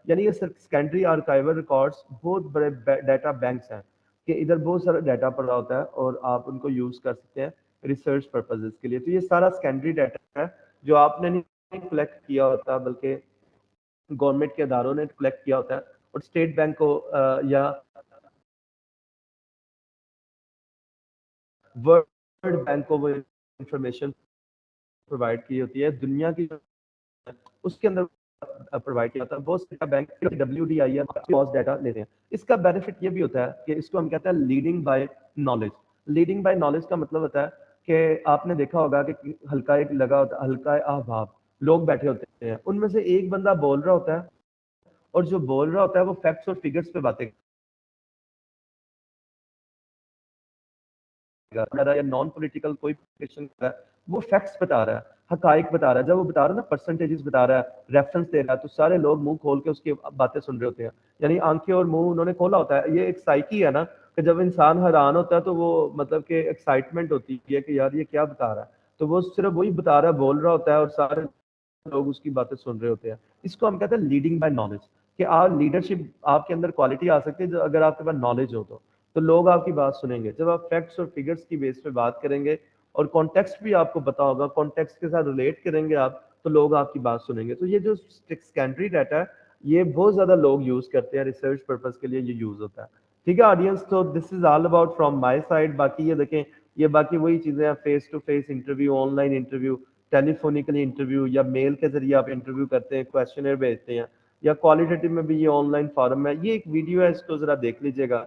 यानी ये सेकेंडरी आर्काइवल रिकॉर्ड्स बहुत बड़े डाटा बैंक्स हैं कि इधर बहुत सारा डाटा पड़ा होता है और आप उनको यूज कर सकते हैं रिसर्च पर्पजेस के लिए। तो ये सारा सेकेंडरी डाटा है जो आपने नहीं कलेक्ट किया होता बल्कि गवर्नमेंट के अदारों ने कलेक्ट किया होता है, और स्टेट बैंक को या वर्ल्ड बैंक को वो इंफॉर्मेशन प्रोवाइड की होती है। दुनिया की उसके अंदर प्रोवाइड किया होता है। बहुत सारे बैंक WDIM डाटा लेते हैं। इसका बेनिफिट ये भी होता है कि इसको हम कहते हैं leading by knowledge. Leading by knowledge का मतलब होता है कि आपने देखा होगा कि हल्का एक लगा होता है, हल्का अहबाब लोग बैठे होते हैं, उनमें से एक बंदा बोल रहा होता है, और जो बोल रहा होता है वो फैक्ट्स और फिगर्स पे बातें या नॉन पॉलिटिकल कोई क्वेश्चन कर रहा है, वो फैक्ट्स बता रहा है, हकाइक बता रहा है। जब वो बता रहा है ना, परसेंटेजेस बता रहा है, रेफरेंस दे रहा है, तो सारे लोग मुंह खोल के उसकी बातें सुन रहे होते हैं। यानी आंखें और मुंह उन्होंने खोला होता है। ये एक साइकी है ना कि जब इंसान हैरान होता है तो वो मतलब कि एक्साइटमेंट होती है कि यार ये क्या बता रहा है, तो वो सिर्फ वही बता रहा है, बोल रहा होता है, और सारे लोग उसकी बातें सुन रहे होते हैं। इसको हम कहते हैं लीडिंग बाय नॉलेज, कि आप लीडरशिप आपके अंदर क्वालिटी आ सकती है जो अगर आपके पास नॉलेज हो तो लोग आपकी बात सुनेंगे। जब आप फैक्ट्स और फिगर्स की बेस पे बात करेंगे और कॉन्टेक्स्ट भी आपको पता होगा, कॉन्टेक्स्ट के साथ रिलेट करेंगे आप, तो लोग आपकी बात सुनेंगे। तो ये जो सेकेंडरी डाटा है ये बहुत ज्यादा लोग यूज करते हैं, रिसर्च पर्पज के लिए ये यूज होता है। ठीक है ऑडियंस, तो this is all about from my side. बाकी ये देखें, ये बाकी वही चीजें हैं, face to face interview, online interview, telephonically interview, या मेल के जरिए आप इंटरव्यू करते हैं, क्वेश्चनर भेजते हैं, या क्वालिटेटिव में भी ये ऑनलाइन फॉरम है। ये एक वीडियो है, इसको जरा देख लीजिएगा।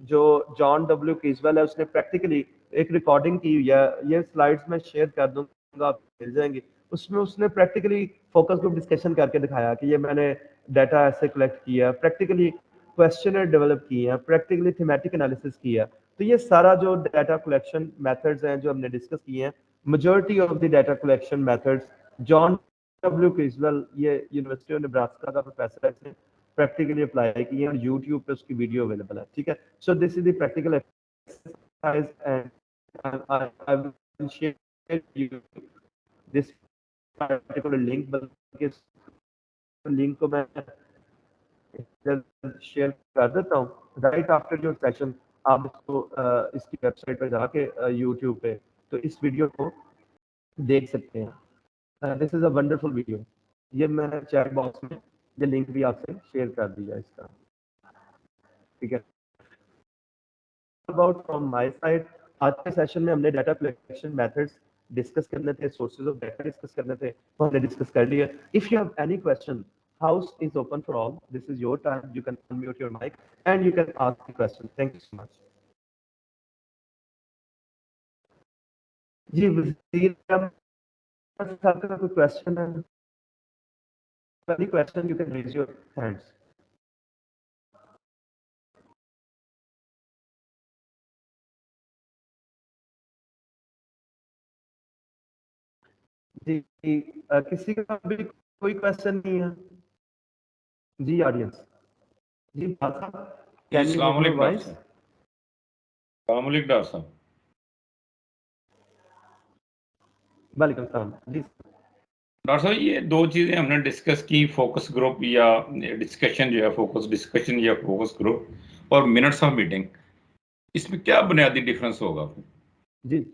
जो जॉन डब्ल्यू क्रिसवेल है उसने प्रैक्टिकली एक रिकॉर्डिंग की हुई है, ये स्लाइड्स में शेयर कर दूंगा, आप मिल जाएंगे। उसमें उसने प्रैक्टिकली फोकस ग्रुप डिस्कशन करके दिखाया कि ये मैंने डाटा ऐसे कलेक्ट किया है, प्रैक्टिकली क्वेश्चनर डेवलप किए हैं, प्रैक्टिकली थीमेटिक एनालिसिस किया। तो ये सारा जो डाटा कलेक्शन मेथड्स हैं जो हमने डिस्कस किए हैं, majority of the data collection methods, John W Creswell ये यूनिवर्सिटी ऑफ नेब्रास्का का प्रोफेसर है, इसने प्रैक्टिकली अप्लाई की है और यूट्यूब पे उसकी वीडियो अवेलेबल है। ठीक है, सो this is the practical exercise and I will share you this particular link, बल्कि लिंक को मैं शेयर कर देता हूँ राइट आफ्टर योर सेशन। आप इसको इसकी वेबसाइट पर जाके यूट्यूब पे तो इस वीडियो को देख सकते हैं। This is a wonderful video. ये मैंने चैट बॉक्स में ये लिंक भी आपसे शेयर कर दिया इसका। ठीक है, अबाउट फ्रॉम माय साइड, आज के सेशन में हमने डाटा कलेक्शन मेथड्स डिस्कस करने थे, सोर्सेज ऑफ डाटा डिस्कस करने थे, वो हमने डिस्कस कर लिया। If you have any question, house is open for all, this is your time, you can unmute your mic and you can ask the question. Thank you so much. जी वजीर साहब का कोई क्वेश्चन है? Any question, you can raise your hands. जी किसी का भी कोई क्वेश्चन नहीं है जी ऑडियंस जी भाषा जी कैन यू अस्सलाम हियर माय वालेकुम डॉक्टर वॉइस साहब। अस्सलाम वालेकुम डॉक्टर साहब। वालेकुम सलाम जी डॉक्टर साहब ये दो चीज़ें हमने डिस्कस की, फोकस ग्रुप या डिस्कशन जो है, फोकस डिस्कशन या फोकस ग्रुप और मिनट्स ऑफ मीटिंग, इसमें क्या बुनियादी डिफरेंस होगा? जी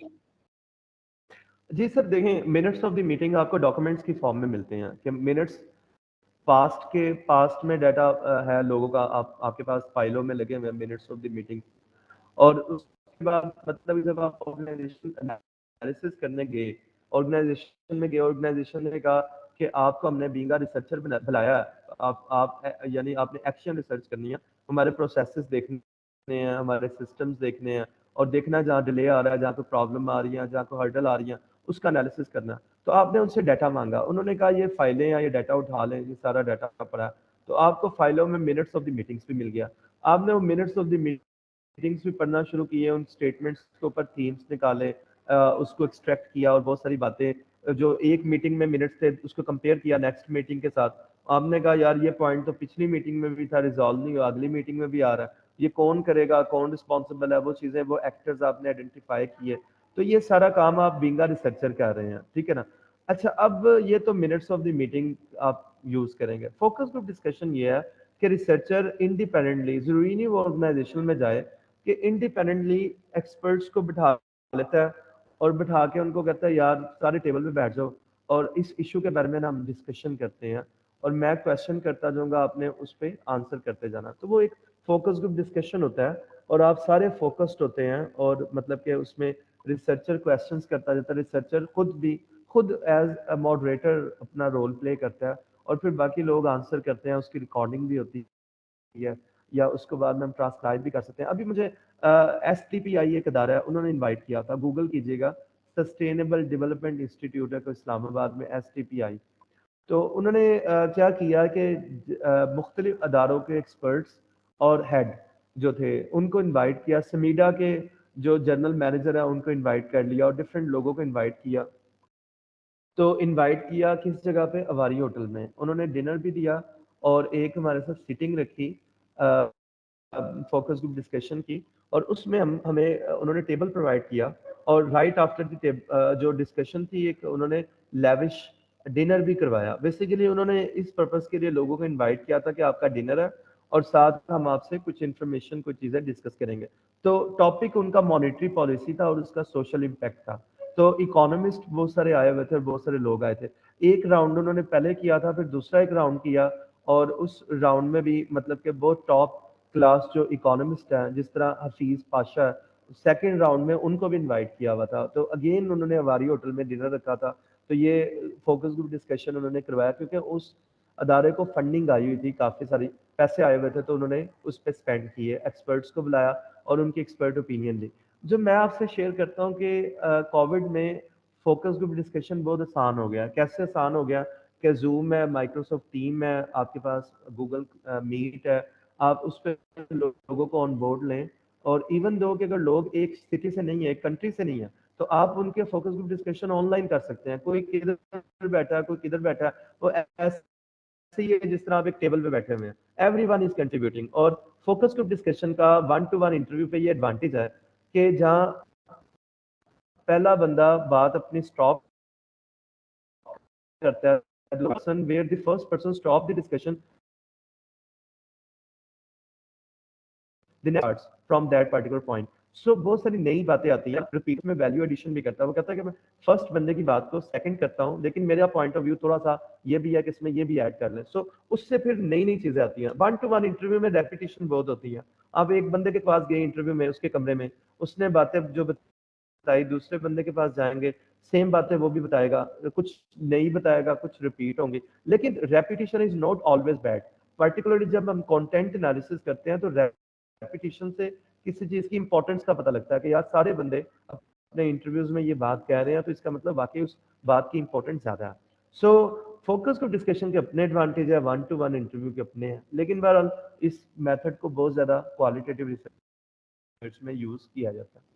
जी सर देखें मिनट्स ऑफ द मीटिंग आपको डॉक्यूमेंट्स की फॉर्म में मिलते हैं कि मिनट्स पास्ट में डाटा है लोगों का आपके पास फाइलों में लगे हुए मिनट्स ऑफ द मीटिंग और उसके बाद मतलब जब आप ऑर्गेनाइजेशन एनालिसिस करने गए ऑर्गेनाइजेशन ने कहा कि आपको हमने बीइंग रिसर्चर बुलाया है आप यानी आपने एक्शन रिसर्च करनी है हमारे प्रोसेसेस देखने हैं हमारे सिस्टम्स देखने हैं और देखना जहाँ डिले आ रहा है जहाँ कोई प्रॉब्लम आ रही है जहाँ कोई हर्डल आ रही है उसका एनालिसिस करना है तो आपने उनसे डाटा मांगा उन्होंने कहा ये फाइलें या ये डाटा उठा लें ये सारा डाटा पड़ा है तो आपको फाइलों में मिनट्स ऑफ द मीटिंग्स भी मिल गया आपने वो मिनट्स ऑफ द मीटिंग्स भी पढ़ना शुरू किए उन स्टेटमेंट्स के ऊपर थीम्स निकाले उसको एक्सट्रैक्ट किया और बहुत सारी बातें जो एक मीटिंग में मिनट्स थे उसको कंपेयर किया नेक्स्ट मीटिंग के साथ आपने कहा यार ये पॉइंट तो पिछली मीटिंग में भी था रिजॉल्व नहीं हुआ अगली मीटिंग में भी आ रहा है ये कौन करेगा कौन रिस्पॉन्सिबल है वो चीज़ें वो एक्टर्स आपने आइडेंटिफाई किए तो ये सारा काम आप बीइंग रिसर्चर कर रहे हैं ठीक है ना अच्छा अब ये तो मिनट्स ऑफ द मीटिंग आप यूज करेंगे फोकस ग्रुप डिस्कशन ये है कि रिसर्चर इंडिपेंडेंटली जरूरी नहीं वो ऑर्गेनाइजेशन में जाए कि इंडिपेंडेंटली एक्सपर्ट्स को बिठा लेता है और बिठा के उनको कहता है यार सारे टेबल पे बैठ जाओ और इस इशू के बारे में ना हम डिस्कशन करते हैं और मैं क्वेश्चन करता जाऊंगा आपने उस पर आंसर करते जाना तो वो एक फोकस ग्रुप डिस्कशन होता है और आप सारे फोकस्ड होते हैं और मतलब कि उसमें रिसर्चर क्वेश्चंस करता जाता है रिसर्चर खुद एज अ मॉडरेटर अपना रोल प्ले करता है और फिर बाकी लोग आंसर करते हैं उसकी रिकॉर्डिंग भी होती है या उसके बाद में हम ट्रांसक्राइब भी कर सकते हैं अभी मुझे STPI एक अदारा है उन्होंने इनवाइट किया था गूगल कीजिएगा सस्टेनेबल डेवलपमेंट इंस्टीट्यूट है कोई इस्लामाबाद में STPI तो उन्होंने क्या किया कि मुख्तलिफ अदारों के एक्सपर्ट्स और हेड जो थे उनको इनवाइट किया समीडा के जो जनरल मैनेजर है उनको इनवाइट कर लिया और डिफरेंट लोगों को इनवाइट किया तो इनवाइट किया किस जगह पे अवारी होटल में उन्होंने डिनर भी दिया और एक हमारे साथ सिटिंग रखी फोकस ग्रुप डिस्कशन की और उसमें हमें उन्होंने टेबल प्रोवाइड किया और राइट आफ्टर द जो डिस्कशन थी एक उन्होंने लेविश डिनर भी करवाया बेसिकली उन्होंने इस पर्पस के लिए लोगों को इनवाइट किया था कि आपका डिनर है और साथ हम आपसे कुछ इन्फॉर्मेशन कुछ चीज़ें डिस्कस करेंगे तो टॉपिक उनका मॉनेटरी पॉलिसी था और उसका सोशल इम्पैक्ट था तो इकोनॉमिस्ट बहुत सारे आए हुए थे और बहुत सारे लोग आए थे एक राउंड उन्होंने पहले किया था फिर दूसरा एक राउंड किया और उस राउंड में भी मतलब कि बहुत टॉप क्लास जो इकोनॉमिस्ट हैं जिस तरह हफीज पाशा है सेकेंड राउंड में उनको भी इनवाइट किया हुआ था तो अगेन उन्होंने हवारी होटल में डिनर रखा था तो ये फोकस ग्रुप डिस्कशन उन्होंने करवाया क्योंकि उस अदारे को फंडिंग आई हुई थी काफ़ी सारी पैसे आए हुए थे तो उन्होंने उस पर स्पेंड किए एक्सपर्ट्स को बुलाया और उनकी एक्सपर्ट ओपिनियन ली जो मैं आपसे शेयर करता हूँ कि कोविड में फोकस ग्रुप डिस्कशन बहुत आसान हो गया कैसे आसान हो गया कि जूम है माइक्रोसॉफ्ट टीम है आपके पास गूगल मीट है आप उस पर लोगों को ऑन बोर्ड लें और इवन दो कि अगर लोग एक सिटी से नहीं है एक कंट्री से नहीं है तो आप उनके फोकस ग्रुप डिस्कशन ऑनलाइन कर सकते हैं कोई किधर बैठा है कोई किधर बैठा है वो ऐसे ही है जिस तरह आप एक टेबल पे बैठे हुए हैं एवरीवन इज कंट्रीब्यूटिंग और फोकस ग्रुप डिस्कशन का 1-to-1 इंटरव्यू पे ये एडवांटेज है कि जहाँ पहला बंदा बात अपनी स्टॉप करता है where the first person stop the discussion the next starts from that particular point so बहुत सारी नई बातें आती हैं रिपीट में वैल्यू एडिशन भी करता है वो कहता है कि मैं फर्स्ट बंदे की बात को सेकंड करता हूं लेकिन मेरा पॉइंट ऑफ व्यू थोड़ा सा ये भी है कि इसमें ये भी ऐड कर लें सो उससे फिर नई नई चीजें आती हैं 1-to-1 इंटरव्यू में रेपिटेशन बहुत होती है आप एक बंदे के पास गए इंटरव्यू में उसके कमरे में उसने बातें जो बताई दूसरे बंदे के पास जाएंगे सेम बातें वो भी बताएगा कुछ नहीं बताएगा कुछ रिपीट होंगी लेकिन repetition is not always bad particularly जब हम कंटेंट एनालिसिस करते हैं तो रेपिटेशन से किसी चीज की इंपॉर्टेंस का पता लगता है कि यार सारे बंदे अपने इंटरव्यूज में ये बात कह रहे हैं तो इसका मतलब वाकई उस बात की इंपॉर्टेंस ज्यादा है सो फोकस ग्रुप डिस्कशन के अपने एडवांटेज है 1-to-1 इंटरव्यू के अपने हैं लेकिन बहरहाल इस मेथड को बहुत ज्यादा क्वालिटेटिव रिसर्च में यूज किया जाता है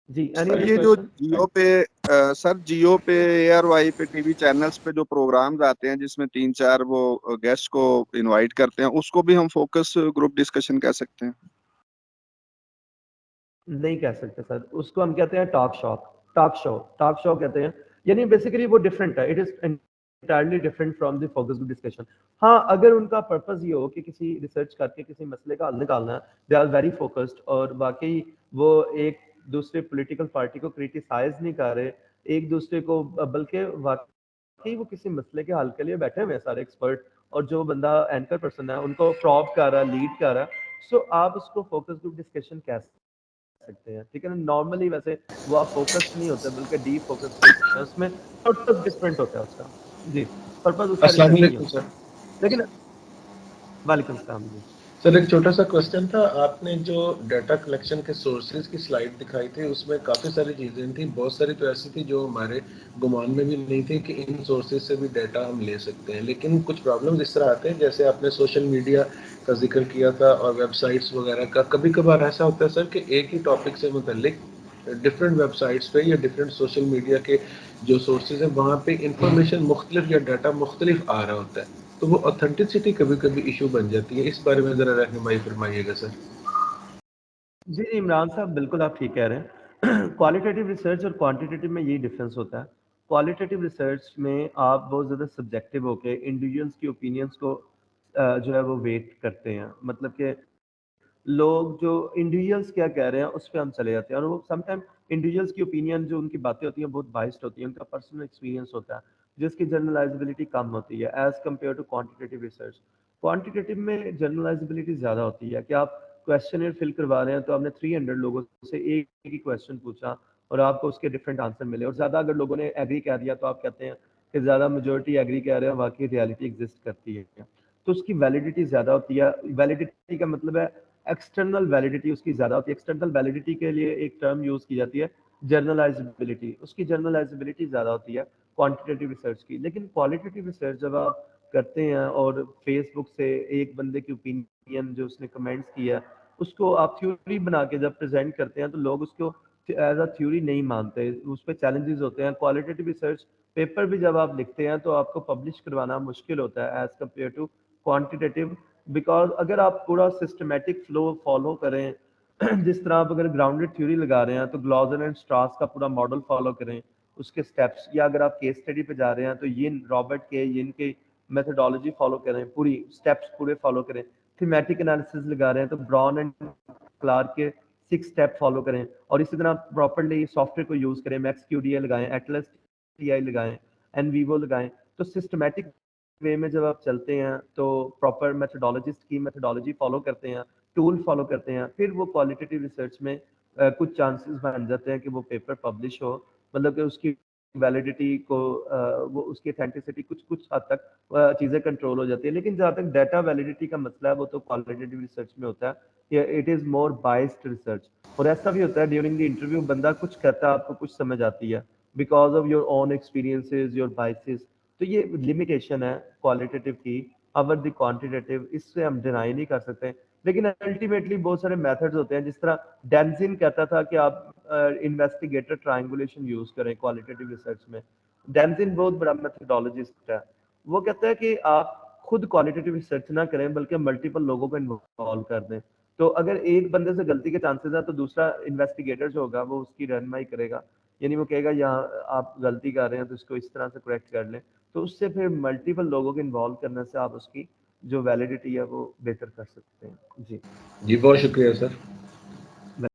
जी सर ये जो जियो पे सर जियो पे ARY पे टीवी चैनल्स पे जो प्रोग्राम्स आते हैं जिसमें 3-4 वो गेस्ट को इनवाइट करते हैं, उसको भी हम फोकस ग्रुप डिस्कशन कह सकते हैं? नहीं कह सकते सर, उसको हम कहते हैं टॉक शो कहते हैं। यानी बेसिकली वो डिफरेंट है, it is entirely different from the focus group discussion। हाँ, अगर उनका पर्पस ये हो कि किसी रिसर्च करके किसी मसले का हल निकालना है, दे आर वेरी फोकस्ड, और वाकई वो एक दूसरे पॉलिटिकल पार्टी को क्रिटिसाइज नहीं कर रहे, एक दूसरे को, बल्कि वाकई वो किसी मसले के हल के लिए बैठे हुए हैं सारे एक्सपर्ट, और जो बंदा एंकर पर्सन है उनको प्रॉप कर रहा है, लीड कर रहा है, सो आप उसको फोकस ग्रुप डिस्कशन कह सकते हैं, ठीक है ना। नॉर्मली वैसे वो आप फोकस नहीं होते बल्कि डीप फोकस होता है, उसमें पर्पस डिफरेंट होता है उसका। जी, पर्पस उसका अस्सलाम रिसर्च नहीं वालेकुम होता, सर। लेकिन वालेकुम सलाम जी। सर एक छोटा सा क्वेश्चन था, आपने जो डाटा कलेक्शन के सोर्सेज की स्लाइड दिखाई थी उसमें काफ़ी सारी चीज़ें थी, बहुत सारी तो ऐसी थी जो हमारे गुमान में भी नहीं थी कि इन सोर्सेज से भी डाटा हम ले सकते हैं, लेकिन कुछ प्रॉब्लम इस तरह आते हैं, जैसे आपने सोशल मीडिया का जिक्र किया था और वेबसाइट्स वगैरह का, कभी कभार ऐसा होता है सर कि एक ही टॉपिक से मुतल्लिक डिफरेंट वेबसाइट्स पे या डिफरेंट सोशल मीडिया के जो सोर्सेज हैं वहाँ पे इंफॉर्मेशन मुख्तलिफ या डाटा मुख्तलिफ आ रहा होता है, तो वो ऑथेंटिसिटी कभी कभी इशू बन जाती है, इस बारे में जरा रहनुमाई फरमाइएगा सर। जी इमरान साहब, बिल्कुल आप ठीक कह रहे हैं। क्वालिटेटिव रिसर्च और क्वांटिटेटिव में यही डिफरेंस होता है। क्वालिटेटिव रिसर्च में आप बहुत ज़्यादा सब्जेक्टिव होके इंडिविजुअल्स की ओपिनियंस को जो है वो वेट करते हैं, मतलब कि लोग जो इंडिविजुअल्स क्या कह रहे हैं उस पर हम चले जाते हैं, और वो समटाइम इंडिविजुअल्स की ओपिनियन जो उनकी बातें होती हैं बहुत बाइस्ड होती हैं, उनका पर्सनल एक्सपीरियंस होता है जिसकी जनरलाइजेबिलिटी कम होती है as compare to quantitative research. Quantitative में जनरलाइजेबिलिटी ज़्यादा होती है कि आप क्वेश्चन फिल करवा रहे हैं तो आपने 300 लोगों से एक ही क्वेश्चन पूछा और आपको उसके डिफरेंट आंसर मिले, और ज़्यादा अगर लोगों ने एग्री कह दिया तो आप कहते हैं कि ज़्यादा मेजोरिटी एग्री कह रहे हैं, वाकई रियलिटी एग्जिस्ट करती है, तो उसकी वैलिडिटी ज़्यादा होती है। वैलिडिटी का मतलब है एक्सटर्नल वैलिडिटी उसकी ज़्यादा होती है। एक्सटर्नल वैलिडिटी के लिए एक टर्म यूज़ की जाती है जर्नलाइजेबिलिटी, उसकी जर्नलाइजेबिलिटी ज़्यादा होती है क्वांटिटेटिव रिसर्च की। लेकिन क्वालिटेटिव रिसर्च जब आप करते हैं और फेसबुक से एक बंदे की ओपिनियन जो उसने कमेंट्स किया उसको आप थ्योरी बना के जब प्रेजेंट करते हैं तो लोग उसको एज अ थ्योरी नहीं मानते, उस पर चैलेंजेस होते हैं। क्वालिटेटिव रिसर्च पेपर भी जब आप लिखते हैं तो आपको पब्लिश करवाना मुश्किल होता है as compare to quantitative, because अगर आप पूरा सिस्टमेटिक फ्लो फॉलो करें जिस तरह आप अगर ग्राउंडेड थ्योरी लगा रहे हैं तो ग्लॉजर एंड स्ट्रास का पूरा मॉडल फॉलो करें, उसके स्टेप्स, या अगर आप केस स्टडी पे जा रहे हैं तो यिन रॉबर्ट के यिन के मेथोडोलॉजी फॉलो करें, पूरी स्टेप्स पूरे फॉलो करें। थीमेटिक एनालिसिस लगा रहे हैं तो ब्राउन एंड क्लार्क के 6 स्टेप फॉलो करें, और इसी तरह प्रॉपर्ली सॉफ्टवेयर को यूज करें, मैक्स क्यूडीए लगाएं, एटलस टीआई लगाएं, एनवीवो लगाएं। तो सिस्टमैटिक वे में जब आप चलते हैं तो प्रॉपर मेथोडोलॉजिस्ट की मेथोडोलॉजी फॉलो करते हैं, टूल फॉलो करते हैं, फिर वो क्वालिटेटिव रिसर्च में कुछ चांसेस बन जाते हैं कि वो पेपर पब्लिश हो, मतलब कि उसकी वैलिडिटी को वो उसकी अथेंटिसिटी कुछ कुछ हद तक चीज़ें कंट्रोल हो जाती है। लेकिन जहाँ तक डाटा वैलिडिटी का मसला है वो तो क्वालिटेटिव रिसर्च में होता है, it is more biased research. और ऐसा भी होता है ड्यूरिंग द इंटरव्यू बंदा कुछ कहता है आपको कुछ समझ आती है because of your own experiences, your biases. तो ये लिमिटेशन है क्वालिटेटिव की अवर द क्वांटिटेटिव, इससे हम डिनाई नहीं कर सकते। लेकिन अल्टीमेटली बहुत सारे मेथड्स होते हैं, जिस तरह डेंजिन कहता था कि आप इन्वेस्टिगेटर ट्रायंगुलेशन यूज करें क्वालिटेटिव रिसर्च में। डेंजिन बहुत बड़ा मेथडोलॉजिस्ट है, वो कहता है कि आप खुद क्वालिटेटिव रिसर्च ना करें बल्कि मल्टीपल लोगों को इन्वॉल्व कर दें। तो अगर एक बंदे से गलती के चांसेस है तो दूसरा इन्वेस्टिगेटर जो होगा वो उसकी रहनुमाई करेगा, यानी वो कहेगा यहाँ आप गलती कर रहे हैं तो इसको इस तरह से करेक्ट कर लें। तो उससे फिर मल्टीपल लोगों को इन्वॉल्व करने से आप उसकी जो वैलिडिटी है वो बेहतर कर सकते हैं। जी जी बहुत शुक्रिया सर।